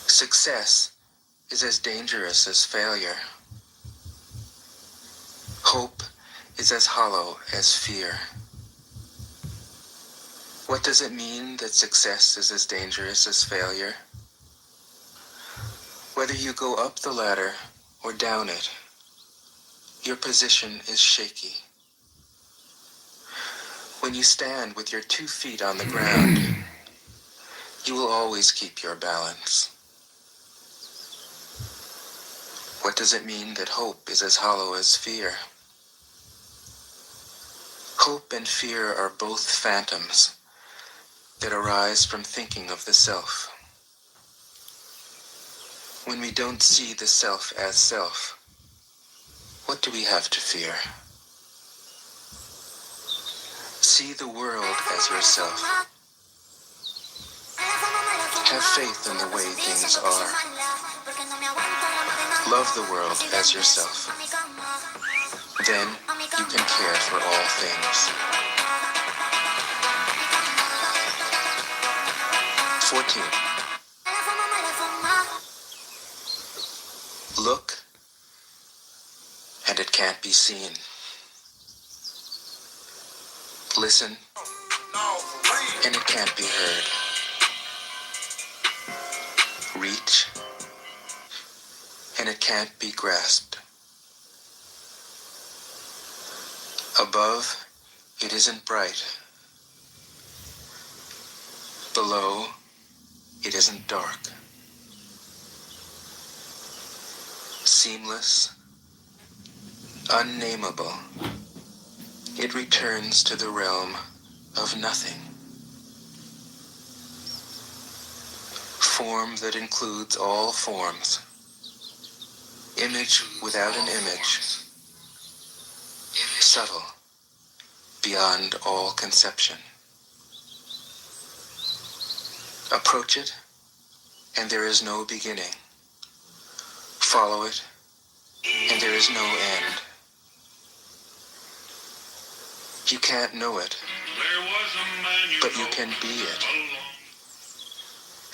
S1: Success is as dangerous as failure. Hope is as hollow as fear. What does it mean that success is as dangerous as failure? Whether you go up the ladder or down it, your position is shaky. When you stand with your 2 feet on the ground, you will always keep your balance. What does it mean that hope is as hollow as fear? Hope and fear are both phantoms that arise from thinking of the self. When we don't see the self as self, what do we have to fear? See the world as yourself. Have faith in the way things are. Love the world as yourself. Then you can care for all things. 14. Look, and it can't be seen. Listen, and it can't be heard. Reach, and it can't be grasped. Above, it isn't bright. Below, it isn't dark. Seamless, unnameable, it returns to the realm of nothing. Form that includes all forms. Image without an image. Subtle, beyond all conception. Approach it, and there is no beginning. Follow it, and there is no end. You can't know it, but you can be it.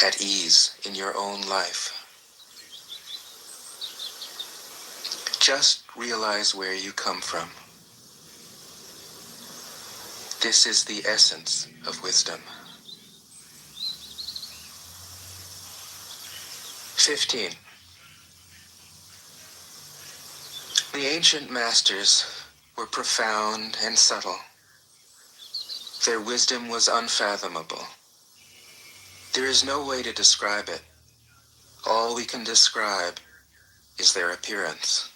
S1: At ease in your own life. Just realize where you come from. This is the essence of wisdom. 15. The ancient masters were profound and subtle. Their wisdom was unfathomable. There is no way to describe it, All we can describe is their appearance.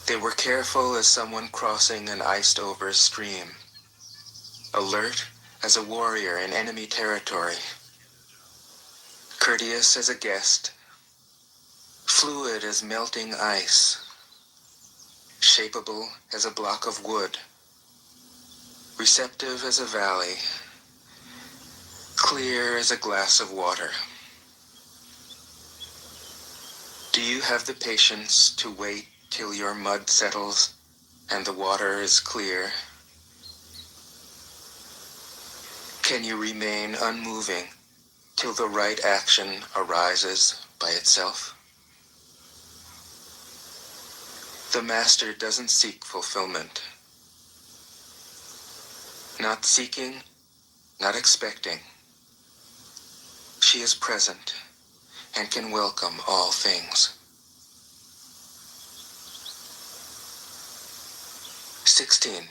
S1: They were careful as someone crossing an iced-over stream, alert as a warrior in enemy territory, courteous as a guest, fluid as melting ice, shapeable as a block of wood, receptive as a valley, clear as a glass of water. Do you have the patience to wait till your mud settles and the water is clear? Can you remain unmoving till the right action arises by itself? The master doesn't seek fulfillment. Not seeking, not expecting. She is present and can welcome all things. 16.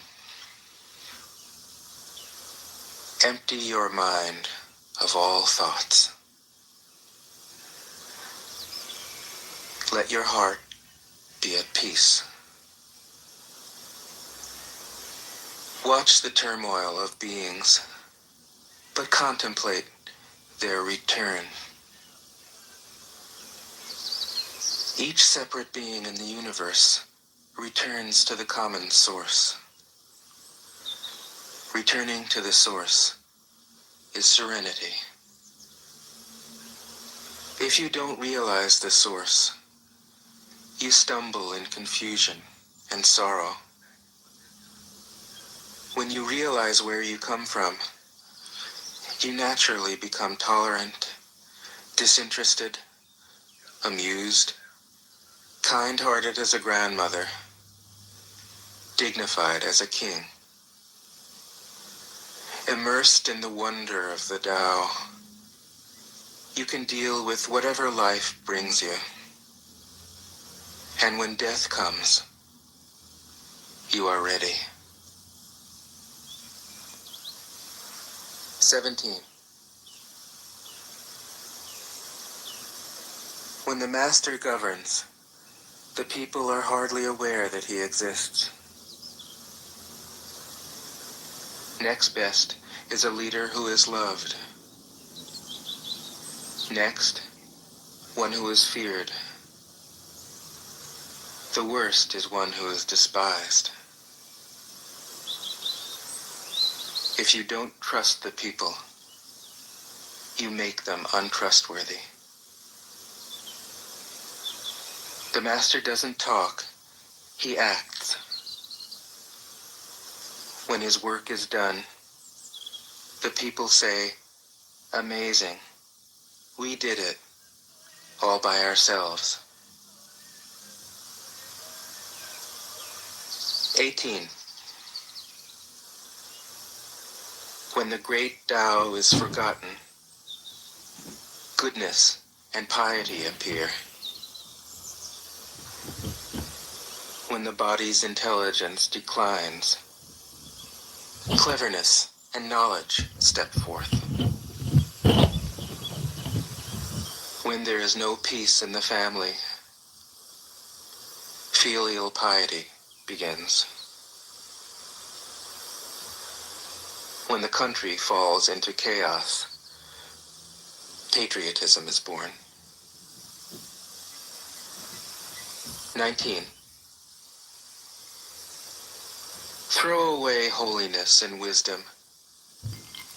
S1: Empty your mind of all thoughts. Let your heart be at peace. Watch the turmoil of beings, but contemplate their return. Each separate being in the universe returns to the common source. Returning to the source is serenity. If you don't realize the source, you stumble in confusion and sorrow. When you realize where you come from, you naturally become tolerant, disinterested, amused, kind-hearted as a grandmother, dignified as a king. Immersed in the wonder of the Tao, you can deal with whatever life brings you. And when death comes, you are ready. 17. When the master governs, the people are hardly aware that he exists. Next best is a leader who is loved. Next, one who is feared. The worst is one who is despised. If you don't trust the people, you make them untrustworthy. The master doesn't talk, he acts. When his work is done, the people say, "Amazing, we did it, all by ourselves." 18. When the great Tao is forgotten, goodness and piety appear. When the body's intelligence declines, cleverness and knowledge step forth. When there is no peace in the family, filial piety begins. When the country falls into chaos, patriotism is born. 19. Throw away holiness and wisdom,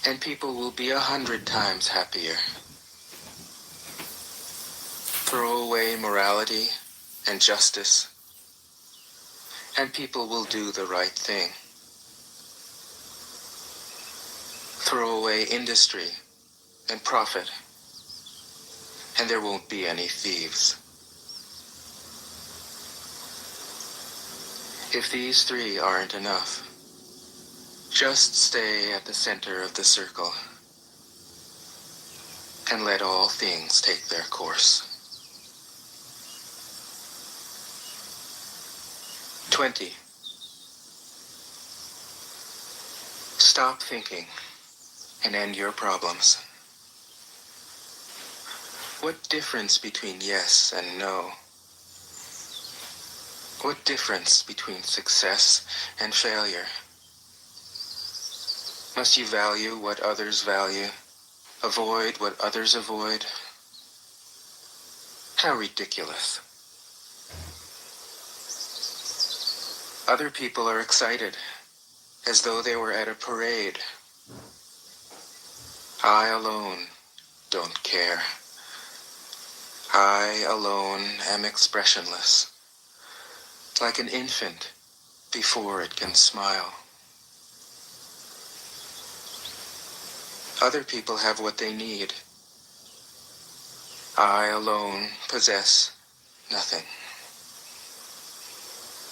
S1: and people will be 100 times happier. Throw away morality and justice, and people will do the right thing. Throw away industry and profit, and there won't be any thieves. If these three aren't enough, just stay at the center of the circle and let all things take their course. 20. Stop thinking and end your problems. What difference between yes and no? What difference between success and failure? Must you value what others value? Avoid what others avoid? How ridiculous. Other people are excited, as though they were at a parade. I alone don't care. I alone am expressionless, like an infant before it can smile. Other people have what they need. I alone possess nothing.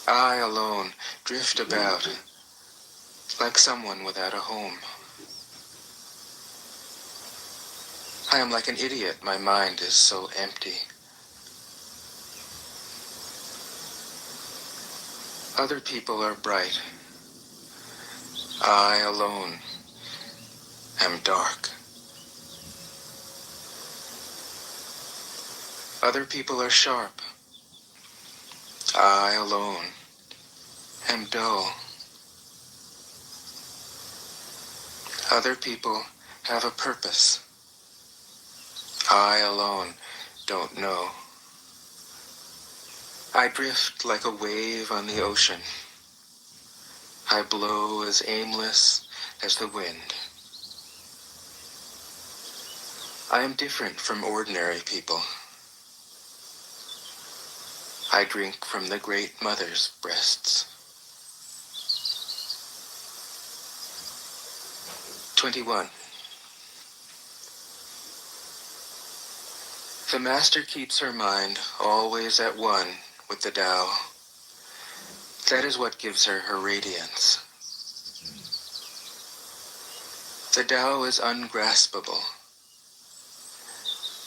S1: I alone drift about like someone without a home. I am like an idiot. My mind is so empty. Other people are bright. I alone am dark. Other people are sharp. I alone am dull. Other people have a purpose. I alone don't know. I drift like a wave on the ocean. I blow as aimless as the wind. I am different from ordinary people. I drink from the Great Mother's breasts. 21. The Master keeps her mind always at one with the Tao. That is what gives her her radiance. The Tao is ungraspable.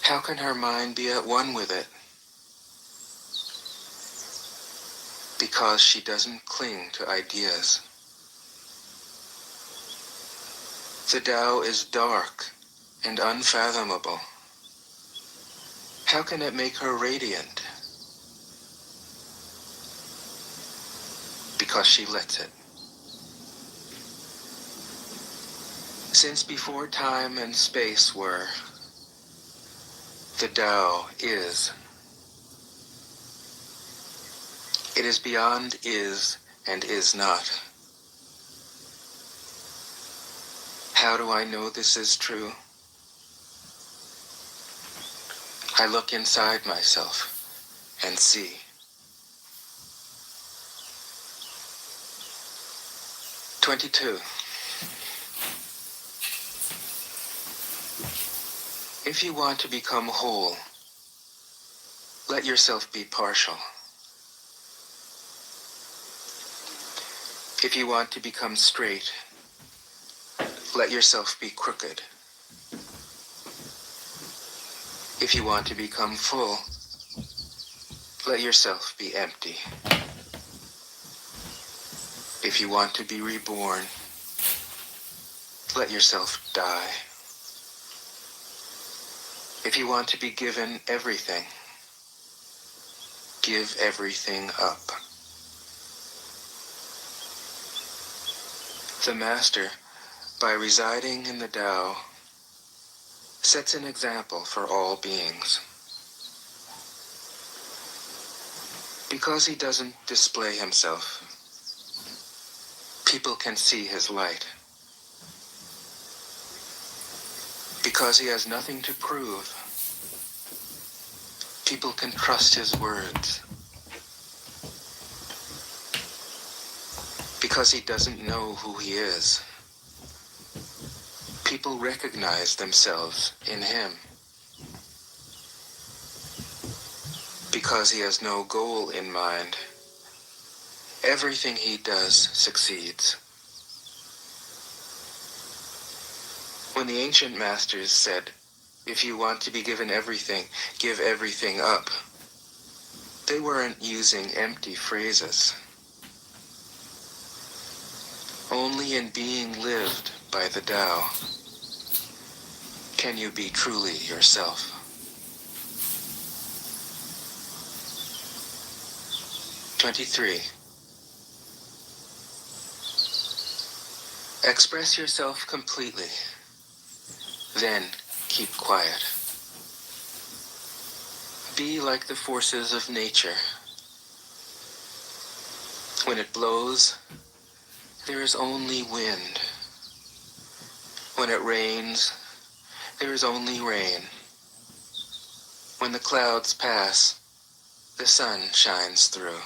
S1: How can her mind be at one with it? Because she doesn't cling to ideas. The Tao is dark and unfathomable. How can it make her radiant? Because she lets it. Since before time and space were, the Tao is. It is beyond is and is not. How do I know this is true? I look inside myself and see. "22. If you want to become whole, let yourself be partial. If you want to become straight, let yourself be crooked. If you want to become full, let yourself be empty. If you want to be reborn, let yourself die. If you want to be given everything, give everything up. The Master, by residing in the Tao, sets an example for all beings. Because he doesn't display himself, people can see his light. Because he has nothing to prove, people can trust his words. Because he doesn't know who he is, people recognize themselves in him. Because he has no goal in mind, everything he does succeeds. When the ancient masters said, "If you want to be given everything, give everything up," they weren't using empty phrases. Only in being lived by the Tao can you be truly yourself. 23. Express yourself completely. Then keep quiet. Be like the forces of nature. When it blows, there is only wind. When it rains, there is only rain. When the clouds pass, the sun shines through.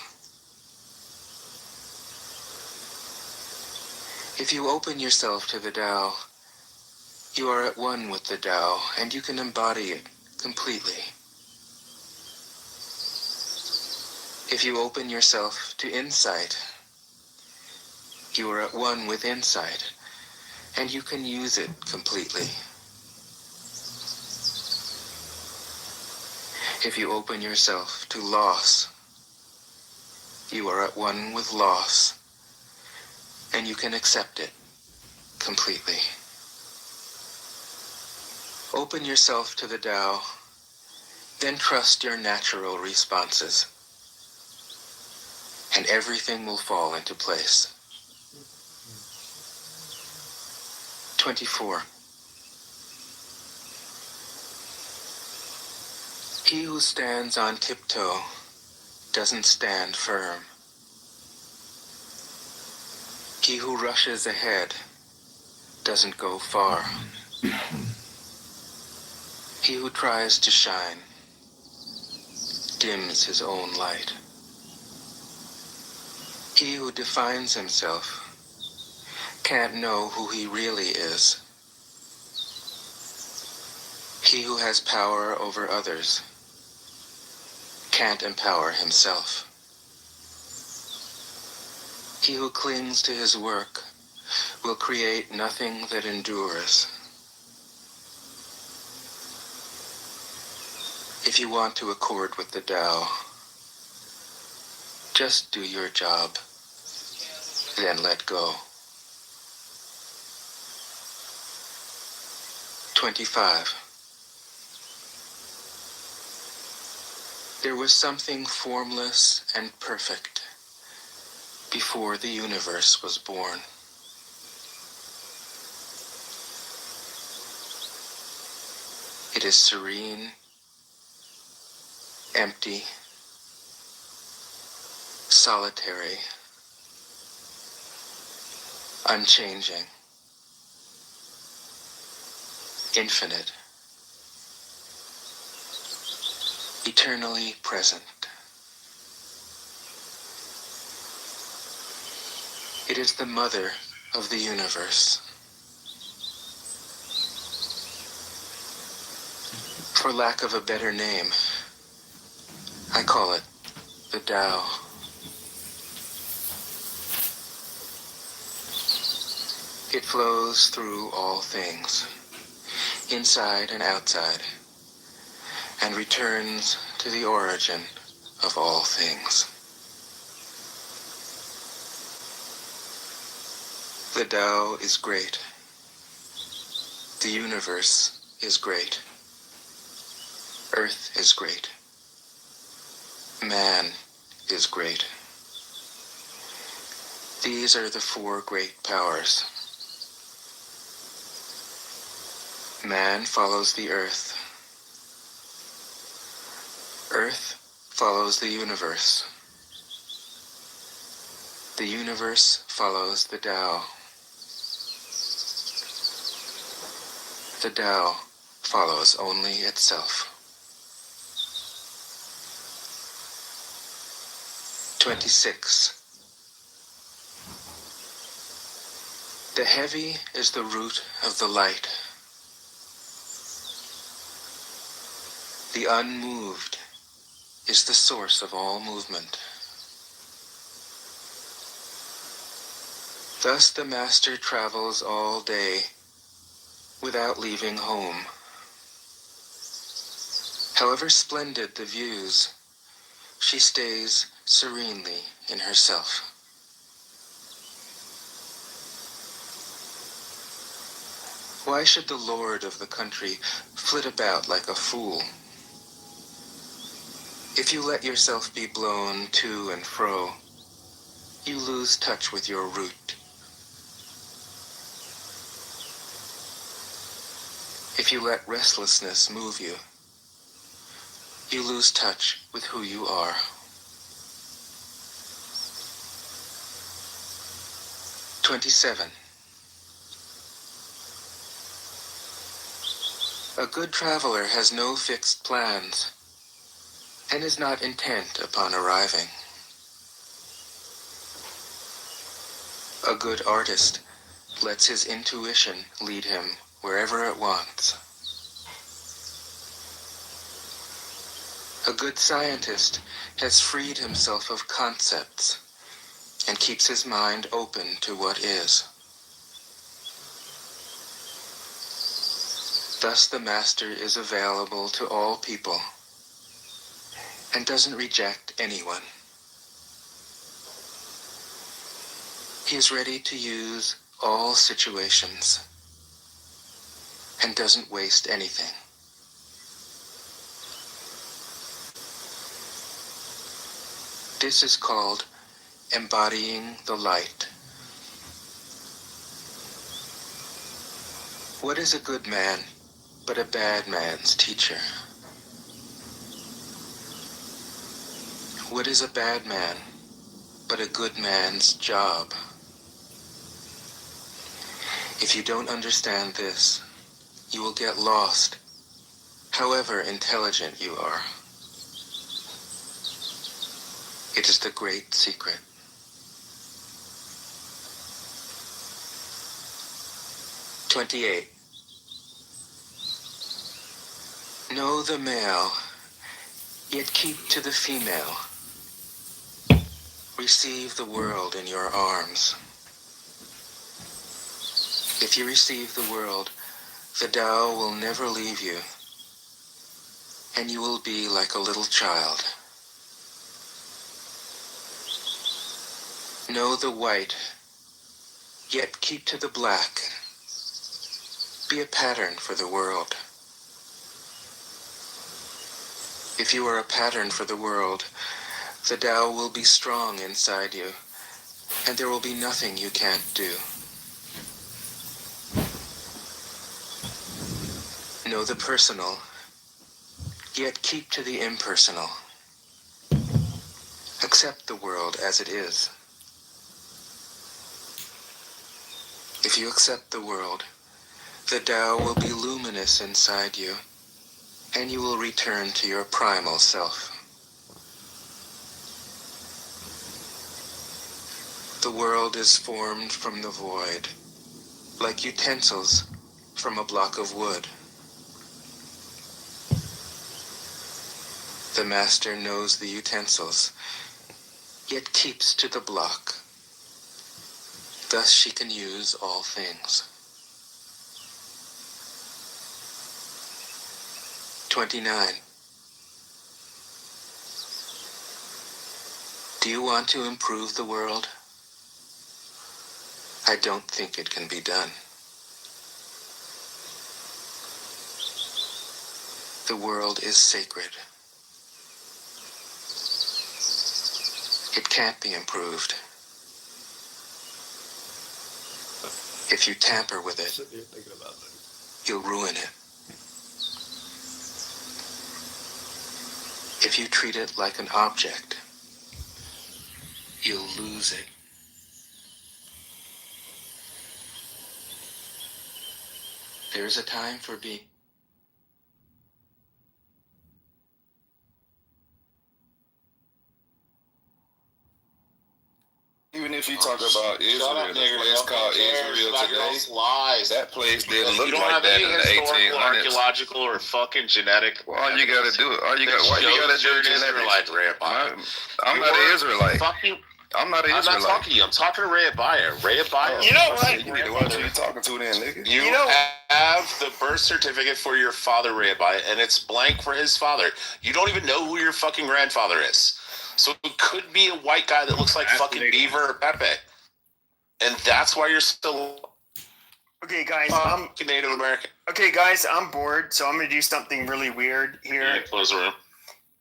S1: If you open yourself to the Tao, you are at one with the Tao, and you can embody it completely. If you open yourself to insight, you are at one with insight, and you can use it completely. If you open yourself to loss, you are at one with loss, and you can accept it completely. Open yourself to the Tao, then trust your natural responses, and everything will fall into place. 24. He who stands on tiptoe doesn't stand firm. He who rushes ahead doesn't go far. He who tries to shine dims his own light. He who defines himself can't know who he really is. He who has power over others can't empower himself. He who clings to his work will create nothing that endures. If you want to accord with the Tao, just do your job, then let go. 25. There was something formless and perfect before the universe was born. It is serene, empty, solitary, unchanging, infinite, eternally present. It is the mother of the universe. For lack of a better name, I call it the Tao. It flows through all things, inside and outside, and returns to the origin of all things. The Tao is great. The universe is great. Earth is great. Man is great. These are the four great powers. Man follows the earth. Earth follows the universe. The universe follows the Tao. The Tao follows only itself. 26. The heavy is the root of the light. The unmoved is the source of all movement. Thus the master travels all day without leaving home. However splendid the views, she stays serenely in herself. Why should the lord of the country flit about like a fool? If you let yourself be blown to and fro, you lose touch with your root. If you let restlessness move you, you lose touch with who you are. "27. A good traveler has no fixed plans and is not intent upon arriving. A good artist lets his intuition lead him wherever it wants. A good scientist has freed himself of concepts and keeps his mind open to what is. Thus the master is available to all people and doesn't reject anyone. He is ready to use all situations and doesn't waste anything. This is called embodying the light. What is a good man but a bad man's teacher? What is a bad man but a good man's job? If you don't understand this, you will get lost, however intelligent you are. It is the great secret. 28. Know the male, yet keep to the female. Receive the world in your arms. If you receive the world, the Tao will never leave you, and you will be like a little child. Know the white, yet keep to the black. Be a pattern for the world. If you are a pattern for the world, the Tao will be strong inside you, and there will be nothing you can't do. Know the personal, yet keep to the impersonal. Accept the world as it is. If you accept the world, the Tao will be luminous inside you, and you will return to your primal self. The world is formed from the void, like utensils from a block of wood. The master knows the utensils, yet keeps to the block. Thus she can use all things. 29. Do you want to improve the world? I don't think it can be done. The world is sacred. It can't be improved. If you tamper with it, you'll ruin it. If you treat it like an object, you'll lose it. There's a time for being.
S6: Even if you talk about Israel, the place called Israel today,
S2: lies.
S6: that place didn't look
S2: You don't
S6: like
S2: have
S6: that
S2: any
S6: in the
S2: historical,
S6: 1800s.
S2: archaeological, or fucking genetic.
S6: Well, all you gotta do, why you gotta do genetics? I'm not an Israelite.
S2: Fuck you.
S6: I'm not an Israelite.
S2: I'm not talking to you. I'm talking to Ray Abaya. Ray Abaya.
S6: You know what? You need to watch who you talking to then, nigga.
S2: You have the birth certificate for your father, Ray Abaya, and it's blank for his father. You don't even know who your fucking grandfather is. So it could be a white guy that looks like fucking Beaver or Pepe. And that's why you're still
S20: Okay, guys,
S2: Native American.
S20: Okay, guys, I'm bored, so I'm gonna do something really weird here.
S2: Yeah, close the room.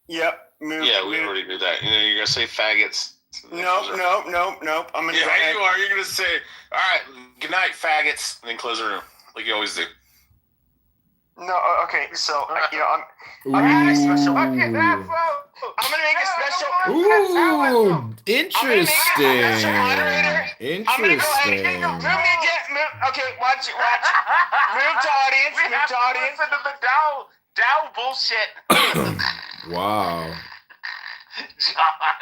S20: Yep,
S2: Yeah, we already knew that. You're gonna say faggots.
S20: Nope. I'm gonna go ahead.
S2: You are. You're gonna say, "All right, good night, faggots," and then close the room like you always do.
S20: No, okay, so I'm gonna make a special. I'm gonna make a special.
S9: Ooh, interesting.
S20: I'm gonna go ahead. Okay, watch. Move to audience.
S2: Listen to the Dow bullshit.
S9: Wow.
S19: John,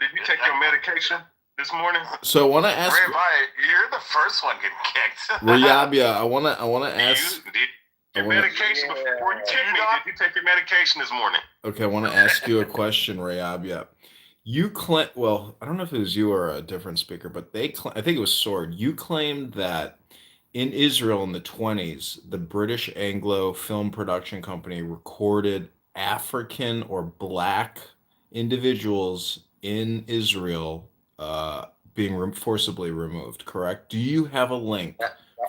S19: did you take your medication this morning?
S9: So I want to ask.
S2: You're the first one getting kicked.
S9: Rayabia, I want to ask.
S19: Your medication before you took me. Did you take your medication this morning?
S9: Okay, I want to ask you a question, Rayabia. You claim, well, I don't know if it was you or a different speaker, but I think it was Sword. You claimed that in Israel in the 20s, the British Anglo Film Production Company recorded African or black individuals in Israel being forcibly removed, correct? Do you have a link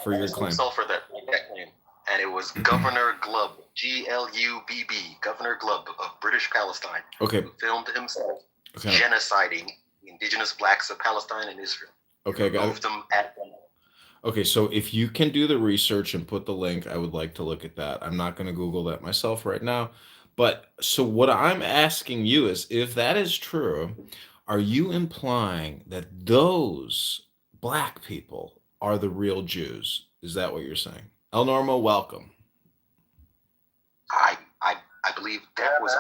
S9: for your claim?
S11: For that claim. And it was Governor Glubb, Glubb, Governor Glubb of British Palestine,
S9: okay,
S11: who filmed himself genociding indigenous blacks of Palestine and Israel.
S9: Okay, got it. Okay, so if you can do the research and put the link, I would like to look at that. I'm not going to Google that myself right now. But so what I'm asking you is, if that is true, are you implying that those black people are the real Jews? Is that what you're saying? El Normo, welcome.
S11: I believe that was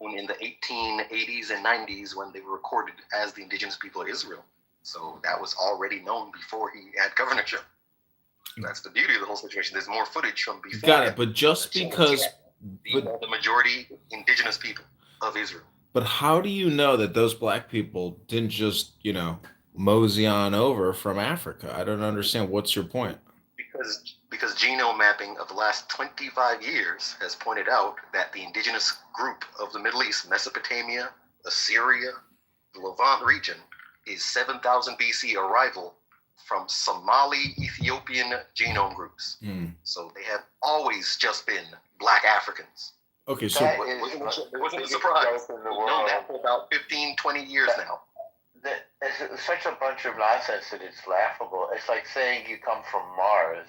S11: in the 1880s and 90s when they were recorded as the indigenous people of Israel. So that was already known before he had governorship. That's the beauty of the whole situation. There's more footage from before.
S9: Got it, but just because
S11: the majority indigenous people of Israel.
S9: But how do you know that those black people didn't just, mosey on over from Africa? I don't understand. What's your point?
S11: Because genome mapping of the last 25 years has pointed out that the indigenous group of the Middle East, Mesopotamia, Assyria, the Levant region, is 7,000 BC arrival from Somali Ethiopian genome groups. So they have always just been black Africans.
S9: Okay, so
S11: it wasn't a surprise. We've known that for about 15, 20 years now.
S14: It's such a bunch of nonsense that it's laughable. It's like saying you come from Mars.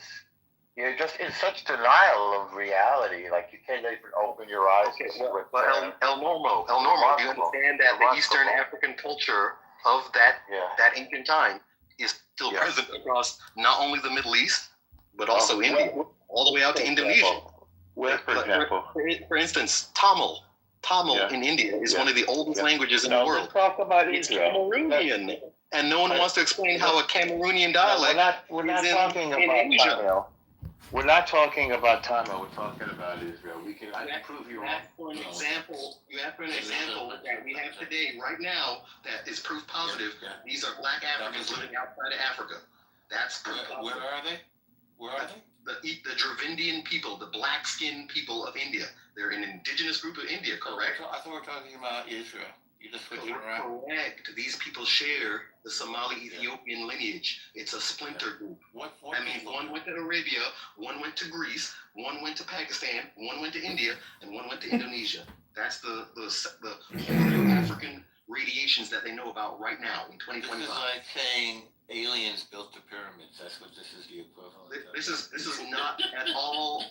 S14: You're just in such denial of reality. Like you can't even open your eyes.
S11: Okay, but El Normo, do you understand that the Eastern African culture of that ancient time is still present across not only the Middle East, but also India, all the way out to Indonesia? For instance, Tamil in India is one of the oldest languages in the world.
S14: Talk about
S11: it's Cameroonian, and no one wants to explain how a Cameroonian dialect
S14: we're not talking about Tamil. We're not talking about Tamil. We're talking about Israel. I can prove you wrong.
S11: You have an example that we have today, right now, that is proof positive. These are black Africans living outside of Africa. That's proof positive.
S14: Where are they?
S11: The Dravidian people, the black-skinned people of India. They're an indigenous group of India, correct?
S14: I thought we were talking about Israel. You just switched it around.
S11: Correct. These people share the Somali Ethiopian lineage. It's a splinter group. That means one went to Arabia, one went to Greece, one went to Pakistan, one went to India, and one went to Indonesia. That's the African radiations that they know about right now in 2025.
S14: This is like saying aliens built the pyramids. That's what this is the equivalent.
S11: This is not at all.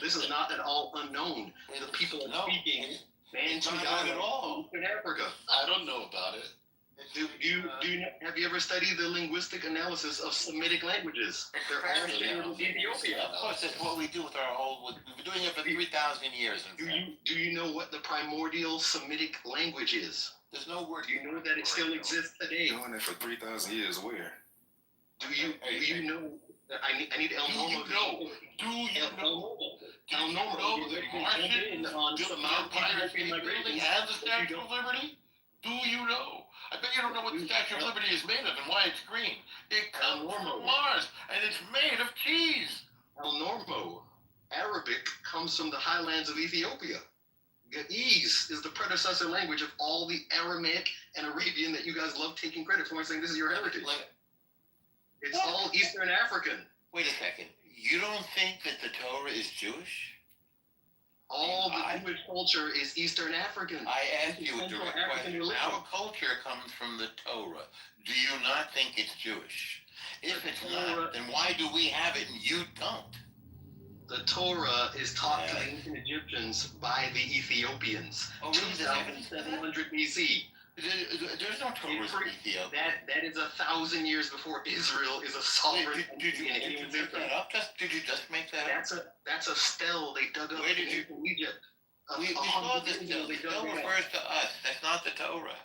S11: This is not at all unknown. The people are speaking Bantu dialect in Africa.
S14: I don't know about it.
S11: Have you ever studied the linguistic analysis of Semitic languages? They're all shared in Ethiopia.
S14: Of course, that's what we do with our whole. We've been doing it for 3,000 years.
S11: Do you know what the primordial Semitic language is?
S14: There's no word.
S11: Do you know that it still exists today?
S6: Doing it for 3,000 years. Where?
S11: Do you know? I need El Normo.
S14: Do you know?
S11: El Normo.
S14: The Martian
S11: on Somali
S14: building has the Statue of Liberty. Do you know? I bet you don't know what the Statue of Liberty is made of and why it's green. It comes from Mars and it's made of cheese.
S11: El Normo. Arabic comes from the highlands of Ethiopia. Ge'ez is the predecessor language of all the Aramaic and Arabian that you guys love taking credit for and saying this is your heritage. It's all Eastern African.
S14: Wait a second. You don't think that the Torah is Jewish?
S3: All the Jewish culture is Eastern African.
S15: I asked you a
S3: Central
S15: direct
S3: African
S15: question.
S3: religion.
S15: Our culture comes from the Torah. Do you not think it's Jewish? If it's not, then why do we have it and you don't?
S3: The Torah is taught to the ancient Egyptians by the Ethiopians. 2700 BC.
S15: There's no Torah in Ethiopia.
S3: That is 1,000 years before Israel is a sovereign entity in
S15: Did you make that up? Did you just make that up?
S3: That's a stele they dug up in Egypt.
S15: We saw this stele. The stele refers to us. That's not the Torah.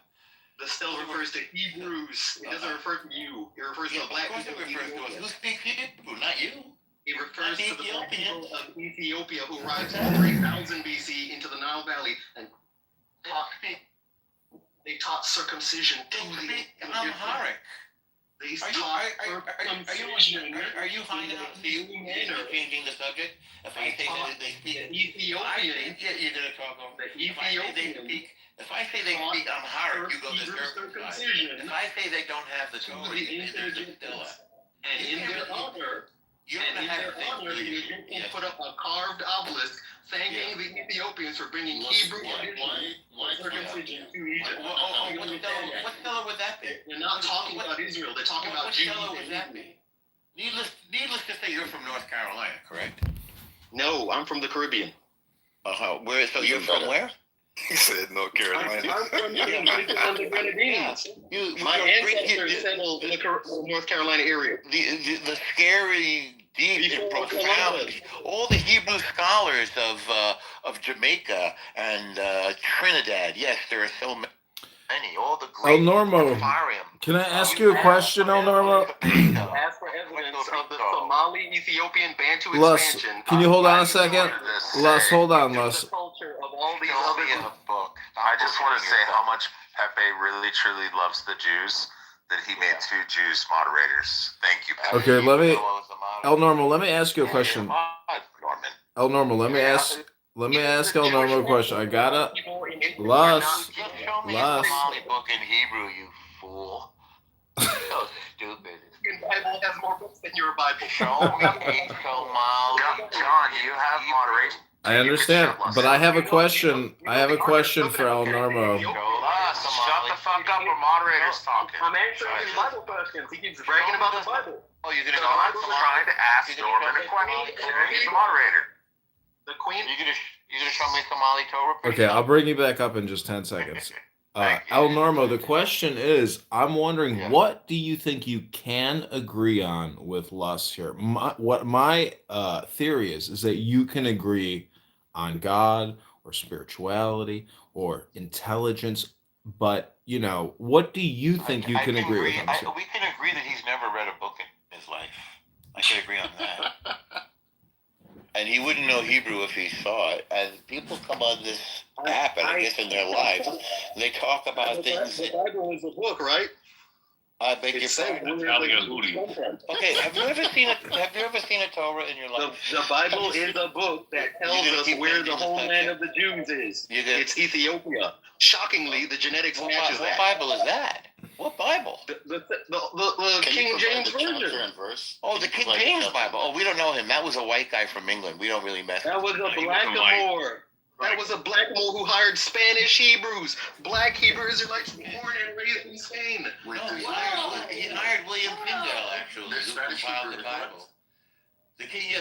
S3: The stele refers to Hebrews. It doesn't refer to you. It refers to the black people.
S15: Of course it refers to us. Who speaks Hebrew? Not you.
S3: It refers to the black people of Ethiopia who arrived in 3000 BC into the Nile Valley and they taught circumcision to the
S15: Amharic.
S3: They taught circumcision.
S15: Are you finding out changing the subject? If I say that they speak
S3: Ethiopian,
S15: you're going to talk over
S3: the Ethiopian.
S15: If I say they speak Amharic, you go to circumcision. If I say they don't have the Torah, you say there's still
S3: and in their honor, the Egyptians put up a carved obelisk thanking the Ethiopians for bringing Hebrew circumcision to Egypt.
S15: What color would that be?
S3: They're not talking about Israel. They're talking about Jews.
S15: What color would that be? Needless to say, you're from North Carolina, correct?
S3: No, I'm from the Caribbean.
S15: Where? So you're from where?
S6: He said North Carolina.
S3: I'm from the Grenadines. My ancestors settled in the North Carolina area.
S15: The scary, deep, and profound. All the Hebrew scholars of Jamaica and Trinidad. Yes, there are so many. All the
S9: El
S15: great
S9: Normo, can I ask you a question, El Normo?
S3: As for evidence of the Somali Ethiopian Bantu
S9: Lus,
S3: expansion,
S9: can you hold on a second? Lus, hold on, Lus.
S2: I just want to say how much Pepe really truly loves the Jews that he made 2 Jews moderators. Thank you, Pepe.
S9: Okay, let me, El Normo, let me ask you a question. El Normo, let me ask El Normo a question. I gotta, Lus.
S15: Somali book in Hebrew, you fool. So stupid.
S3: Your Bible has more books than your Bible.
S15: Show me a Somali.
S2: John, you have moderation.
S9: I understand, but I have a question. I have a question for El Normo.
S2: Shut the fuck up, we're moderators talking.
S3: I'm answering his Bible questions. He keeps bragging about the Bible.
S15: Oh, you're gonna go
S2: I'm trying to ask Norman a question. He's the moderator.
S3: The Queen.
S15: You're gonna show me Somali Torah?
S9: Okay, I'll bring you back up in just 10 seconds. El Normo, the question is, I'm wondering, what do you think you can agree on with Lus here? What my theory is that you can agree on God or spirituality or intelligence, but, you know, what do you think you can agree with him?
S15: We can agree that he's never read a book in his life. I can agree on that. And he wouldn't know Hebrew if he saw it. And people come on this app, and I guess in their lives, they talk about things.
S3: The Bible is a book, right?
S15: I beg your pardon. Okay, have you ever seen a Torah in your life?
S3: The Bible is a book that tells us where the homeland of the Jews is. It's Ethiopia. Shockingly, the genetics matches that.
S15: What Bible is that? What Bible?
S3: The King James Version.
S15: Oh, the King James Bible. Oh, we don't know him. That was a white guy from England. We don't really mess with
S3: him. That was a blackamoor. That was a blackamoor who hired Spanish Hebrews. Black Hebrew Israelites born and raised in Spain.
S15: No, he hired William Tyndale, actually, who compiled the Bible. King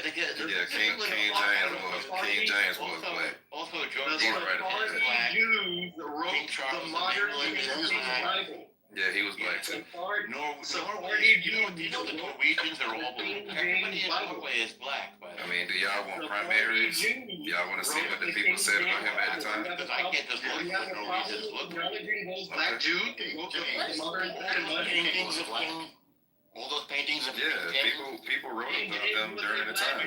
S15: James was black. Also, George black.
S3: Jews wrote the modern King James Bible.
S6: Yeah, he was black too.
S15: You know the Norwegians are all black. Everybody in Norway is black.
S6: I mean, do y'all want primaries? Y'all want to see what the people said about him at the time?
S15: Because I can't just look what Norwegians look like.
S3: Black Jews
S15: all those paintings of
S6: people wrote about them during the time.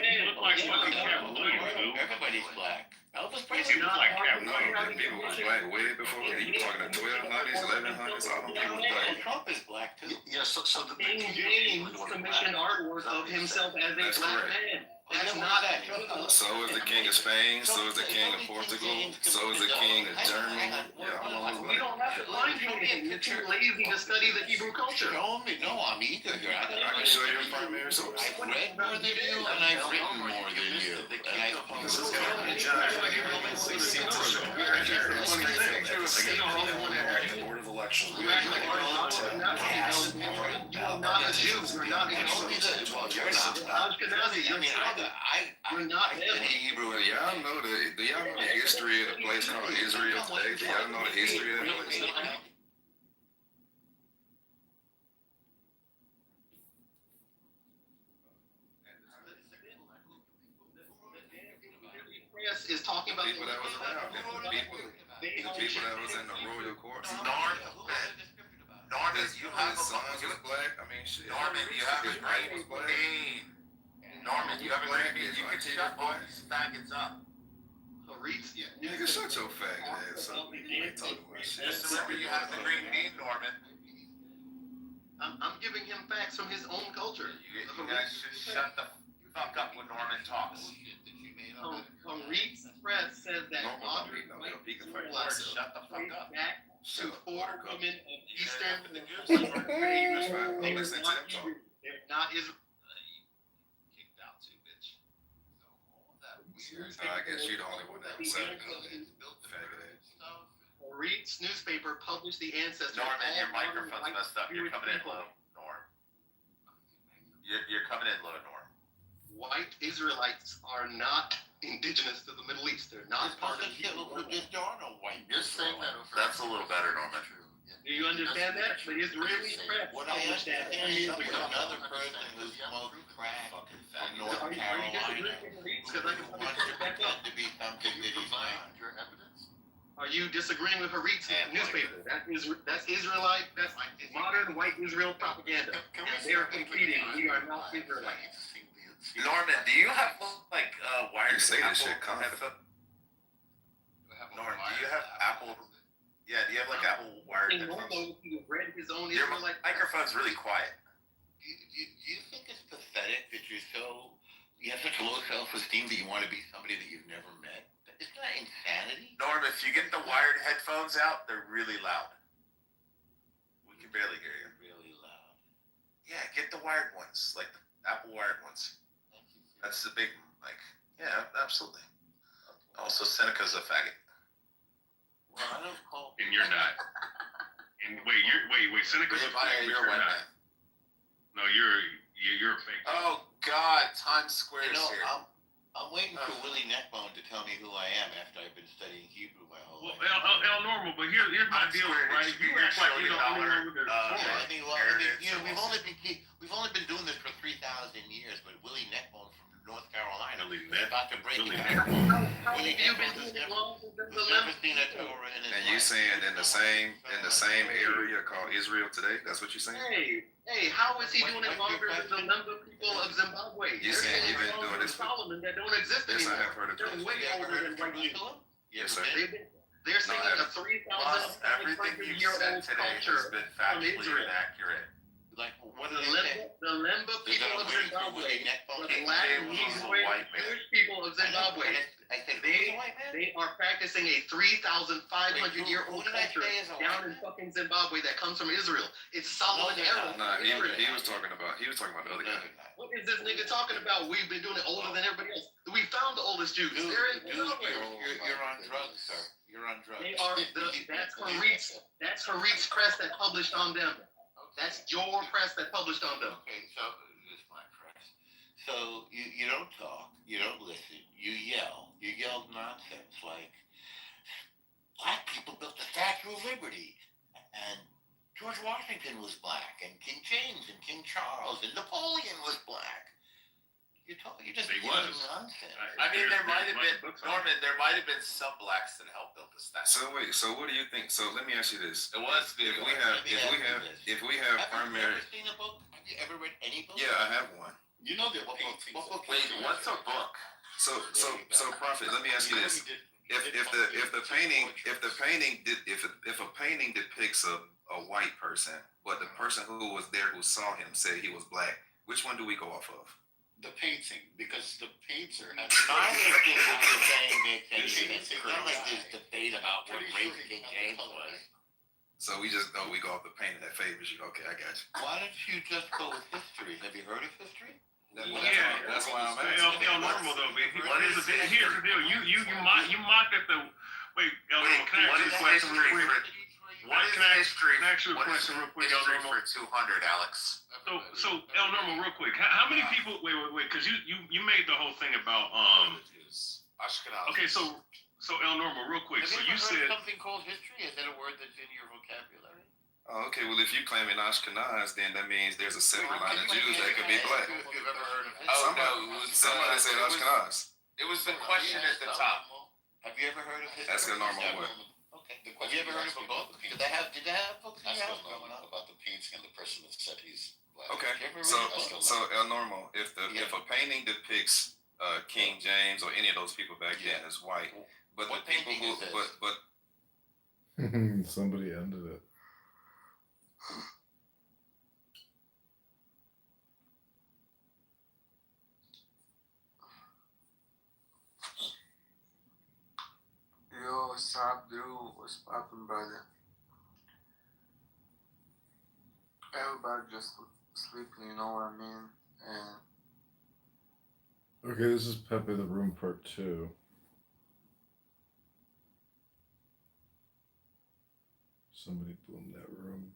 S15: Everybody's black. Elvis Presley was like
S6: no, the people was black way before. You talking the 1200s, 1100s, all them people was black.
S15: Trump is black too.
S3: Yeah, so the King James commissioned artwork of himself as a black man. That's not that.
S6: So is the King of Spain. So is the King of Portugal. So is the King of Germany. Yeah,
S3: we don't have to find anything. You're too lazy to study the Hebrew culture.
S15: No, I'm eager here.
S6: I can sure you're primary source?
S15: I've read more than you, and I've written more than you. And I
S12: The Board of Elections. We are to cast.
S3: You're not a Jew. You're not a You're not
S6: Hebrew. Do y'all know the history of the place called Israel today? Do y'all know the history of that place?
S3: Is talking about
S6: people that was around. The people that was in the royal courts.
S2: Norman, you have
S6: his sons was black. I mean, shit.
S2: Norman, you have a great name. Norman, you have a great name. You can shut all these faggots up.
S6: Nigga, shut your faggot ass up. You ain't talking about shit.
S2: Just remember, you have a great name, Norman.
S3: I'm giving him facts from his own culture.
S2: You guys should shut the fuck up when Norman talks.
S3: Reed's press says that Audrey
S2: shut the fuck up.
S3: Back to 4 women of Eastern. They're not Israel.
S2: Kicked out too, bitch.
S6: I guess you're the only one that said it. Faggot ass.
S3: Reed's newspaper published the ancestors.
S2: Norman, your microphone's messed up. You're coming in low, Norm. You're coming in low, Norm.
S3: White Israelites are not indigenous to the Middle East. They're not part of the
S15: There are no white.
S2: You're saying that. That's a little better, Norman.
S3: Do you understand that? The Israeli press.
S15: What I understand is another person who smoked crack from North Carolina who wants to pretend to be something that he's not.
S3: Are you disagreeing with Harit's newspaper? That's Israelite. That's modern white Israel propaganda. They are competing. We are not Israelites.
S2: Norman, do you have like wired
S6: You say this
S2: Apple
S6: shit confident.
S2: headphone? Norman, do you have Apple? Yeah, do you have like Apple wired headphones? Your microphone's really quiet.
S15: Do you think it's pathetic that you have such low self-esteem that you want to be somebody that you've never met? Isn't that insanity?
S2: Norm, if you get the wired headphones out, they're really loud. We can barely hear you.
S15: Really loud.
S2: Yeah, get the wired ones, like the Apple wired ones. That's the big, like, yeah, absolutely. Also, Seneca's a faggot.
S15: Well, I don't call.
S19: And you're not. And wait, Seneca's a faggot.
S2: You're a white man.
S19: No, you're a fake.
S2: Oh God, Times Square is here.
S15: I'm waiting for Willie Neckbone to tell me who I am after I've been studying Hebrew my whole life.
S19: Well, normal, but here's my deal, right? You act like you don't know who
S15: we've only been doing this for 3,000 years, but Willie Neckbone from North Carolina is about to break it. Willie Neckbone has never seen a Torah in his life.
S6: And you saying in the same area called Israel today? That's what you're saying?
S3: Hey, how is he doing it longer than the number of people of Zimbabwe?
S6: You saying you've been doing this for
S3: Solomon that don't exist
S6: Yes, I
S3: anymore.
S6: have heard of
S3: They're
S6: this.
S3: way older than white people.
S6: Yes, sir.
S3: They're saying a
S2: everything you've said
S3: 3,500-year-old
S2: today has
S3: culture
S2: been
S3: from
S2: factually
S3: Israel.
S2: inaccurate.
S15: Like, what
S3: The
S15: do they say?
S3: Lemba people of Zimbabwe, the black
S2: white man.
S3: Jewish people of Zimbabwe, they are practicing a 3,500-year-old culture down in fucking Zimbabwe that comes from Israel. It's Solomon era.
S6: Nah, he was talking about the other guy.
S3: What is this nigga talking about? We've been doing it older than everybody else. We found the oldest Jews. They're in Zimbabwe.
S15: You're on drugs, sir. You're on drugs.
S3: They are that's Harit's press that published on them. That's your press that published on them.
S15: Okay, so this is my press. So you don't talk, you don't listen, you yell nonsense like black people built the Statue of Liberty, and George Washington was black, and King James and King Charles and Napoleon was black. You're just yelling nonsense.
S2: I mean, there might have been, Norman, there might have been some blacks that helped build the statue.
S6: So wait, so what do you think? So let me ask you this.
S2: It was
S6: If we have primary.
S15: Have you ever seen a book? Have you ever read any book?
S6: Yeah, I have one.
S15: You know the paintings.
S2: Wait, what's a book?
S6: So Prophet, let me ask you this. If a painting depicts a white person, but the person who was there who saw him said he was black, which one do we go off of?
S12: The painting, because the painter has.
S15: Neither of things that you're saying makes any sense. It's not like this debate about what race King James was.
S6: So we go off the painting that favors you. Okay, I got you.
S15: Why don't you just go with history? Have you heard of history?
S6: That's why I'm asking.
S19: Normal though, baby. Here's the deal. You mocked at the. Wait, Normal. Can I ask you a question real quick? Can I ask you a question real quick, Normal?
S2: For 200, Alex.
S19: So Normal, real quick. How many people? Wait. Because you made the whole thing about
S2: Ashkenaz.
S19: Okay, so Normal, real quick.
S15: Have
S19: So
S15: you
S19: you
S15: ever heard
S19: said
S15: something called history? Is that a word that's in your vocabulary?
S6: Oh, okay. Well, if you claim in Ashkenaz, then that means there's a second line of Jews that could be black.
S15: If you've ever heard of history.
S6: Somebody said Ashkenaz.
S2: It was the question at the top.
S15: Have you ever heard of history?
S6: That's a normal word.
S15: Okay. Have you ever heard of a book? Did they have books?
S16: That's about the painting and the person that said he's black.
S6: Okay. So normal. If a painting depicts King James or any of those people back then as white, but
S15: what
S6: the people who but
S9: somebody ended it.
S17: Yo, what's up, Drew? What's poppin', brother? Everybody just sleeping, you know what I mean? And
S9: Okay, this is Pepe the Room Part 2. Somebody boomed that room.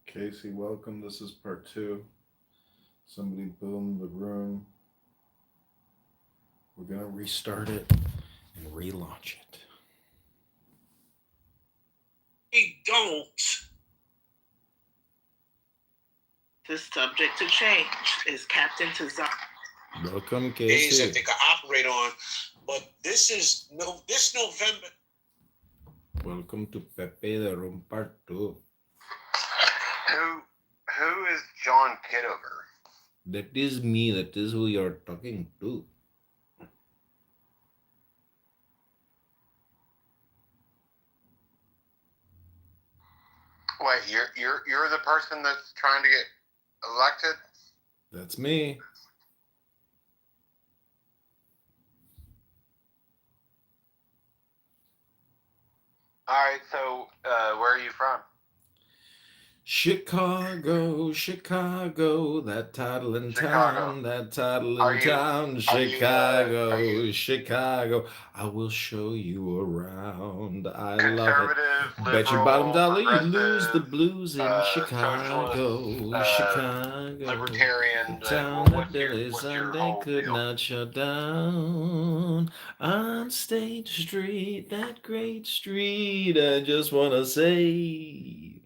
S9: Casey, welcome. This is Part 2. Somebody boomed the room. We're going to restart it and relaunch it.
S23: We don't.
S24: This subject to change is Captain Tazar.
S9: Welcome,
S23: Days that
S9: Casey.
S23: they can operate on, but this November.
S9: Welcome to Pepe the Room Part 2.
S11: Who is John Kitover?
S9: That is me. That is who you're talking to.
S11: Wait, you're the person that's trying to get elected?
S9: That's me.
S11: All right, so where are you from?
S9: Chicago, Chicago, that title in town, that title in town, Chicago, Chicago. I will show you around. I love it. Bet your bottom dollar you lose the blues in Chicago, Chicago.
S11: Libertarian.
S9: Town that Billy Sunday could not shut down. On State Street, that great street, I just want to say.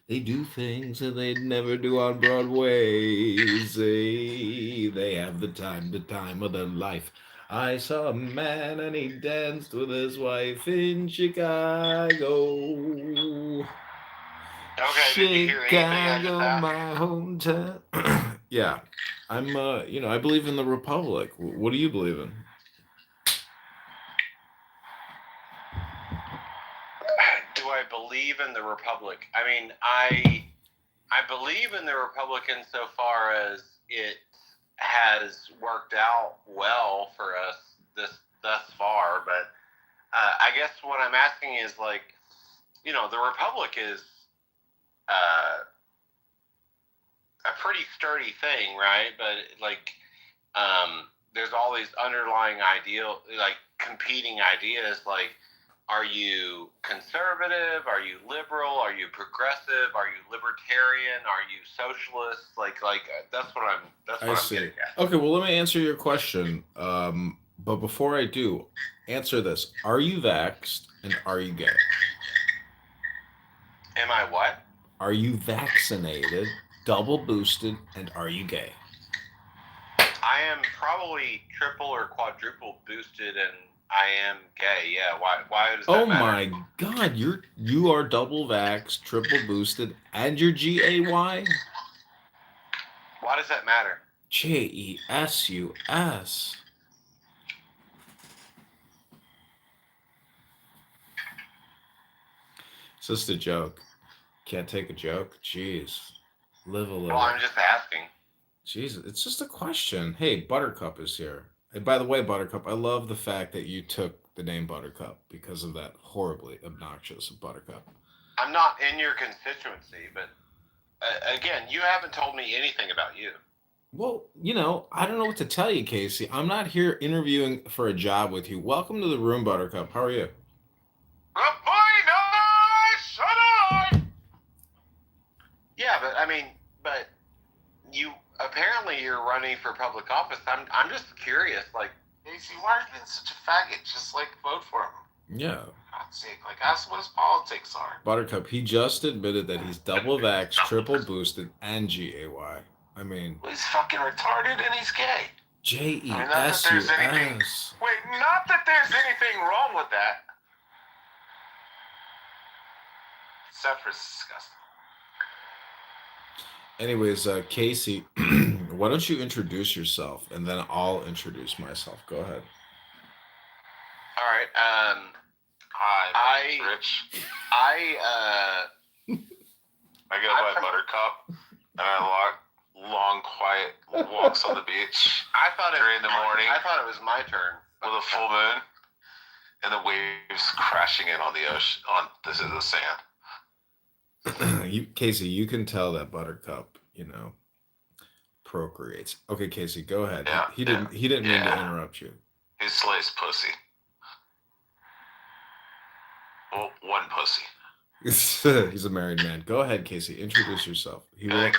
S9: They do things that they'd never do on Broadway. Say they have the time of their life. I saw a man and he danced with his wife in Chicago.
S11: Okay, did you hear anything after
S9: Chicago,
S11: that?
S9: my hometown. Yeah, I'm. I believe in the Republic. What do you believe in?
S11: Do I believe in the Republic? I mean, I believe in the Republic insofar as it has worked out well for us thus far. But I guess what I'm asking is, like, you know, the Republic is a pretty sturdy thing, right? But like, there's all these underlying competing ideas, like. Are you conservative? Are you liberal? Are you progressive? Are you libertarian? Are you socialist? Like that's what I'm getting at.
S9: Okay, well, let me answer your question. But before I do, answer this: are you vaxxed and are you gay?
S11: Am I what?
S9: Are you vaccinated, double boosted, and are you gay?
S11: I am probably triple or quadruple boosted and. I am gay, yeah. Why does that matter?
S9: Oh my God, you are double vaxxed, triple boosted, and you're GAY?
S11: Why does that matter?
S9: JESUS. just a joke. Can't take a joke? Jeez. Live a little.
S11: Well, I'm just asking.
S9: Jeez, it's just a question. Hey, Buttercup is here. And by the way, Buttercup, I love the fact that you took the name Buttercup because of that horribly obnoxious Buttercup.
S11: I'm not in your constituency, but again, you haven't told me anything about you.
S9: Well, I don't know what to tell you, Casey. I'm not here interviewing for a job with you. Welcome to the room, Buttercup. How are you?
S11: Yeah, but you apparently you're running for public office. I'm just curious, like,
S2: Casey, why are you being such a faggot? Just vote for him.
S9: Yeah.
S2: God's sake, ask what his politics are.
S9: Buttercup, he just admitted that he's double vaxxed, triple boosted, and GAY. I mean,
S2: well, he's fucking retarded and he's gay.
S9: JESUS.
S2: Wait, not that there's anything wrong with that. Except for it's disgusting.
S9: Anyways, Casey, why don't you introduce yourself, and then I'll introduce myself. Go ahead.
S11: All right.
S2: Hi, my name's Rich. I go by Buttercup, and I walk long, quiet walks on the beach.
S11: I thought
S2: during the morning.
S11: I thought it was my turn.
S2: With a full moon, and the waves crashing in on the ocean, on the sand.
S9: Casey, you can tell that Buttercup, procreates. Okay, Casey, go ahead.
S2: Yeah,
S9: he didn't mean to interrupt you.
S2: He slays pussy. Well, one pussy.
S9: He's a married man. Go ahead, Casey. Introduce yourself. He won't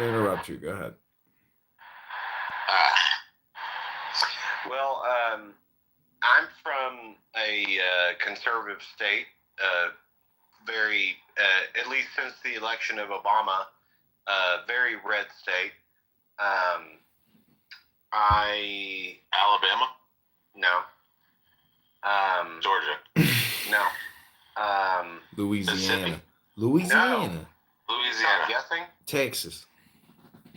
S9: interrupt you. Go ahead.
S11: Well, I'm from a conservative state, very, at least since the election of Obama, very red state.
S2: Alabama?
S11: No.
S2: Georgia?
S11: No.
S9: Louisiana.
S11: No.
S2: Louisiana.
S11: I'm guessing?
S9: Texas.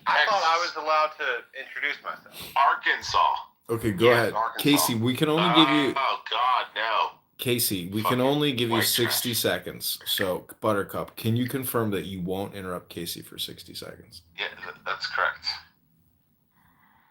S11: I thought I was allowed to introduce myself.
S2: Arkansas.
S9: Okay, go ahead.
S11: Arkansas.
S9: Casey, we can only give you...
S2: Oh, God, no.
S9: Casey, we can only give you 60 seconds. So, Buttercup, can you confirm that you won't interrupt Casey for 60 seconds?
S2: Yeah, that's correct.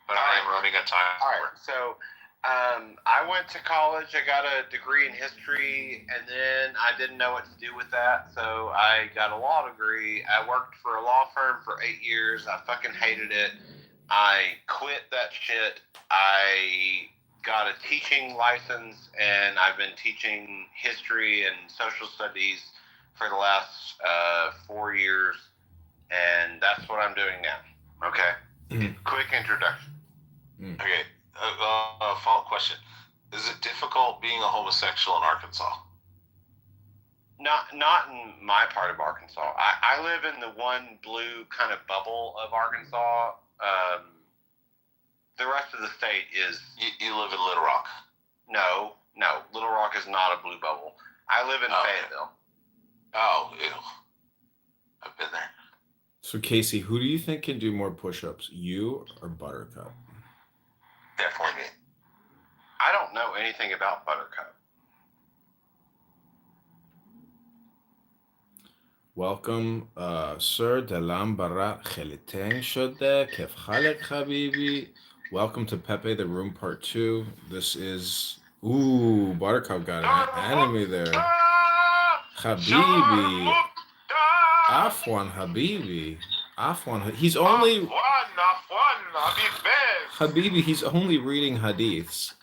S2: But I am running a timer.
S11: All right, so I went to college. I got a degree in history, and then I didn't know what to do with that, so I got a law degree. I worked for a law firm for 8 years. I fucking hated it. I quit that shit. I got a teaching license, and I've been teaching history and social studies for the last 4 years, and that's what I'm doing now. Okay? Quick introduction.
S2: Okay, follow-up question. Is it difficult being a homosexual in Arkansas?
S11: Not in my part of Arkansas. I live in the one blue kind of bubble of Arkansas. The rest of the state is...
S2: You live in Little Rock?
S11: No. Little Rock is not a blue bubble. I live in Fayetteville.
S2: Oh, ew. I've been there.
S9: So, Casey, who do you think can do more push-ups, you or Buttercup?
S2: Definitely me.
S11: I don't know anything about Buttercup.
S9: Welcome, Sir Dalam Barat Khelitain Shode, Kef Khalek Habibi. Welcome to Pepe the Room Part 2. This is... Ooh, Buttercup got an enemy there. Habibi. Afwan Habibi. Afwan. He's only... Habibi, he's only reading hadiths.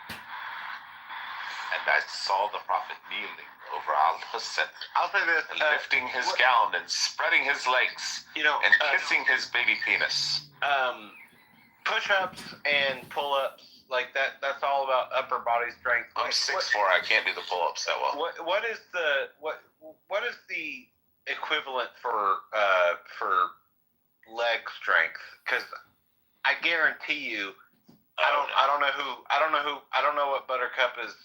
S2: And I saw the Prophet kneeling over Al-Hussein.
S11: I'll say this.
S2: And lifting his gown and spreading his legs. And kissing his baby penis.
S11: Push-ups and pull-ups, like that's all about upper body strength.
S2: I'm 6'4", I can't do the pull-ups that well.
S11: What is the equivalent for leg strength? Because I guarantee you, I don't know what Buttercup is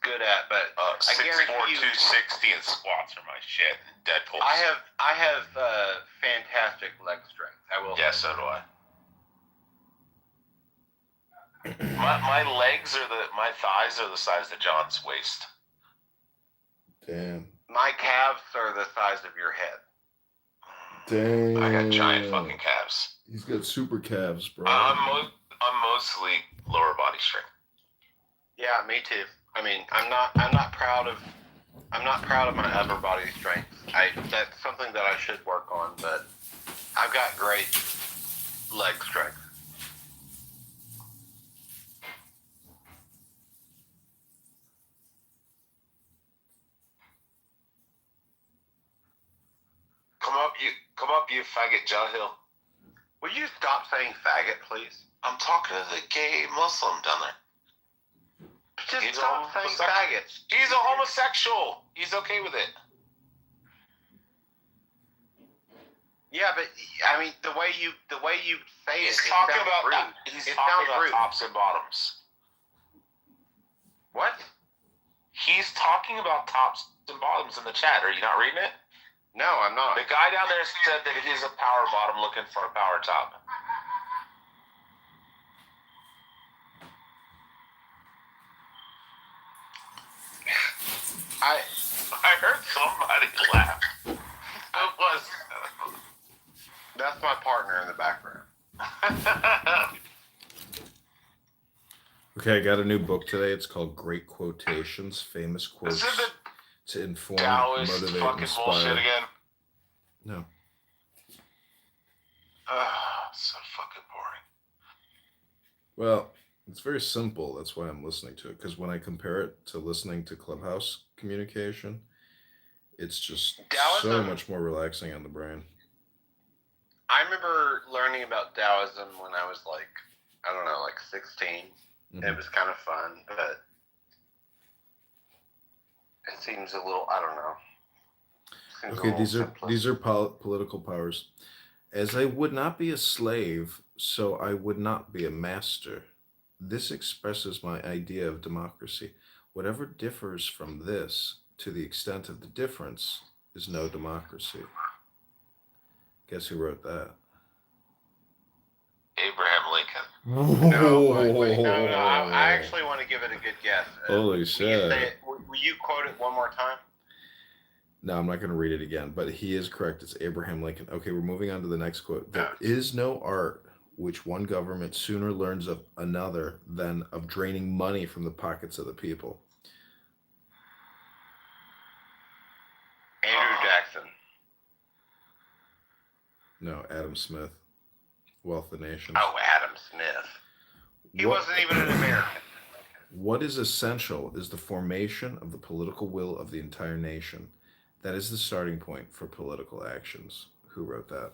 S11: good at, but I
S2: 6'4",
S11: guarantee you,
S2: 260 and squats are my shit. Dead pulls.
S11: I have fantastic leg strength. I will.
S2: Yeah, so do I. My legs my thighs are the size of John's waist.
S9: Damn.
S14: My calves are the size of your head.
S9: Damn.
S2: I got giant fucking calves.
S9: He's got super calves, bro.
S2: I'm mostly lower body strength.
S14: Yeah, me too. I mean, I'm not proud of my upper body strength. That's something that I should work on, but I've got great leg strength.
S2: Come up, you faggot Jahil.
S14: Will you stop saying faggot, please?
S2: I'm talking to the gay Muslim down there.
S14: Just stop saying faggot.
S2: He's a homosexual. He's okay with it.
S14: Yeah, but I mean the way you say
S2: He's
S14: it.
S2: talking
S14: sounds
S2: about
S14: rude.
S2: He's
S14: It
S2: talking
S14: sounds
S2: about
S14: rude.
S2: tops and bottoms.
S14: What?
S2: He's talking about tops and bottoms in the chat. Are you not reading it?
S14: No, I'm not.
S2: The guy down there said that it is a power bottom looking for a power top. I heard somebody laugh. It was.
S14: That's my partner in the background.
S9: Okay, I got a new book today. It's called Great Quotations, Famous Quotes
S2: This is the
S9: to Inform,
S2: Taoist
S9: Motivate,
S2: fucking
S9: Inspire.
S2: bullshit again.
S9: No.
S2: So fucking boring.
S9: Well, it's very simple. That's why I'm listening to it. Because when I compare it to listening to Clubhouse communication, it's just so much more relaxing on the brain.
S14: I remember learning about Taoism when I was like 16.
S9: Mm-hmm.
S14: It was kind of fun, but it seems a little, I don't know.
S9: Okay, these are political powers. As I would not be a slave, so I would not be a master. This expresses my idea of democracy. Whatever differs from this, to the extent of the difference, is no democracy. Guess who wrote that?
S2: Abraham Lincoln.
S14: No, I actually want to give it a good guess.
S9: Holy shit.
S14: Will you quote it one more time?
S9: No, I'm not going to read it again, but he is correct. It's Abraham Lincoln. Okay, we're moving on to the next quote. There is no art which one government sooner learns of another than of draining money from the pockets of the people.
S14: Andrew Jackson.
S9: No, Adam Smith. Wealth of Nations.
S14: Oh, Adam Smith. He wasn't even an American.
S9: What is essential is the formation of the political will of the entire nation. That is the starting point for political actions. Who wrote that?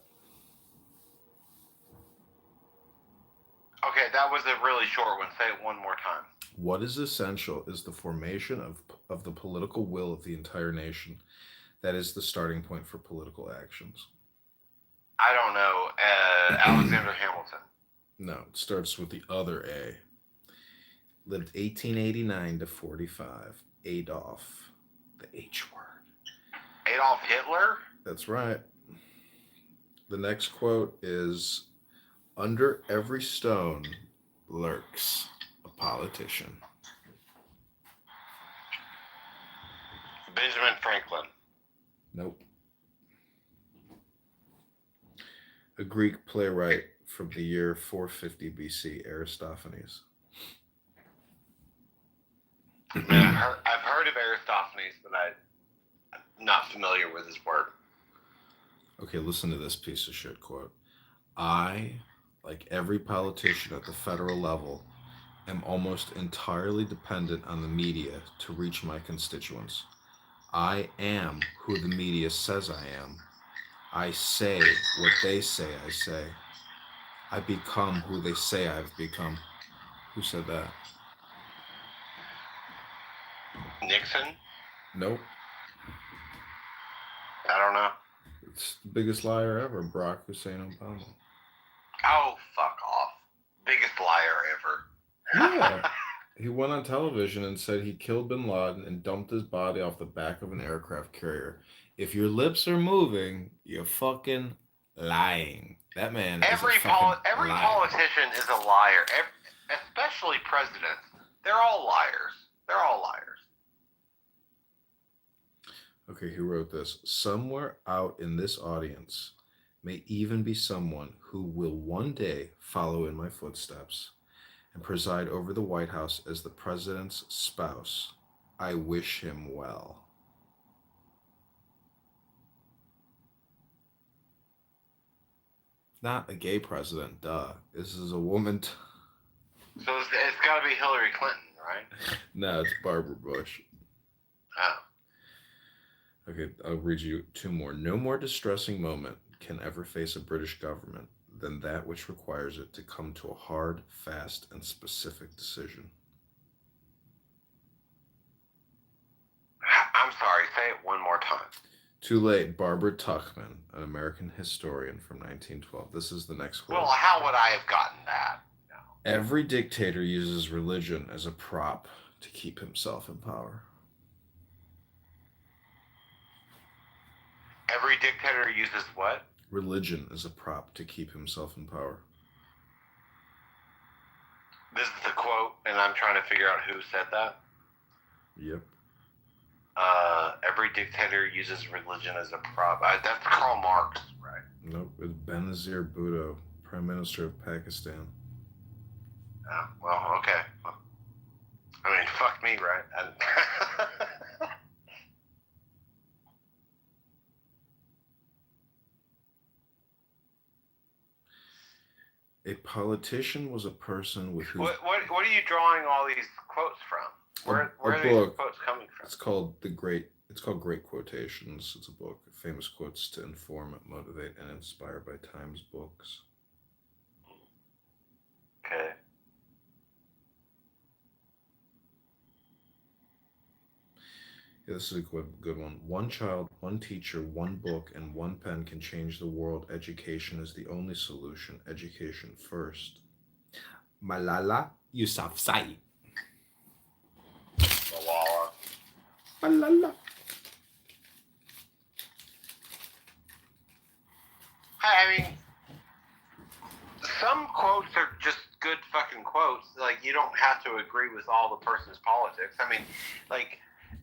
S14: Okay, that was a really short one. Say it one more time.
S9: What is essential is the formation of the political will of the entire nation. That is the starting point for political actions.
S14: I don't know. Alexander Hamilton.
S9: No, it starts with the other A. Lived 1889 to 45. Adolf. The H word.
S14: Adolf Hitler?
S9: That's right. The next quote is, under every stone lurks a politician.
S14: Benjamin Franklin.
S9: Nope. A Greek playwright from the year 450 BC, Aristophanes.
S14: I've heard of Aristophanes, but I'm not familiar with his work.
S9: Okay, listen to this piece of shit quote. I, like every politician at the federal level, am almost entirely dependent on the media to reach my constituents. I am who the media says I am. I say what they say I say. I become who they say I've become. Who said that?
S14: Nixon?
S9: Nope.
S14: I don't know.
S9: It's the biggest liar ever, Barack Hussein Obama.
S14: Oh, fuck off. Biggest liar ever.
S9: Yeah. He went on television and said he killed bin Laden and dumped his body off the back of an aircraft carrier. If your lips are moving, you're fucking lying. That man
S14: Every
S9: is a fucking
S14: every
S9: liar.
S14: politician is a liar. Especially presidents. They're all liars. They're all liars.
S9: Okay, who wrote this? Somewhere out in this audience may even be someone who will one day follow in my footsteps and preside over the White House as the president's spouse. I wish him well. Not a gay president, duh. This is a woman.
S14: So it's got to be Hillary Clinton, right?
S9: No, it's Barbara Bush.
S14: Oh.
S9: Okay, I'll read you two more. No more distressing moment can ever face a British government than that which requires it to come to a hard, fast, and specific decision.
S14: I'm sorry, say it one more time.
S9: Too late. Barbara Tuchman, an American historian from 1912. This is the next quote.
S14: Well, how would I have gotten that? No.
S9: Every dictator uses religion as a prop to keep himself in power.
S14: Every dictator uses what?
S9: Religion as a prop to keep himself in power.
S14: This is the quote, and I'm trying to figure out who said that.
S9: Yep.
S14: Every dictator uses religion as a prop. That's Karl Marx, right?
S9: Nope, it's Benazir Bhutto, Prime Minister of Pakistan.
S14: Oh, well, okay. I mean, fuck me, right?
S9: A politician was a person with whose...
S14: What are you drawing all these quotes from? Where are these quotes coming from?
S9: It's called Great Quotations. It's a book. Famous quotes to inform, motivate, and inspire by Times Books.
S14: Okay.
S9: Yeah, this is a good one. One child, one teacher, one book, and one pen can change the world. Education is the only solution. Education first. Malala Yousafzai. Malala.
S14: I mean, some quotes are just good fucking quotes. Like, you don't have to agree with all the person's politics. I mean, like,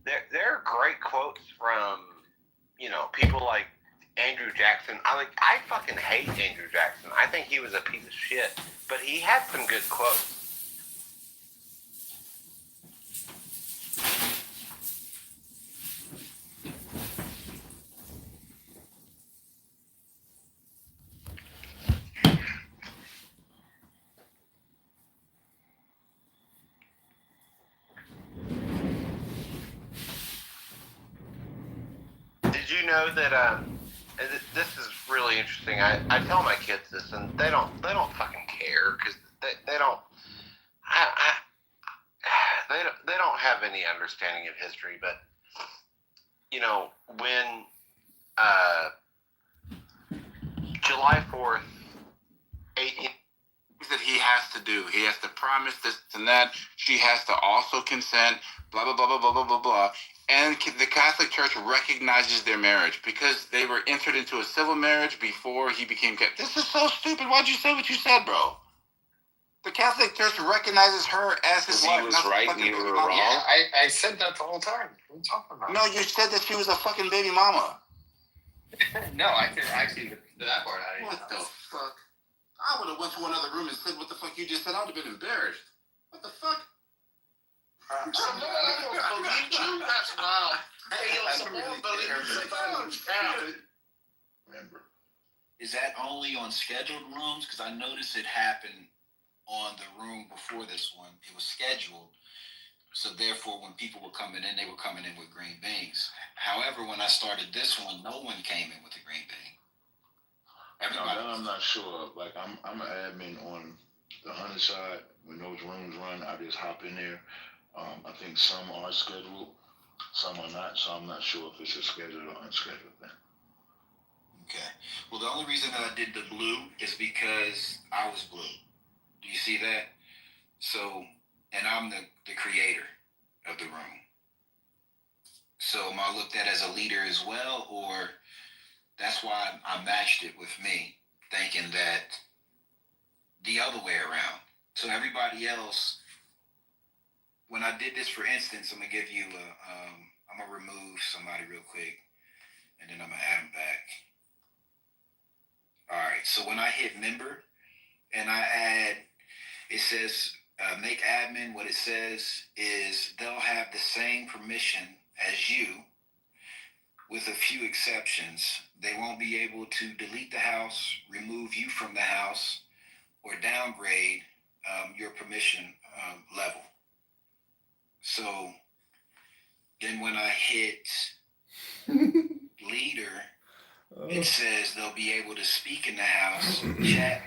S14: there are great quotes from, people like Andrew Jackson. I fucking hate Andrew Jackson. I think he was a piece of shit, but he had some good quotes. Did you know that? This is really interesting. I tell my kids this, and they don't fucking care because they don't. They don't have any understanding of history. But when July 4th, 18.
S7: That he has to do. He has to promise this and that. She has to also consent. Blah blah blah blah blah blah blah blah. And the Catholic Church recognizes their marriage because they were entered into a civil marriage before he became Catholic. This is so stupid. Why'd you say what you said, bro? The Catholic Church recognizes her as his wife.
S2: He was right and you were wrong.
S7: Yeah,
S12: I said that the whole time. What are you talking about?
S7: no, you said that she was a fucking baby mama.
S12: No, I can actually that part.
S7: What the fuck? I would have went to another room and said what the fuck you just said. I would have been embarrassed. What the fuck?
S3: I don't believe you. That's wild.
S12: Remember.
S13: Is that only on scheduled rooms? Because I noticed it happened on the room before this one. It was scheduled. So therefore, when people were coming in, they were coming in with green beans. However, when I started this one, no one came in with a green bean.
S8: Everybody. No, I'm not sure. Like I'm an admin on the Hunter side. When those rooms run, I just hop in there. I think some are scheduled, some are not. So I'm not sure if it's a scheduled or unscheduled thing.
S13: Okay. Well, the only reason that I did the blue is because I was blue. Do you see that? So, and I'm the creator of the room. So am I looked at as a leader as well, or that's why I matched it with me, thinking that the other way around. So everybody else, when I did this, for instance, I'm gonna give you I'm gonna remove somebody real quick, and then I'm gonna add them back. All right. So when I hit member, and I add, it says make admin. What it says is they'll have the same permission as you, with a few exceptions. They won't be able to delete the house, remove you from the house, or downgrade your permission level. So then when I hit leader, it says they'll be able to speak in the house, chat,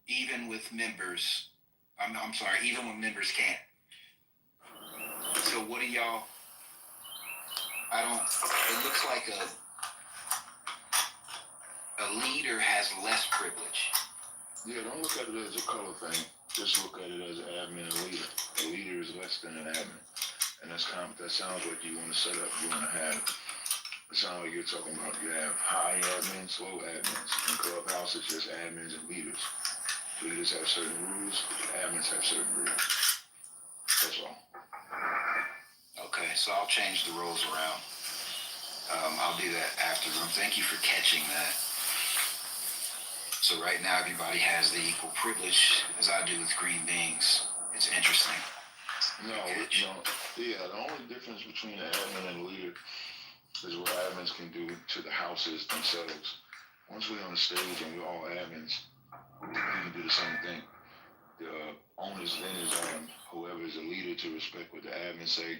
S13: even with members. I'm sorry, even when members can't. So what do y'all? It looks like a leader has less privilege.
S5: Yeah, don't look at it as a color thing. Just look at it as an admin and leader. A leader is less than an admin. And that sounds like you want to set up, you want to have, it sounds like you're talking about you have high admins, low admins. In Clubhouse, it's just admins and leaders. Leaders have certain rules, admins have certain rules. That's all.
S13: Okay, so I'll change the roles around. I'll do that after the room. Thank you for catching that. So right now, everybody has the equal privilege as I do with green beings. It's interesting.
S5: No, yeah, the only difference between an admin and a leader is what admins can do to the houses themselves. Once we're on the stage and we're all admins, we can do the same thing. The onus then is on whoever is a leader to respect what the admins say,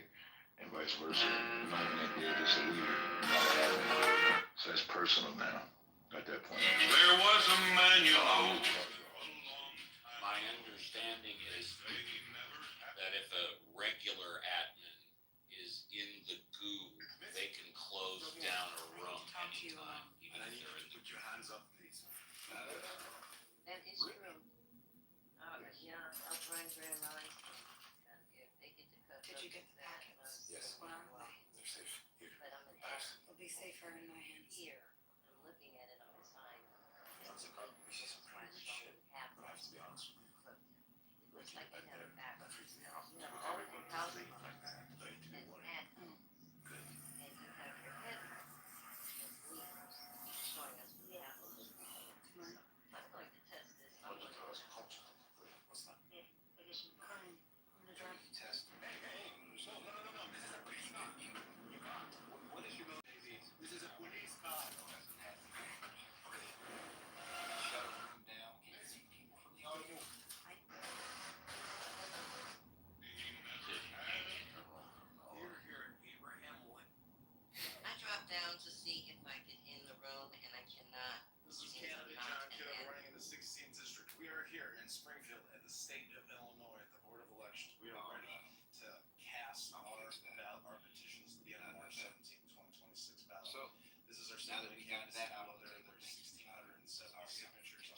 S5: and vice versa. Knowing that they're just a leader, not an admin. So that's personal now, at that point.
S19: There was a manual.
S18: My understanding is that if a regular admin is in the goo, they can close down a room anytime.
S12: And I need you to put your hands up, please.
S21: That is true. Yeah, I'll try and realize. If they get to cut. Did you get the packets?
S12: Yes.
S21: Well,
S12: They're safe. Here.
S21: but I'm
S12: It'll
S21: be safer in my hands. Here, I'm looking at it on the side.
S12: This is some pretty good shit. I have to be honest with you.
S21: It looks like they have it backwards. No, all the housing and at home.
S12: Good.
S21: And you have your head leaders showing us we have a little bit. I'm going to test this. I'm going to
S12: What's that?
S21: I guess you can. I'm gonna drive.
S13: Test.
S12: No. What is your motive? This is a police car. Okay.
S13: Shut them down. Can't see people from the audio.
S12: Here, Abraham Wood.
S21: I dropped down to see if I could in the room, and I cannot.
S12: This is candidate John Kitover running in the 16th district. We are here in Springfield at the state of Illinois at the Board of Elections. We are ready to cast our petitions to the end of March 17th, 2026 ballot. So this is our
S13: Now that
S12: state
S13: we got that out of
S12: there.
S13: the way,
S12: There's 1,670 signatures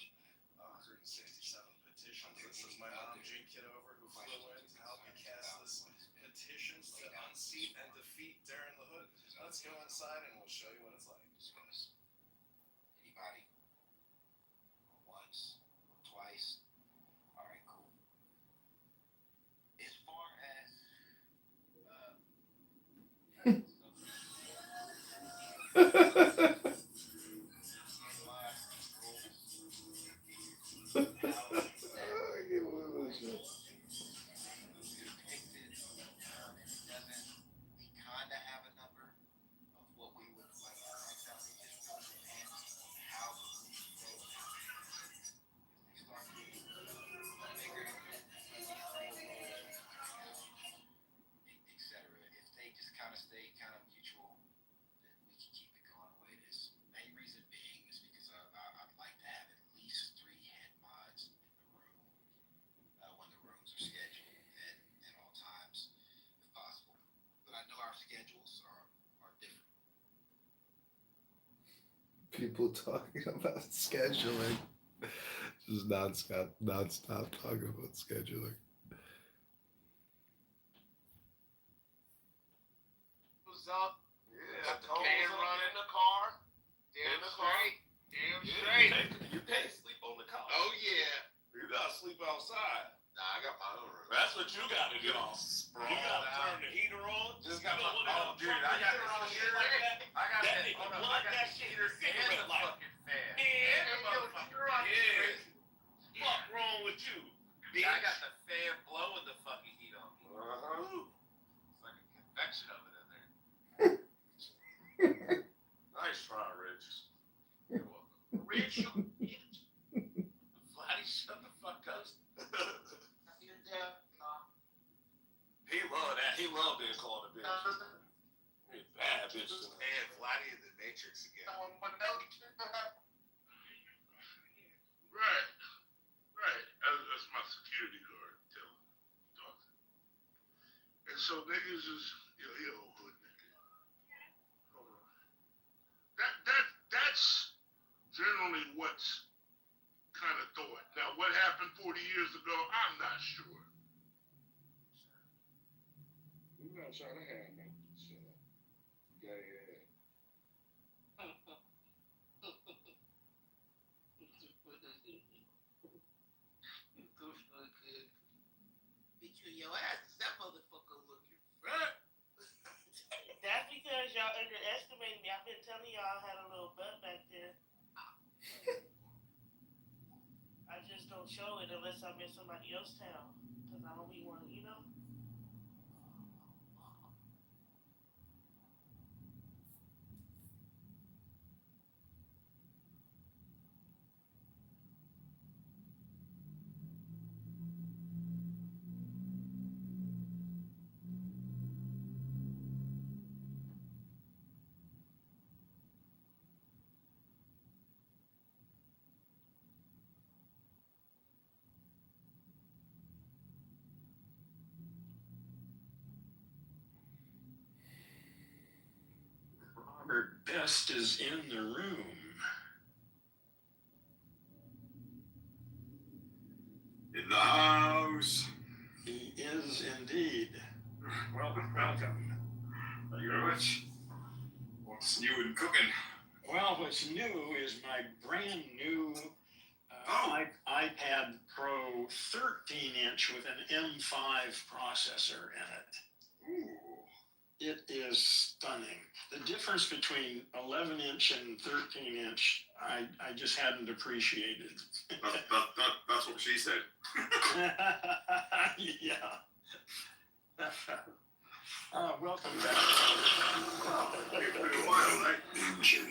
S12: on 167 petitions. This is my mom, Jean Kitover, who flew in to help me cast this petitions to unseat and defeat Darren LaHood. Let's go inside and we'll show you what it's like.
S13: Anybody? Once? Twice? All right, cool. As far as stay kind of mutual, then we can keep it going the way it is. Main reason being is because I'd like to have at least 3 head mods in the room when the rooms are scheduled at all times, if possible. But I know our schedules are different.
S9: People talking about scheduling. Just non-stop talking about scheduling.
S3: Up. Yeah, can't run in the car. Damn straight. Damn straight.
S12: You can't sleep on the couch.
S3: Oh yeah.
S12: You gotta sleep outside.
S3: Nah,
S16: I got my own room.
S18: That's what you got to do. You got to turn the heater on.
S16: Just got
S18: you know
S16: my
S18: what
S16: dude. I got this heater.
S18: like that.
S16: I got
S18: That
S16: that.
S18: nigga
S16: Hold on,
S18: plug
S16: I got
S18: that
S16: the
S18: shit in
S16: heater
S18: your
S16: and
S18: cigarette
S16: the
S18: lighter.
S16: fucking fan.
S18: Yeah,
S16: And the motherfucking fan.
S18: Fuck wrong with you?
S16: Yeah, I got the fan blowing the fucking heat on me. It's like a convection oven in there.
S19: Nice try, Rich.
S16: You're welcome. Rich, you bitch. Flatty, shut the fuck up.
S19: He loved that. He loved being called a bitch. He's bad bitch.
S16: And Flatty in the Matrix again.
S8: Right. Right. That's my security guard. And so niggas is, yo, hood nigga. Hold on. That's generally what's kind of thought. Now, what happened 40 years ago, I'm not sure. Who outside I had no gay
S3: Between your asses, that motherfucker looking fat.
S24: That's because y'all underestimate me. I've been telling y'all I had a little butt back there. I just don't show it unless I'm in somebody else's town. Because I don't be one, you know?
S1: Robert Best is in the room.
S19: In the house.
S1: He is indeed. Welcome.
S19: Thank you very much. What's new in cooking?
S1: Well, what's new is my brand new iPad Pro 13-inch with an M5 processor in it.
S19: Ooh.
S1: It is stunning. The difference between 11-inch and 13-inch, I just hadn't appreciated.
S19: That's what she said.
S1: Yeah. Welcome back.
S19: It's been a while, right?
S4: You.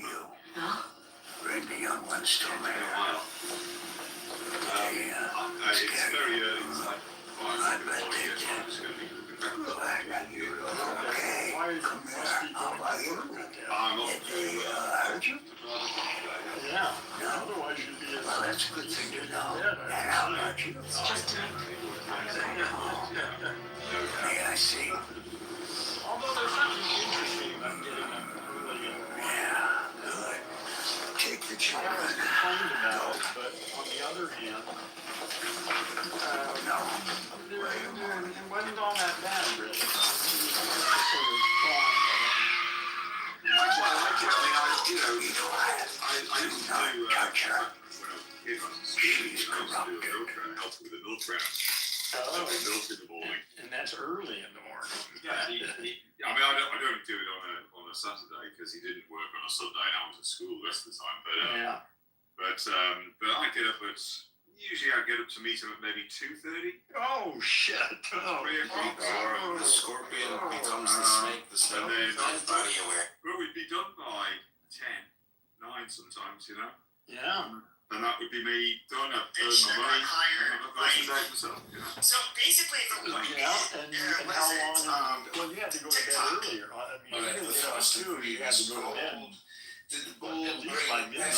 S4: Bring the young one still
S19: It's been
S4: there.
S19: a while. It's very early. It's like 5 years. I'm just going to be looking back.
S4: Okay.
S1: Why are you
S4: I'm off.
S1: Aren't you? Yeah. Otherwise you'd be
S4: Well, that's a good thing to know. And how about you? It's just May I see?
S1: Although there's something interesting about getting up early in the morning.
S4: Yeah, good. Take the
S1: I
S4: children.
S1: always complained about it, but on the other hand,
S4: No.
S1: it wasn't all that bad, really. It was just sort of fun.
S19: That's why I like it. I mean,
S4: Be quiet.
S19: I used to
S4: Not
S19: do,
S4: touch her.
S19: when I was a kid, I was in school, I used to do a milk run, help with the milk run.
S1: Oh,
S19: Milk in the morning.
S1: and that's early in the morning.
S19: Yeah, I mean, I don't do it on a Saturday because he didn't work on a Sunday and I was at school the rest of the time. But I get up at usually I get up to meet him at maybe 2:30.
S1: Oh shit!
S19: 3 o'clock.
S16: The scorpion becomes the snake. The snake
S19: And then
S16: becomes the anywhere.
S19: well, we'd be done by 10, 9 sometimes, you know.
S1: Yeah.
S19: And that would be me done. I've earned my money. And I've got to date myself, you know.
S3: So basically,
S1: Yeah, and how long? Well, you had to go to bed earlier. I mean, you didn't get up too. You had to go to bed. At least by midnight.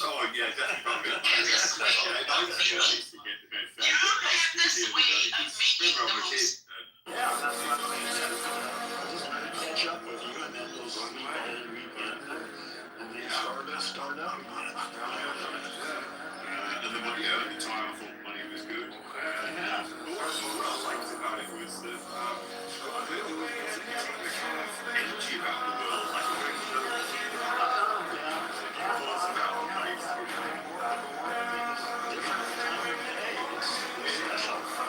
S19: Oh yeah, definitely by midnight. I used to get to bed fairly Remember, I'm a kid.
S1: Yeah, that's what I'm saying. Just catch up with you, and then you'll sleep all weekend, and then start up again.
S19: And the money, at the time, I thought money was good. What I liked about it was that there was a kind of energy about the world, like a regular. It was about money.
S1: Different time of day. It's special.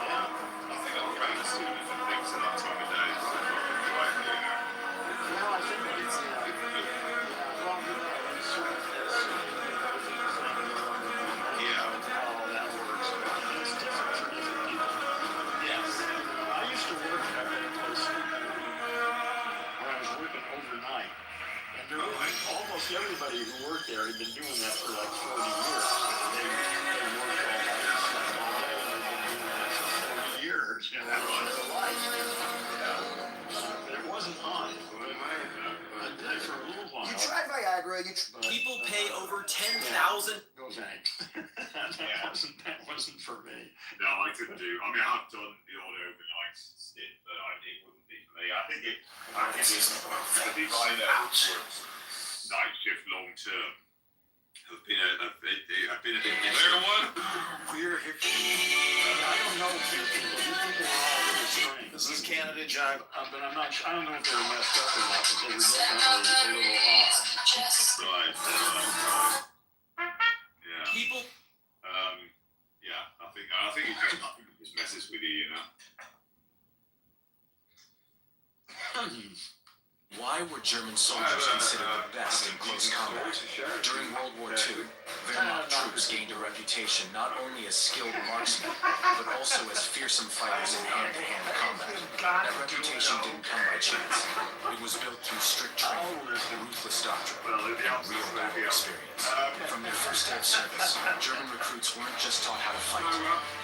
S1: And there was almost everybody who worked there had been doing that for like 40 years. They worked all night and slept all day, and they've been doing that for 40 years, you know, all their life. But it wasn't on. For a little while.
S10: You tried Viagra. People pay over 10,000.
S1: No thanks. that wasn't for me.
S15: No, I couldn't do. I mean, I have done the odd overnight stint, but it wouldn't be for me. I think the designer who works night shift long term have been a clear one.
S1: Clear here. I don't know if these people are all really strange.
S10: This is Canada, John.
S1: But I'm not. I don't know if they were messed up or not, but they were definitely a little odd.
S15: Right. Yeah.
S10: People.
S15: Yeah. I think it just messes with you, you know.
S10: Why were German soldiers considered the best in close combat? During World War II, Wehrmacht troops gained a reputation not only as skilled marksmen, but also as fearsome fighters in hand-to-hand combat. That reputation didn't come by chance. It was built through strict training, ruthless doctrine, and real battle experience. From their first day of service, German recruits weren't just taught how to fight.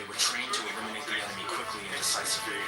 S10: They were trained to eliminate the enemy quickly and decisively.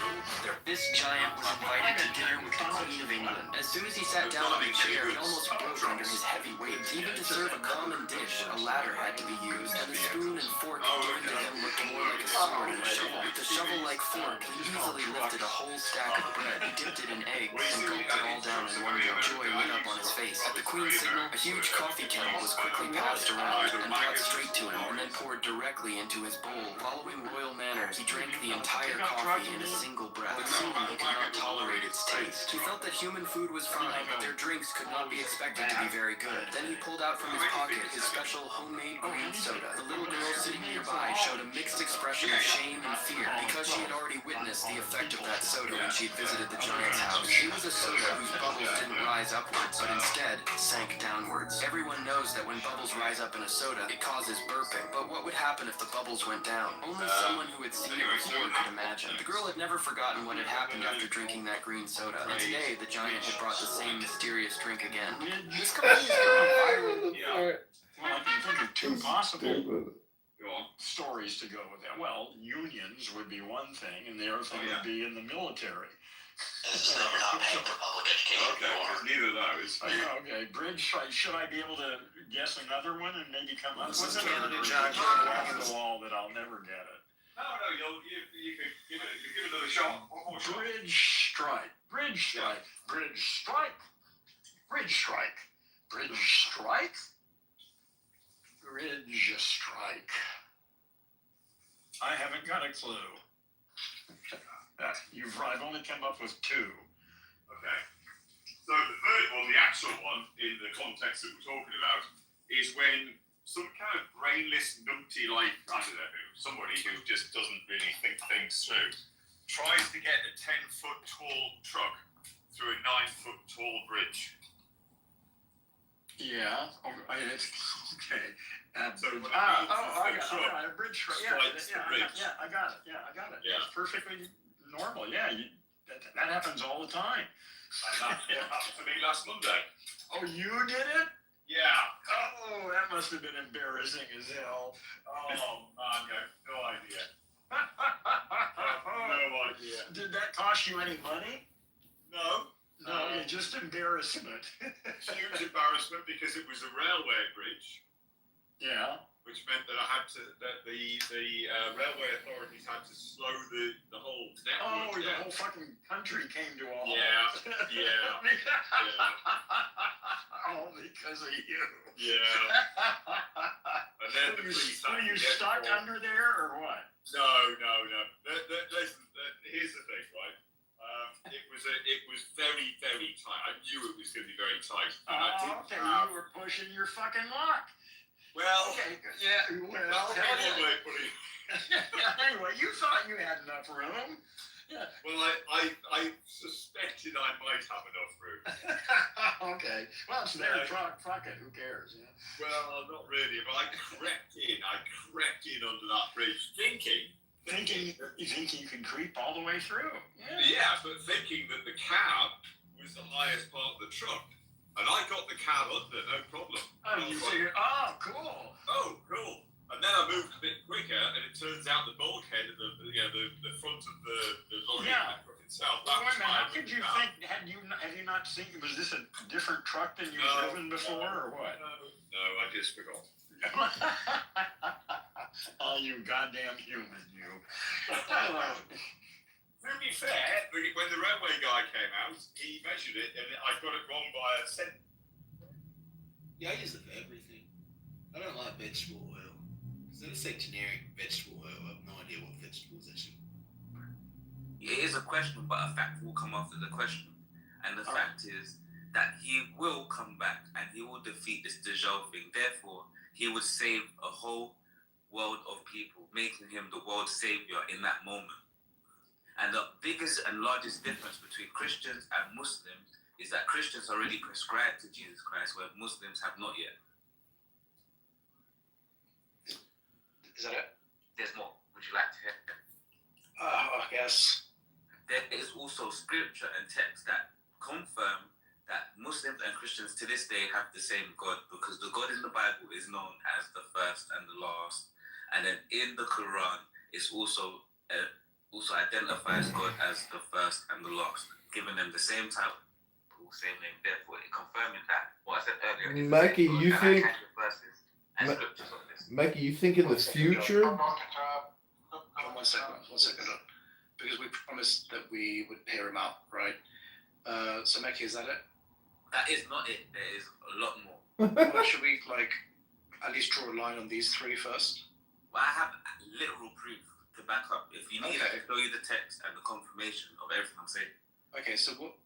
S20: This giant was invited to dinner with the Queen of England. As soon as he sat down on the chair, it almost broke under his heavy weight. Even to serve a common dish, a ladder had to be used, and the spoon and fork given to him looked more like a sword and a shovel. With the shovel-like fork, he easily lifted a whole stack of bread. He dipped it in eggs and gulped it all down in one go. Joy lit up on his face. At the Queen's signal, a huge coffee kettle was quickly passed around and brought straight to him, and then poured directly into his bowl. Following royal manners, he drank the entire coffee in a single breath. But soon he could not tolerate its taste. He felt that human food was fine, but their drinks could not be expected to be very good. Then he pulled out from his pocket his special homemade green soda. The little girl sitting nearby showed a mixed expression of shame and fear, because she had already witnessed the effect of that soda when she had visited the giant's house. It was a soda whose bubbles didn't rise upwards, but instead sank downwards. Everyone knows that when bubbles rise up in a soda, it causes burping. But what would happen if the bubbles went down? Only someone who had seen it before could imagine. The girl had never forgotten what had happened after drinking that green soda, and today the giant had brought the same mysterious drink again. This company is going viral.
S1: Well, I can think of two possible stories to go with that. Well, unions would be one thing, and the other thing would be in the military.
S10: It's never not paying for public education.
S15: Okay, neither of those.
S1: Okay, bridge. Should I be able to guess another one and maybe come up with
S10: Canada,
S1: another
S10: John.
S1: along the wall that I'll never get it?
S15: No, you could give it another shot. One more shot.
S1: Bridge strike. Bridge strike. Bridge strike. Bridge strike. Bridge strike. Bridge strike. I haven't got a clue. I've only come up with two.
S15: Okay. So the third one, the actual one, in the context that we're talking about, is when some kind of brainless, numpty, like, I don't know who, somebody who just doesn't really think things through, tries to get a 10-foot tall truck through a 9-foot tall bridge.
S1: Yeah. Okay.
S15: So
S1: I got it. Bridge strike. Yeah, I got it. Yeah, it's perfectly normal. Yeah, that happens all the time.
S15: And that's what happened to me last Monday.
S1: Oh, you did it?
S15: Yeah.
S1: Oh, that must have been embarrassing as hell.
S15: Oh, man, no idea.
S1: No idea. Did that cost you any money?
S15: No.
S1: No, just embarrassment.
S15: Huge embarrassment because it was a railway bridge.
S1: Yeah.
S15: Which meant that the railway authorities had to slow the whole network
S1: the
S15: down.
S1: whole fucking country came to a halt.
S15: Yeah.
S1: All because of you.
S15: Yeah. And then the police
S1: were you stuck under there or what?
S15: No. Listen, here's the thing, right? It was very, very tight. I knew it was going to be very tight.
S1: Okay, you were pushing your fucking luck.
S15: Well,
S1: okay, yeah, well, anyway, you thought you had enough room. Yeah.
S15: Well, I suspected I might have enough room.
S1: Okay. Well, it's their truck. Fuck it. Who cares? Yeah.
S15: Well, not really. But I crept in under that bridge, thinking
S1: you think you could creep all the way through?
S15: Yeah, but thinking that the cab was the highest part of the truck. And I got the cab under, no problem.
S4: Oh, you figured, cool.
S15: Oh, cool. And then I moved a bit quicker, and it turns out the bulkhead of the front of the lorry itself.
S4: Well, wait a minute, how could you think, had you not seen, was this a different truck than you've driven before, or what?
S15: No, I just forgot.
S4: Oh, you goddamn human, you.
S15: To be fair, when the railway guy came out, he measured it, and I got it wrong by a cent.
S6: Yeah, I use it for everything. I don't like vegetable oil. So let's say generic vegetable oil. I have no idea what vegetables actually.
S17: It is a question, but a fact will come after the question. And the fact is that he will come back and he will defeat this Dajjal thing. Therefore, he would save a whole world of people, making him the world's savior in that moment. And the biggest and largest difference between Christians and Muslims is that Christians are already prescribed to Jesus Christ, where Muslims have not yet.
S6: Is that it?
S17: There's more. Would you like to hear?
S6: I guess.
S17: There is also scripture and text that confirm that Muslims and Christians to this day have the same God, because the God in the Bible is known as the first and the last. And then in the Quran, it's also identifies God as the first and the last, giving them the same title, same name. Therefore, confirming that what I said earlier.
S9: Mackie, you think?
S17: Verses and scriptures on this.
S9: Mackie, you think in the future?
S6: One second. Because we promised that we would hear him out, right? So Mekhi, is that it?
S17: That is not it. There is a lot more.
S6: Well, should we at least draw a line on these three first?
S17: Well, I have literal proof to back up. If you need, I can show you the text and the confirmation of everything I'm saying.
S6: Okay, so what,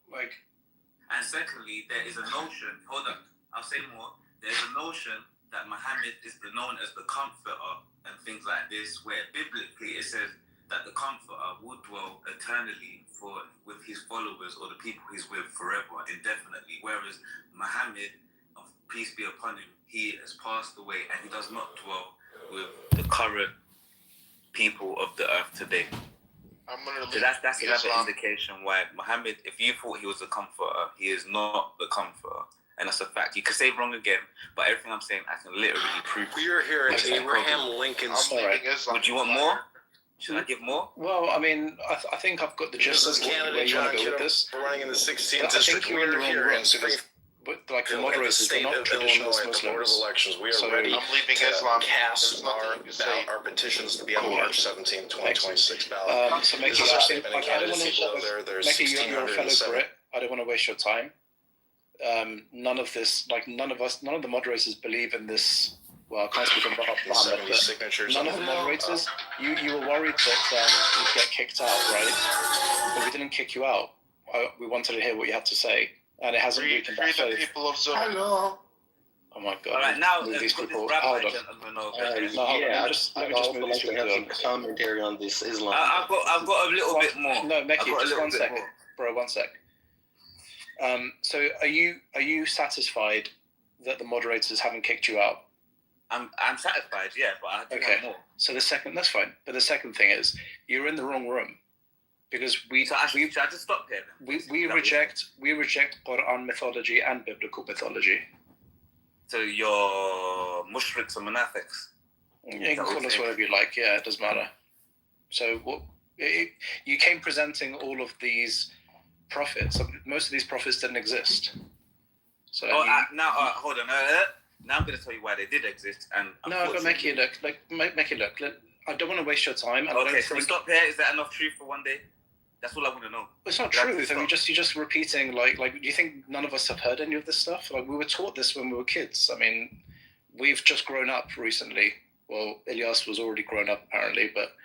S17: And secondly, there is a notion. Hold on, I'll say more. There's a notion that Muhammad is known as the Comforter and things like this, where biblically it says that the Comforter would dwell eternally with his followers or the people he's with forever, indefinitely. Whereas Muhammad, peace be upon him, he has passed away and he does not dwell with the current people of the earth today. So that's another indication why Muhammad, if you thought he was the Comforter, he is not the Comforter. And that's a fact. You could say wrong again, but everything I'm saying, I can literally prove.
S12: We are here at Abraham Lincoln's.
S17: Would you want more? Should I give more?
S6: Well, I mean, I think I've got the gist of where you want to go with this.
S12: We're running in the 16th
S6: But
S12: district.
S6: I think you're in the wrong room because, the moderators, they're not traditional Muslims.
S12: The Board of Elections. We are ready to cast our petitions to be on March 17th, 2026 ballot.
S6: So Mekhi, I don't want to. Mekhi, you're a fellow Brit. I don't want to waste your time. None of this, none of the moderators believe in this. Well, I can't speak on behalf of Muhammad, but none of the moderators, you were worried that you'd get kicked out, right? But we didn't kick you out. We wanted to hear what you had to say, and it hasn't weakened that faith.
S5: People of Zoom.
S6: Hello. Oh my God!
S17: All right, now
S6: these people.
S17: Hold on.
S6: Let me just move these people on.
S11: Commentary on this Islam.
S17: I've got a little bit more.
S6: No, Mekhi, just 1 second, bro. 1 sec. So are you satisfied that the moderators haven't kicked you out?
S17: I'm satisfied, yeah, but I do have more.
S6: So that's fine. But the second thing is, you're in the wrong room, because should
S17: I just stop here?
S6: We reject Quran mythology and biblical mythology.
S17: So you're mushriks and munafiqs.
S6: You can call us whatever you like. Yeah, it doesn't matter. So you came presenting all of these prophets. Most of these prophets didn't exist. So
S17: hold on. Now I'm going to tell you why they did exist. And
S6: no, but make it look. I don't want to waste your time.
S17: Okay, so we stop here. Is that enough truth for one day? That's all I want to know.
S6: It's not truth. I mean, you're just repeating. Do you think none of us have heard any of this stuff? We were taught this when we were kids. I mean, we've just grown up recently. Well, Ilyas was already grown up apparently, but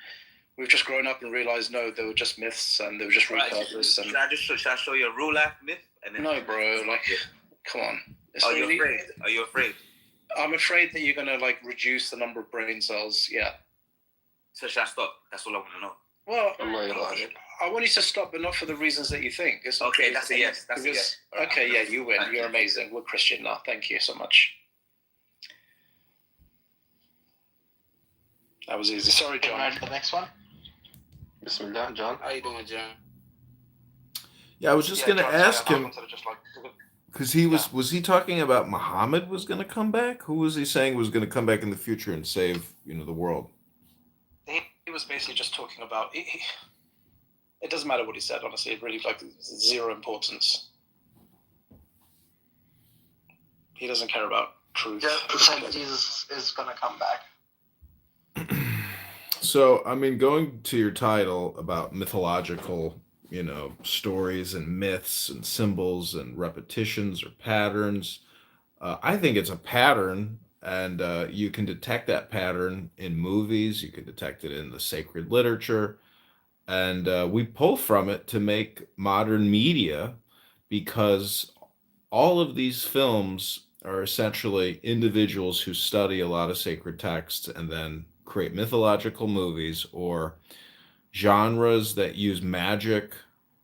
S6: we've just grown up and realized no, they were just myths and they were just repurposed.
S17: Should I show you a real life myth?
S6: No, bro. Come on.
S17: Are you afraid? Are you afraid?
S6: I'm afraid that you're gonna reduce the number of brain cells. Yeah.
S17: So should I stop? That's all I want to know.
S6: Well, I want you to stop, but not for the reasons that you think. It's
S17: okay. That's a yes. That's a yes.
S6: Okay. Yeah, you win. You're amazing. We're Christian now. Thank you so much. That was easy. Sorry, John.
S11: Alright, the next one. Bismillah, John.
S7: How you doing, John?
S9: Yeah, I was just gonna ask him. Because was he talking about Muhammad was going to come back? Who was he saying was going to come back in the future and save the world?
S6: He was basically just talking about. It doesn't matter what he said, honestly. It really zero importance. He doesn't care about truth.
S2: Just said Jesus is gonna come back.
S9: So, I mean, going to your title about mythological, stories and myths and symbols and repetitions or patterns, I think it's a pattern, and you can detect that pattern in movies. You can detect it in the sacred literature, and we pull from it to make modern media because all of these films are essentially individuals who study a lot of sacred texts and then create mythological movies or genres that use magic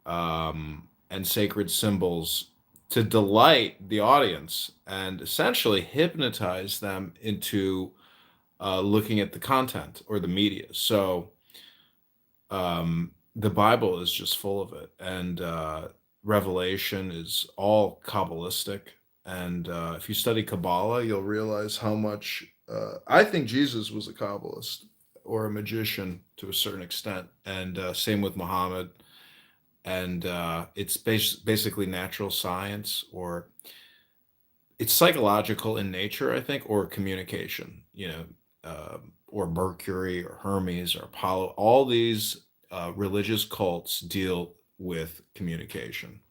S9: and sacred symbols to delight the audience and essentially hypnotize them into looking at the content or the media. So the Bible is just full of it, and Revelation is all Kabbalistic. And if you study Kabbalah, you'll realize how much I think Jesus was a Kabbalist or a magician to a certain extent, and same with Muhammad. And it's basically natural science, or it's psychological in nature, I think, or communication, or Mercury or Hermes or Apollo. All these religious cults deal with communication.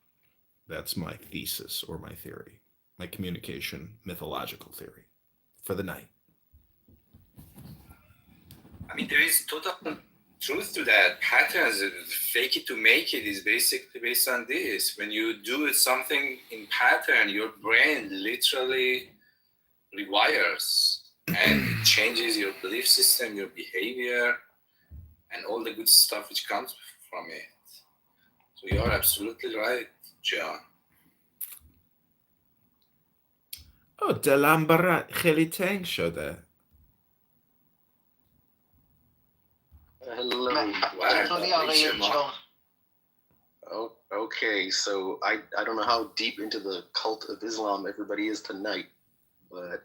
S9: That's my thesis or my theory, my communication mythological theory for the night.
S14: I mean, there is total truth to that. Patterns, fake it to make it, is basically based on this. When you do something in pattern, your brain literally rewires and it changes your belief system, your behavior, and all the good stuff which comes from it. So you are absolutely right, John.
S9: دلم برات خیلی تنگ شده.
S11: Hello. Oh, okay, so I don't know how deep into the cult of Islam everybody is tonight, but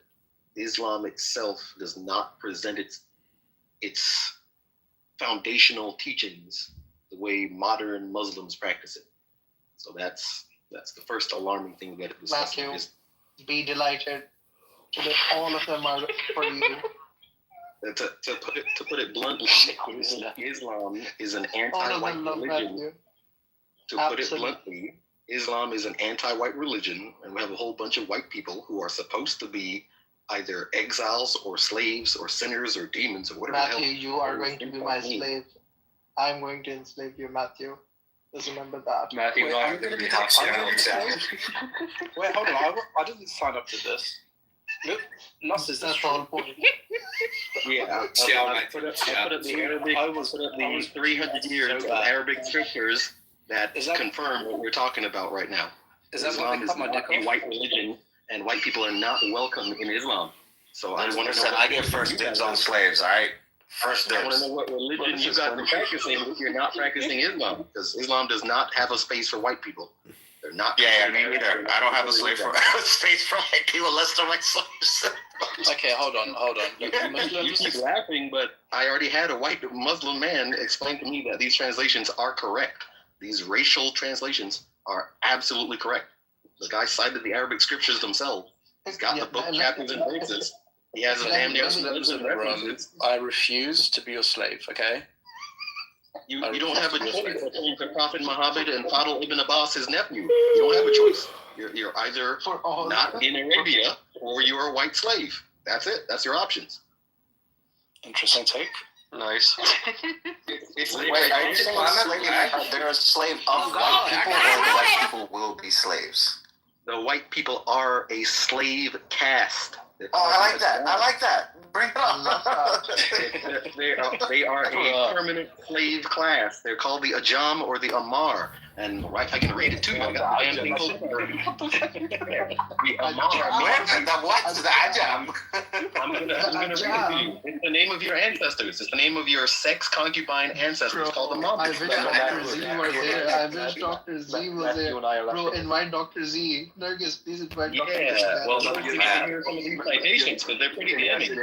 S11: Islam itself does not present its foundational teachings the way modern Muslims practice it. So that's the first alarming thing we got to discuss.
S2: Matthew, be delighted. All of them are for you.
S11: To put it bluntly, Islam is an anti-white religion. To put it bluntly, Islam is an anti-white religion, and we have a whole bunch of white people who are supposed to be either exiles or slaves or sinners or demons or whatever.
S2: Matthew, you are going to be my slave. I'm going to enslave you, Matthew. Just remember that.
S14: Matthew, I'm going to be half
S6: Wait, hold on. I didn't sign up to this. Look, lost is
S2: that's the whole point.
S11: Yeah, I put up the 300 years of Arabic scriptures that confirm what we're talking about right now. Islam is not a white religion, and white people are not welcome in Islam. So I want to know.
S22: I get first dibs on slaves. All right, first dibs.
S11: I want to know what religion you guys are practicing if you're not practicing Islam, because Islam does not have a space for white people. They're not.
S22: Yeah, me neither. I don't have a space for white people unless they're my slaves.
S6: Okay, hold on.
S11: You keep laughing, but I already had a white Muslim man explain to me that these translations are correct. These racial translations are absolutely correct. The guy cited the Arabic scriptures themselves. He's got the book chapters and verses. He has a damn near references.
S6: I refuse to be your slave, okay?
S11: You don't have a choice between the Prophet Muhammad and Fadl ibn Abbas, his nephew. You don't have a choice. You're either not in Arabia or you're a white slave. That's it. That's your options.
S6: Interesting take.
S22: Nice.
S11: They're a slave of white people, or the white people will be slaves? The white people are a slave caste.
S22: I like that. Bring it up.
S11: They are a permanent slave class. They're called the Ajam or the Amar. And I can read it too. I got the damn thing called. What the fuck? The ajam. I'm gonna read it to you. It's the name of your ancestors. It's the name of your sex concubine ancestors. It's called the mom.
S2: I wish Dr. Z was there. I wish Dr. Z was there. Bro, invite Dr. Z. Nergis, please invite Dr. Z.
S11: Yeah, well, you can hear some of these citations because they're pretty damning.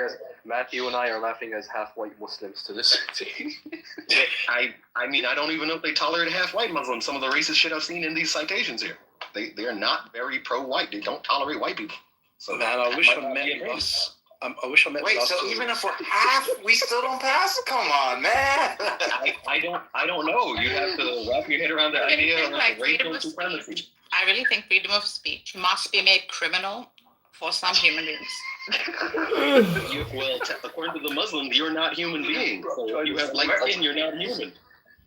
S13: Matthew and I are laughing as half-white Muslims to this.
S11: I mean, I don't even know if they tolerate half-white Muslims. Some of the racist shit I've seen in these citations here. They're not very pro-white. They don't tolerate white people. So
S6: man, I wish I met us. I wish I met.
S7: Wait, so even if we're half, we still don't pass? Come on, man.
S11: I don't know. You have to wrap your head around the idea of racial supremacy.
S18: I really think freedom of speech must be made criminal for some human beings.
S11: Well, according to the Muslims, you're not human beings. So if you have light skin, you're not human.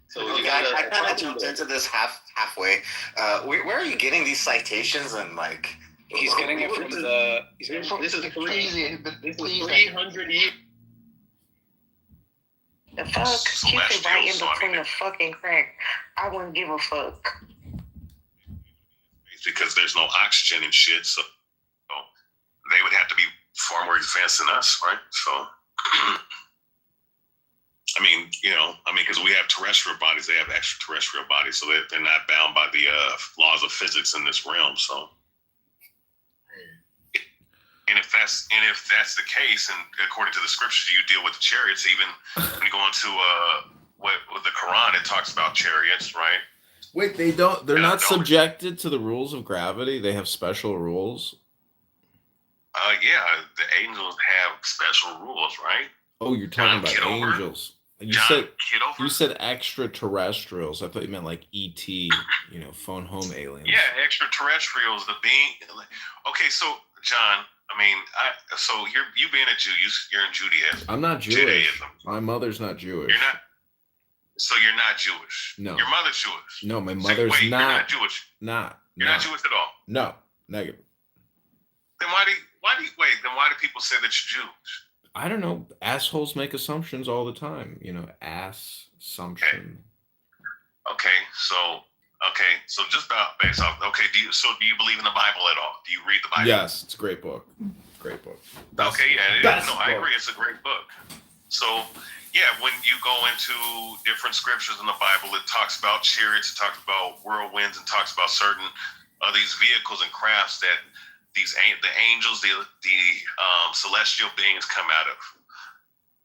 S11: So you gotta.
S7: I kind of jumped into this halfway. Where are you getting these citations and like?
S6: He's getting it from the.
S11: This is 300 years.
S21: The fuck? Keep it right in between the fucking crack. I wouldn't give a fuck.
S19: Because there's no oxygen and shit, so they would have to be far more advanced than us, right? So, I mean, because we have terrestrial bodies, they have extraterrestrial bodies, so they're not bound by the laws of physics in this realm. So, and if that's the case, and according to the scriptures, you deal with the chariots. Even when you go into with the Quran, it talks about chariots, right?
S9: Wait, they don't. They're not subjected to the rules of gravity. They have special rules.
S19: Yeah, the angels have special rules, right?
S9: Oh, you're talking about
S19: Kitover?
S9: angels. You
S19: Kitover?
S9: said extraterrestrials. I thought you meant like ET, phone home aliens.
S19: Yeah, extraterrestrials. The being. Okay, so John, so you being a Jew, you're in Judaism.
S9: I'm not Jewish.
S19: Judaism.
S9: My mother's not Jewish.
S19: You're not. So you're not Jewish.
S9: No.
S19: Your mother's Jewish.
S9: No, my
S19: So
S9: mother's
S19: wait,
S9: not.
S19: You're not Jewish. You're not Jewish at all.
S9: No, negative.
S19: Then why do people say that you're Jewish?
S9: I don't know. Assholes make assumptions all the time. Assumption.
S19: Okay, so just based off. Okay, do you believe in the Bible at all? Do you read the Bible?
S9: Yes, it's a great book. Great book.
S19: Okay, yeah,
S9: best
S19: I
S9: book.
S19: agree. It's a great book. So, yeah, when you go into different scriptures in the Bible, it talks about chariots, it talks about whirlwinds, and talks about certain of these vehicles and crafts that the angels, the celestial beings come out of.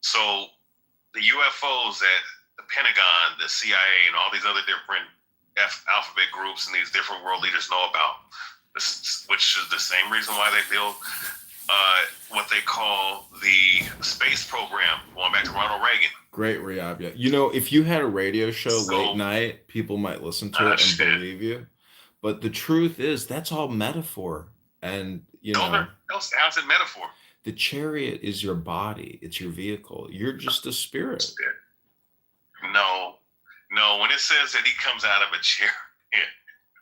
S19: So the UFOs that the Pentagon, the CIA, and all these other different alphabet groups and these different world leaders know about, which is the same reason why they build what they call the space program, going back to Ronald Reagan.
S9: Great, Riyab. Yeah. If you had a radio show late night, people might listen to it and believe you. But the truth is, that's all metaphor. And,
S19: How's it metaphor?
S9: The chariot is your body. It's your vehicle. You're just a spirit.
S19: No. When it says that he comes out of a chariot,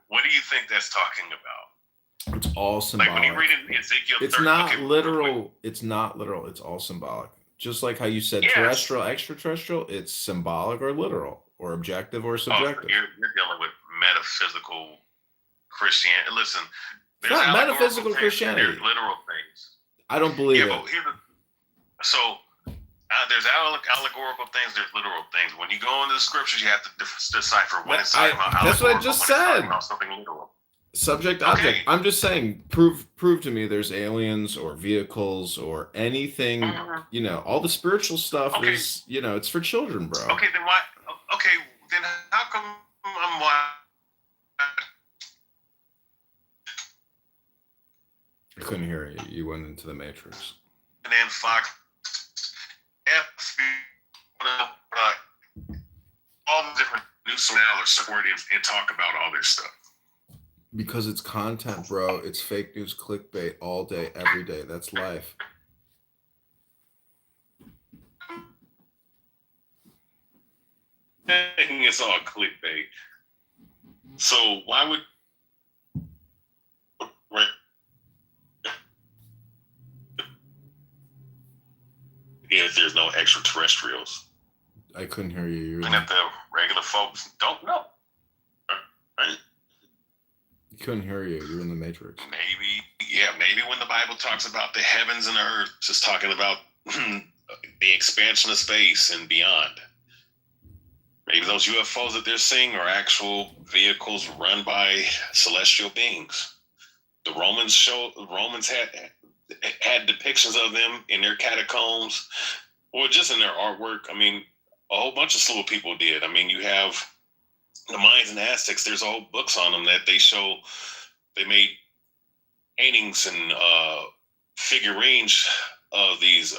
S19: what do you think that's talking about?
S9: It's all symbolic.
S19: Like when you read in Ezekiel 30,
S9: it's not literal. It's not literal. It's all symbolic. Just like how you said terrestrial, extraterrestrial, it's symbolic or literal or objective or subjective.
S19: You're dealing with metaphysical Christianity. Listen,
S9: it's not metaphysical Christianity.
S19: There's literal things.
S9: I don't believe it.
S19: But there's allegorical things, there's literal things. When you go into the scriptures, you have to decipher what it's talking about.
S9: That's what I just said.
S19: Something literal.
S9: Subject, object. I'm just saying, prove to me there's aliens or vehicles or anything. All the spiritual stuff is, it's for children, bro.
S19: Okay, then why? Okay, then how come I'm
S9: I couldn't hear you. You went into the Matrix.
S19: And then Fox, all the different news channels support and talk about all this stuff.
S9: Because it's content, bro. It's fake news, clickbait all day, every day. That's life.
S19: It's all clickbait. So why would if there's no extraterrestrials?
S9: I couldn't hear you.
S19: And that the regular folks don't know.
S9: Couldn't hear you. You're in the Matrix.
S19: Maybe when the Bible talks about the heavens and earth, it's just talking about the expansion of space and beyond. Maybe those UFOs that they're seeing are actual vehicles run by celestial beings. The Romans had depictions of them in their catacombs, or just in their artwork. I mean, a whole bunch of slew of people did. I mean, you have the Mayans and Aztecs. There's whole books on them that they show. They made paintings and figurines of these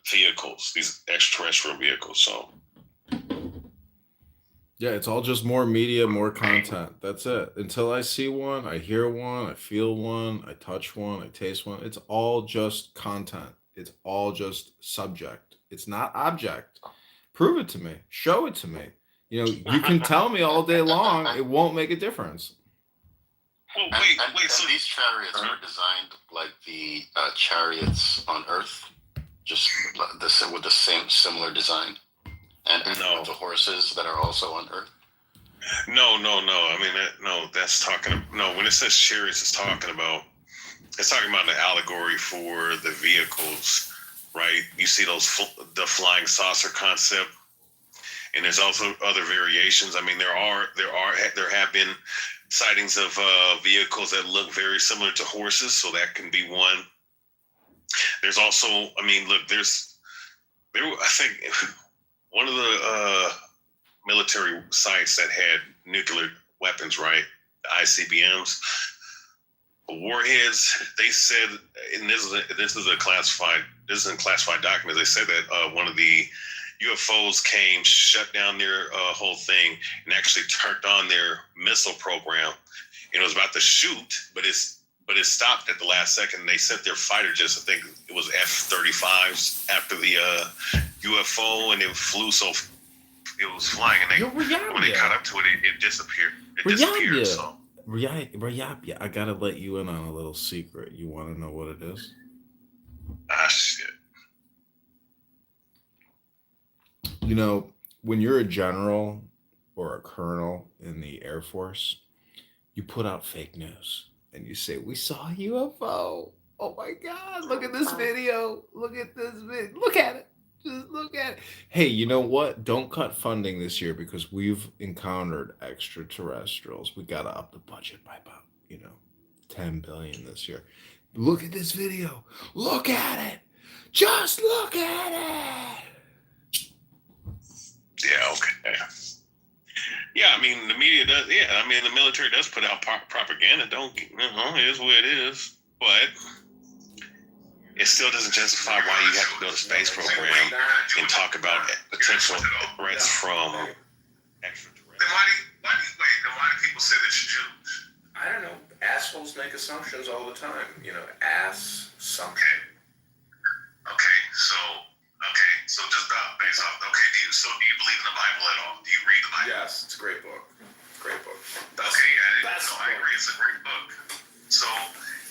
S19: vehicles, these extraterrestrial vehicles. So.
S9: Yeah, it's all just more media, more content. That's it. Until I see one, I hear one, I feel one, I touch one, I taste one. It's all just content. It's all just subject. It's not object. Prove it to me. Show it to me. You know, you can tell me all day long. It won't make a difference.
S22: And these chariots were designed like the chariots on Earth, just with the same similar design. And the horses that are also on Earth?
S19: No. I mean, that's talking. No, when it says chariots, it's talking about the allegory for the vehicles, right? You see the flying saucer concept, and there's also other variations. I mean, there have been sightings of vehicles that look very similar to horses, so that can be one. There's also, I mean, look, I think. One of the military sites that had nuclear weapons, right? The ICBMs, the warheads. They said, and this is in classified documents. They said that one of the UFOs came, shut down their whole thing, and actually turned on their missile program. And it was about to shoot, but it stopped at the last second. And they sent their fighter jets. I think it was F-35s after the UFO, and it flew. So it was flying, and when they caught up to it, it disappeared. So.
S9: Rayabia, I gotta let you in on a little secret. You want to know what it is?
S19: Ah, shit.
S9: You know, when you're a general or a colonel in the Air Force, you put out fake news. And you say, we saw a UFO. Oh my God, look at this video. Look at this video. Look at it. Just look at it. Hey, you know what? Don't cut funding this year because we've encountered extraterrestrials. We got to up the budget by about, $10 billion this year. Look at this video. Look at it. Just look at it.
S19: Yeah, okay. Yeah, I mean, the media does. Yeah, I mean, the military does put out propaganda. It is what it is. But it still doesn't justify why you have to build a space program and talk about potential threats from extraterrestrials.
S15: Then why do people say that you're Jews?
S8: I don't know. Assholes make assumptions all the time. Ass something.
S15: Okay, so just based off. Okay, do you believe in the Bible at all? Do you read the Bible?
S8: Yes, it's a great book. Great book.
S15: I agree. It's a great book. So,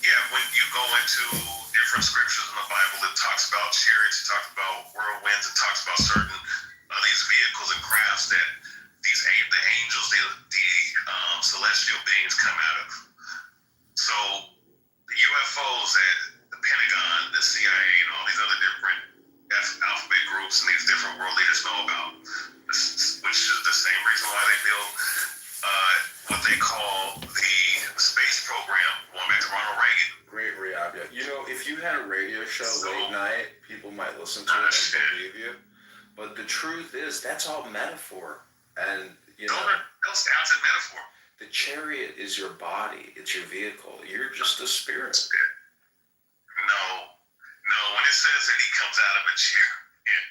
S15: yeah, when you go into different scriptures in the Bible, it talks about chariots, it talks about whirlwinds, it talks about certain of these vehicles and crafts that the angels, the celestial beings come out of. So, the UFOs that the Pentagon, the CIA, and all these other different alphabet groups and these different world leaders know about, which is the same reason why they build what they call the space program, going back to Ronald Reagan.
S8: Great Rayabia. If you had a radio show late night, people might listen to it and believe you. But the truth is, that's all metaphor. And,
S15: how's it metaphor?
S8: The chariot is your body. It's your vehicle. You're just a spirit.
S15: No. When it says that he comes out of a chariot,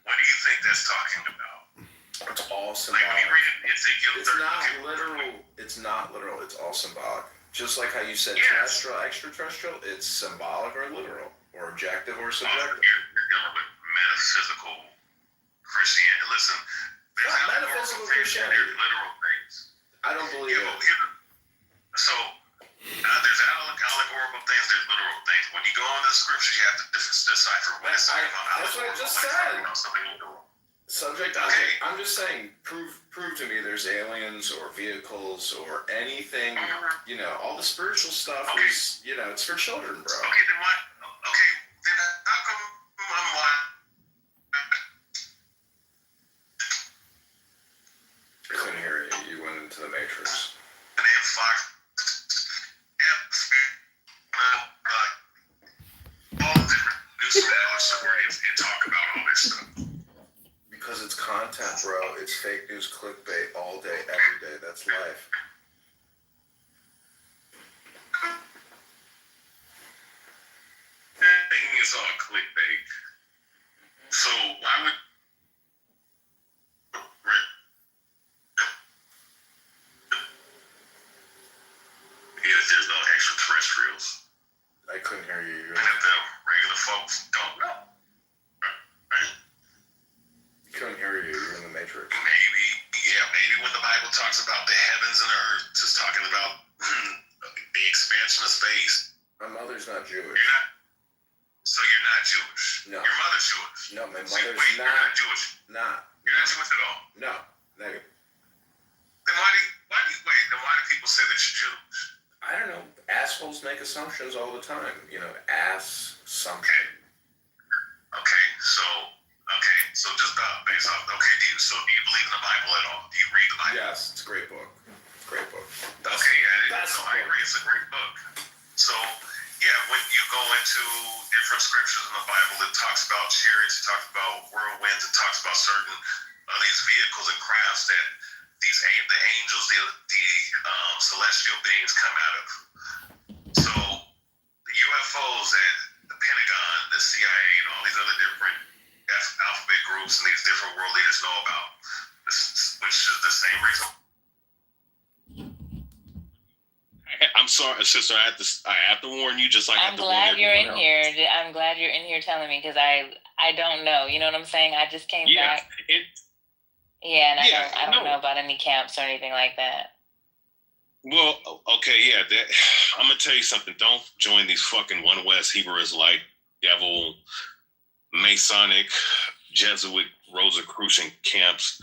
S15: what do you think that's talking about?
S8: It's all symbolic.
S15: Like when you read Ezekiel 30.
S8: It's not literal. It's all symbolic. Just like how you said terrestrial, extraterrestrial, it's symbolic or literal, or objective or subjective.
S15: You're dealing with metaphysical Christianity. Listen, there's
S8: metaphysical Christianity.
S15: There's literal things.
S8: I don't believe it.
S15: So there's allegorical things, there's literal things. When you go into the scriptures, you have to decipher when it's talking about
S8: that's what I just said.
S15: Something literal.
S8: Subject. I'm just saying. Prove to me there's aliens or vehicles or anything. You know, all the spiritual stuff is. You know, it's for children, bro.
S19: Okay, then what? Okay, then how come I'm lying?
S8: I couldn't hear you. You went into the Matrix.
S19: And then Fox. All different news channels and talk about all this stuff.
S8: Because it's content, bro. It's fake news, clickbait, all day, every day. That's life.
S19: Everything is all clickbait. So why would if there's no extraterrestrials?
S8: I couldn't hear you.
S19: And if the regular folks don't know. Right?
S8: Couldn't hear you. You're in the Matrix.
S19: Maybe when the Bible talks about the heavens and earth, it's talking about the expansion of space.
S8: My mother's not Jewish.
S19: So you're not Jewish?
S8: No.
S19: Your mother's Jewish?
S8: No, my mother's
S19: You're not Jewish?
S8: Not.
S19: You're not Jewish at all?
S8: No. Negative.
S19: Then why do people say that you're Jewish?
S8: I don't know. Assholes make assumptions all the time. You know, assumption.
S19: Okay, so just based off. Okay, do you believe in the Bible at all? Do you read the Bible?
S8: Yes, it's a great book. I agree.
S19: It's a great book. So when you go into different scriptures in the Bible, it talks about chariots, it talks about whirlwinds, it talks about certain these vehicles and crafts that the angels, the celestial beings come out of. So the UFOs and the Pentagon, the CIA, and all these other different alphabet groups and these different world leaders know about, which is the same reason. I'm sorry, sister. I have to warn you, just like
S3: I'm glad you're in here. I'm glad you're in here telling me because I don't know. You know what I'm saying? I just came back. And I don't know about any camps or anything like that.
S19: Well, okay, I'm gonna tell you something. Don't join these fucking One West Hebrew Israelite devil Masonic Jesuit Rosicrucian camps.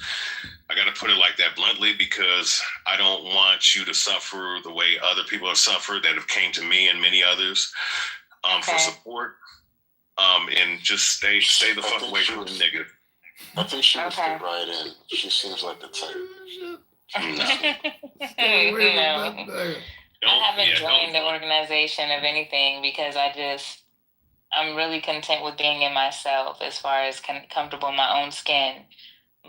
S19: I gotta put it like that bluntly because I don't want you to suffer the way other people have suffered that have came to me and many others for support. And just stay the fuck away from the nigga.
S22: I think she would fit right in. She seems like the type.
S3: I haven't joined the organization of anything because I'm really content with being in myself as far as comfortable in my own skin.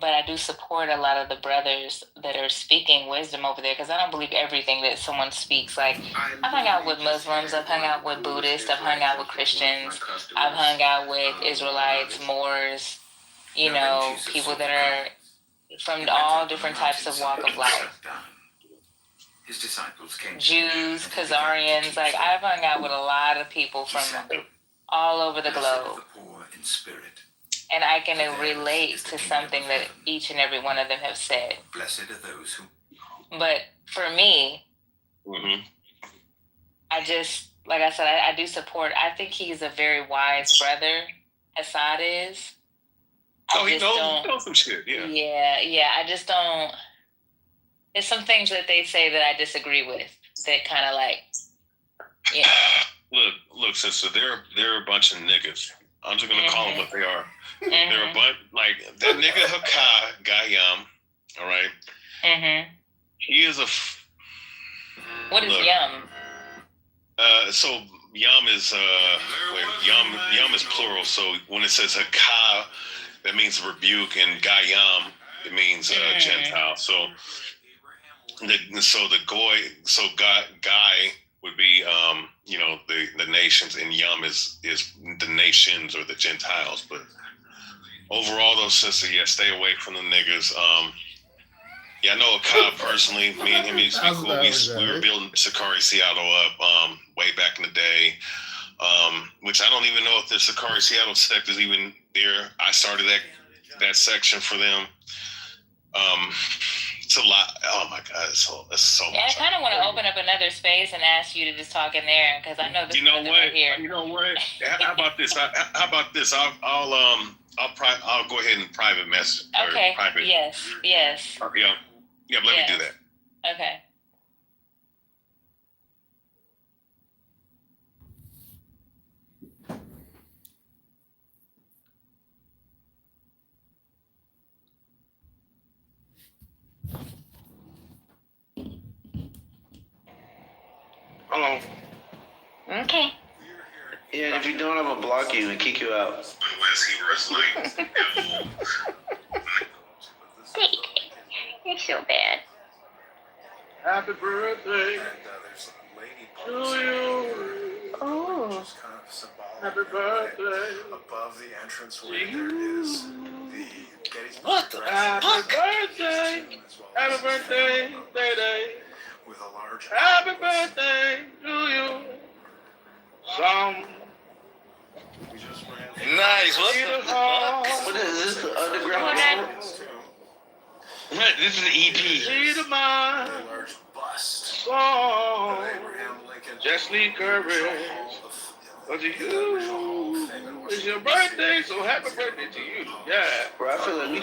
S3: But I do support a lot of the brothers that are speaking wisdom over there because I don't believe everything that someone speaks. Like, I've hung out with Muslims, I've hung out with Buddhists, I've hung out with Christians, I've hung out with Israelites, Moors, you know, people that are from all different types of walk of life.
S10: His disciples came.
S3: Jews, Khazarians, like I've hung out with a lot of people from all over the globe. And I can relate to something that each and every one of them have said.
S10: Blessed are those who.
S3: But for me, I just, like I said, I do support. I think he's a very wise brother. Assad is.
S19: He knows some shit.
S3: Yeah. I just don't. There's some things that they say that I disagree with. That kind of like,
S19: Look, sister. They're a bunch of niggas. I'm just gonna call them what they are. They're a bunch like that nigga Hakai Gayam. All right. He is
S3: What is Yum?
S19: So Yum is Yum is plural. So when it says Hakai, that means rebuke, and Gayam it means Gentile. So the Guy would be the nations, and Yum is the nations or the Gentiles. But overall, though, sister, stay away from the niggas. I know Akab personally. Me and him used to be cool. We were building Sakari Seattle up way back in the day, which I don't even know if the Sakari Seattle sect is even there. I started that section for them. It's a lot. Oh my God, it's so much.
S3: I kind of want to open up another space and ask you to just talk in there because I know this.
S19: You know what? Here. You know what? How about this? I'll I'll go ahead and private message.
S3: Okay.
S19: Private.
S3: Yes. Yes.
S19: Let me do that.
S3: Okay.
S16: Hello.
S21: Okay.
S16: Yeah, if you don't, I'm gonna block you and kick you out.
S21: You're so bad.
S16: Happy birthday to you.
S21: Oh.
S16: Happy birthday.
S12: Above the entranceway, there is the Gettysburg
S16: What the? Happy birthday. Happy birthday, day.
S12: with a large.
S16: Happy birthday to you. Some.
S20: Nice. What the fuck?
S16: What is this? The underground?
S20: This is an EP.
S16: See the mind.
S12: Large bust.
S16: Song.
S12: Abraham Lincoln.
S16: Jesse Courage. But you, it's your birthday, so happy birthday to you. Yeah. Bro, I feel like me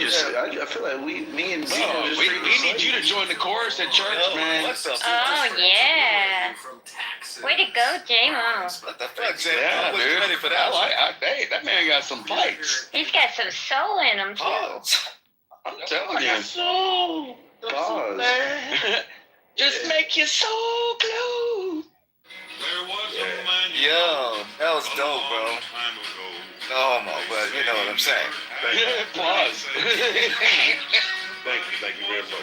S16: and Zeke
S20: we need you to join the chorus at church, man.
S21: Oh, yeah. Way to go, J-Mo.
S20: What the fuck, J-Mo? Yeah, dude. Ready for that? Hey, that man got some pipes.
S21: He's got some soul in him, too.
S20: Oh, I'm telling you.
S16: Soul.
S20: Just make your soul glow.
S14: Yo, that was dope, bro. Oh my, but you know what I'm saying.
S20: Pause.
S16: Thank you very much.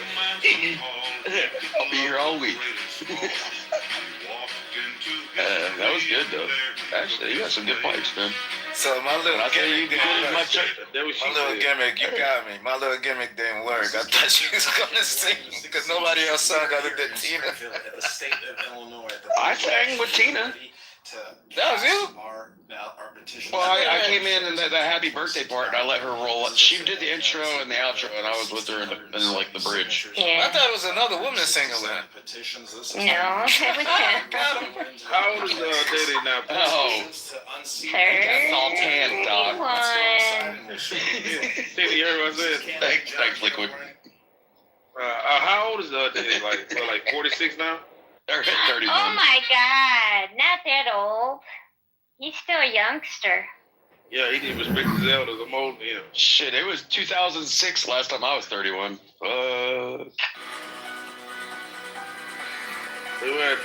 S20: I'll be here all week. That was good though. Actually, you got some good pipes, man.
S14: So my little gimmick,
S16: gimmick,
S14: you got me. My little gimmick didn't work. I thought she was gonna sing because nobody else sung other than Tina.
S20: I sang with Tina. That was you? Well, I came in the happy birthday part and I let her roll. She did the intro and the outro and I was with her in like the bridge.
S21: Yeah.
S14: I thought it was another woman singing with her.
S21: No, it was
S16: How old is Daddy now?
S20: Oh, that's all tan, dog.
S21: 31.
S16: Daddy, you heard what I said?
S20: Thanks, Liquid.
S16: How old is Daddy? Like 46 now?
S20: They're 31.
S21: Oh my God, not that old. He's still a youngster.
S16: Yeah, he didn't respect his elders. I'm older than him.
S20: Shit, it was 2006 last time I was 31.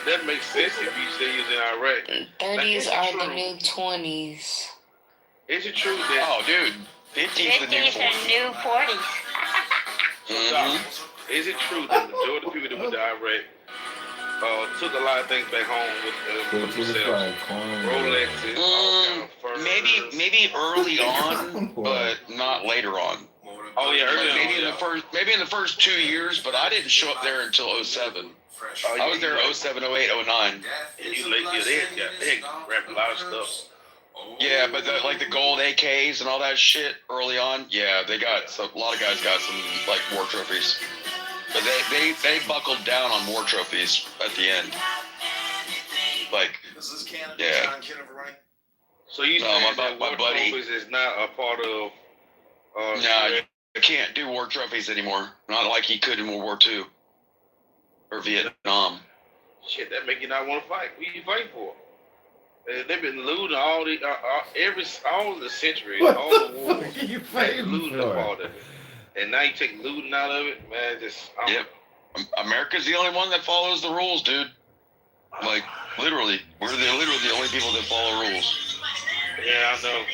S16: That makes sense if you say he's in Iraq.
S3: 30s are the new 20s.
S16: Is it true that?
S20: Oh, dude, 50's the new
S21: 50s
S20: 40s.
S21: are new 40s.
S16: Is it true that the majority of people that went to Iraq took a lot of things back home with themselves? Rolexes, all kind of furs.
S20: Maybe early on, but not later on.
S16: Oh yeah, early
S20: maybe in the first 2 years, but I didn't show up there until 07. I was there 07, 08, 09.
S16: They grabbed a lot of stuff.
S20: Yeah, but the gold AKs and all that shit early on, yeah, they got a lot of guys got some like war trophies. But they buckled down on war trophies at the end. Like, yeah.
S16: So you
S20: my
S16: that war
S20: buddy
S16: trophies is not a part of?
S20: No, you can't do war trophies anymore. Not like you could in World War II or Vietnam.
S16: Shit, that make you not want to fight. What you fighting for? They've been looting all the centuries, all the wars.
S9: Are you fighting
S16: looting
S9: for?
S16: up all of it. And now you take looting out of it, man.
S20: Yep. America's the only one that follows the rules, dude. Like, literally. We're literally the only people that follow rules.
S16: Yeah, I know.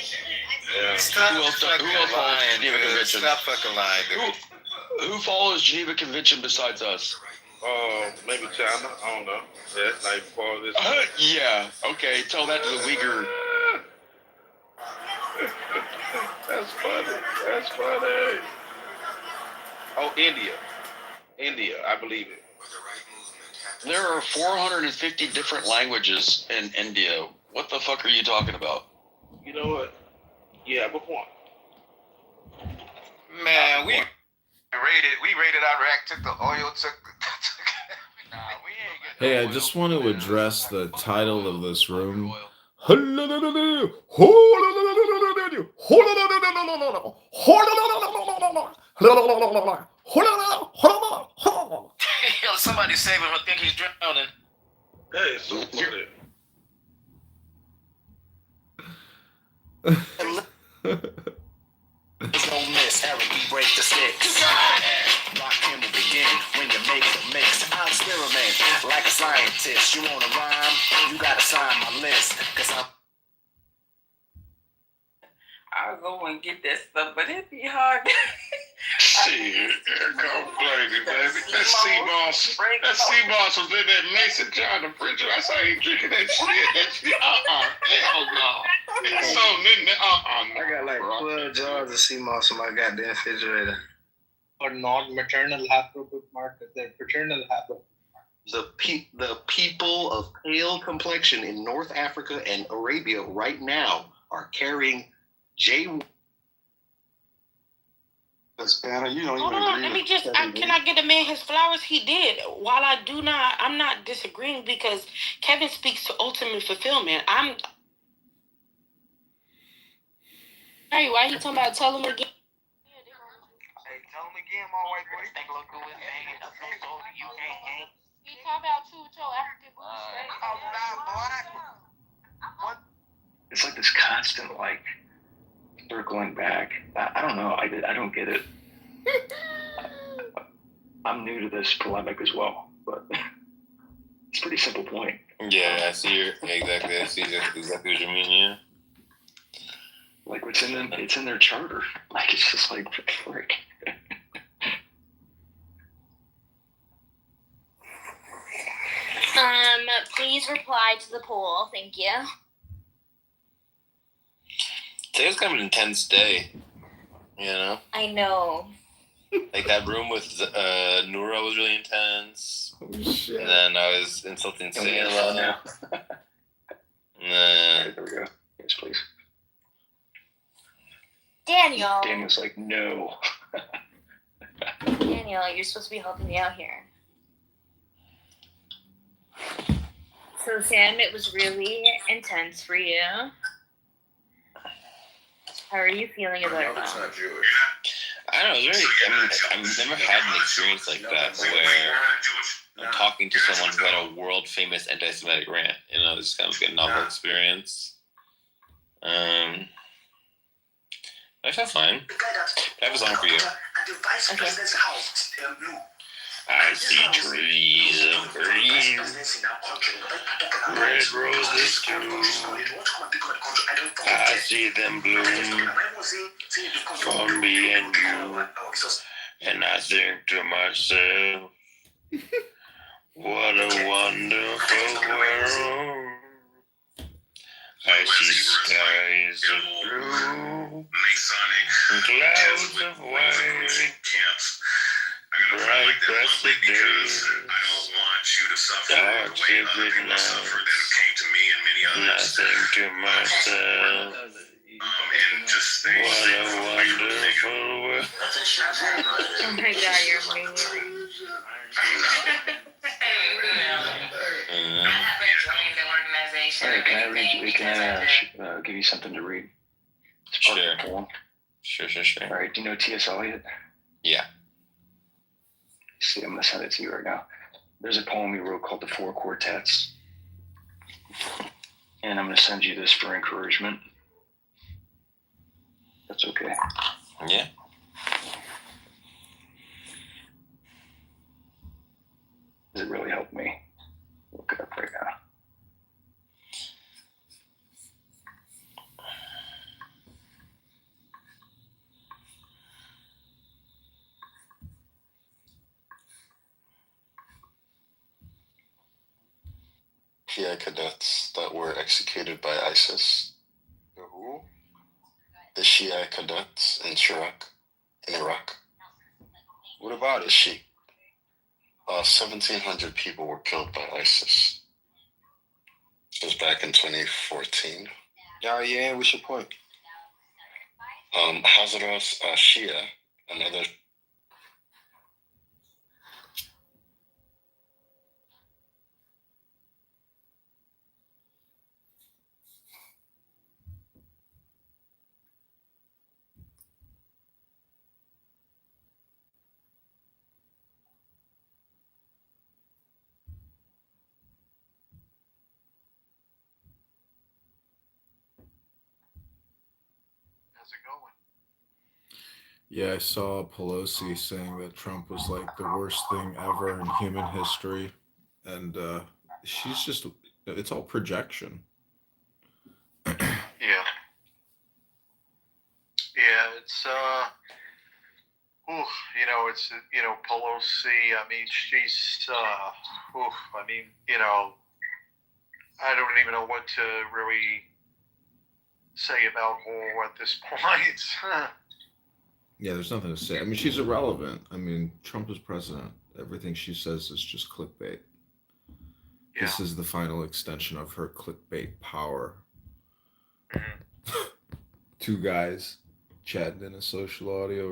S16: Yeah.
S14: Who else follows Geneva Convention? Stop fucking lying, dude.
S20: Who follows Geneva Convention besides us?
S16: Maybe China. I don't know. Yeah, that's not even part of this.
S20: Yeah. Okay. Tell that to the Uyghur.
S16: That's funny. Oh, India, I believe it.
S20: There are 450 different languages in India. What the fuck are you talking about?
S16: You know what? Yeah, but point.
S14: Man, we raided Iraq, took the oil,
S9: Hey, I just want to address the title of this room.
S10: Yo, somebody saving her. Think he's drowning.
S16: Hey, so funny.
S10: There's no miss, Eric, we break the sticks. Rock him will begin when you make the mix. I'll experiment like a scientist. You wanna rhyme? You gotta sign my list. Cause
S3: I'll go and get that stuff, but it'd be hard.
S19: Shit, there go crazy, baby. That sea moss was in that Mason John refrigerator. That's how you drinking that shit. Hell no. It's something in there.
S1: I got like 12 jars of sea moss in my goddamn refrigerator.
S2: Or not maternal haplogroup markers, they're paternal haplogroup.
S11: The people of pale complexion in North Africa and Arabia right now are carrying
S21: Anna, you don't hold on, let me just, can I get a man his flowers? He did. While I'm not disagreeing because Kevin speaks to ultimate fulfillment. Hey, why you talking about tell him again?
S1: Hey, tell him again, my white boy. Think look who is hanging up on you can't.
S21: He talking about you with your African booty.
S1: I'm not black.
S12: It's like this constant, like, circling back. I don't know. I don't get it. I'm new to this polemic as well, but it's a pretty simple point.
S4: Yeah, I see exactly. I see exactly what you mean. Yeah.
S12: Like it's in their charter. Like it's just like frick.
S23: Please reply to the poll. Thank you.
S4: Today was kind of an intense day, you know?
S23: I know.
S4: Like that room with Nura was really intense.
S9: Oh, shit.
S4: And then I was insulting Sayla.
S12: There we go. Yes, please.
S23: Daniel.
S12: Daniel's like, no.
S23: Daniel, you're supposed to be helping me out here. So, Sam, it was really intense for you. How are you feeling about it now?
S4: I don't know, it was very, I've never had an experience like that where I'm talking to someone who had a world-famous anti-Semitic rant. You know, it's kind of like a novel experience. I felt fine. I have a song for you.
S23: Okay.
S19: I see trees of green, red roses too. I see them bloom for me and you. And I think to myself, what a wonderful world. I see skies of blue, clouds of white, bright blessed days, dark sacred nights, and I think to myself, what a wonderful world.
S23: Oh my God, you're amazing.
S12: Hey, can I give you something to read? It's part of the poem.
S4: Sure.
S12: All right, do you know T.S. Eliot?
S4: Yeah.
S12: See, I'm going to send it to you right now. There's a poem he wrote called The Four Quartets. And I'm going to send you this for encouragement. That's okay.
S4: Yeah.
S12: Does it really help me? Look it up right now.
S22: Shia cadets that were executed by ISIS. The who? The Shia cadets in Iraq.
S4: What about it?
S22: 1,700 people were killed by ISIS. This was back in 2014.
S1: Yeah, what's your point?
S22: Hazrat Shia, another.
S1: How's it going?
S9: Yeah, I saw Pelosi saying that Trump was like the worst thing ever in human history, and she's just—it's all projection.
S1: Yeah. Yeah, it's it's Pelosi. I mean, she's I mean, I don't even know what to really say about her at this point.
S9: Yeah, there's nothing to say. I mean, she's irrelevant. I mean, Trump is president. Everything she says is just clickbait.
S1: Yeah.
S9: This is the final extension of her clickbait power. Two guys chatting in a social audio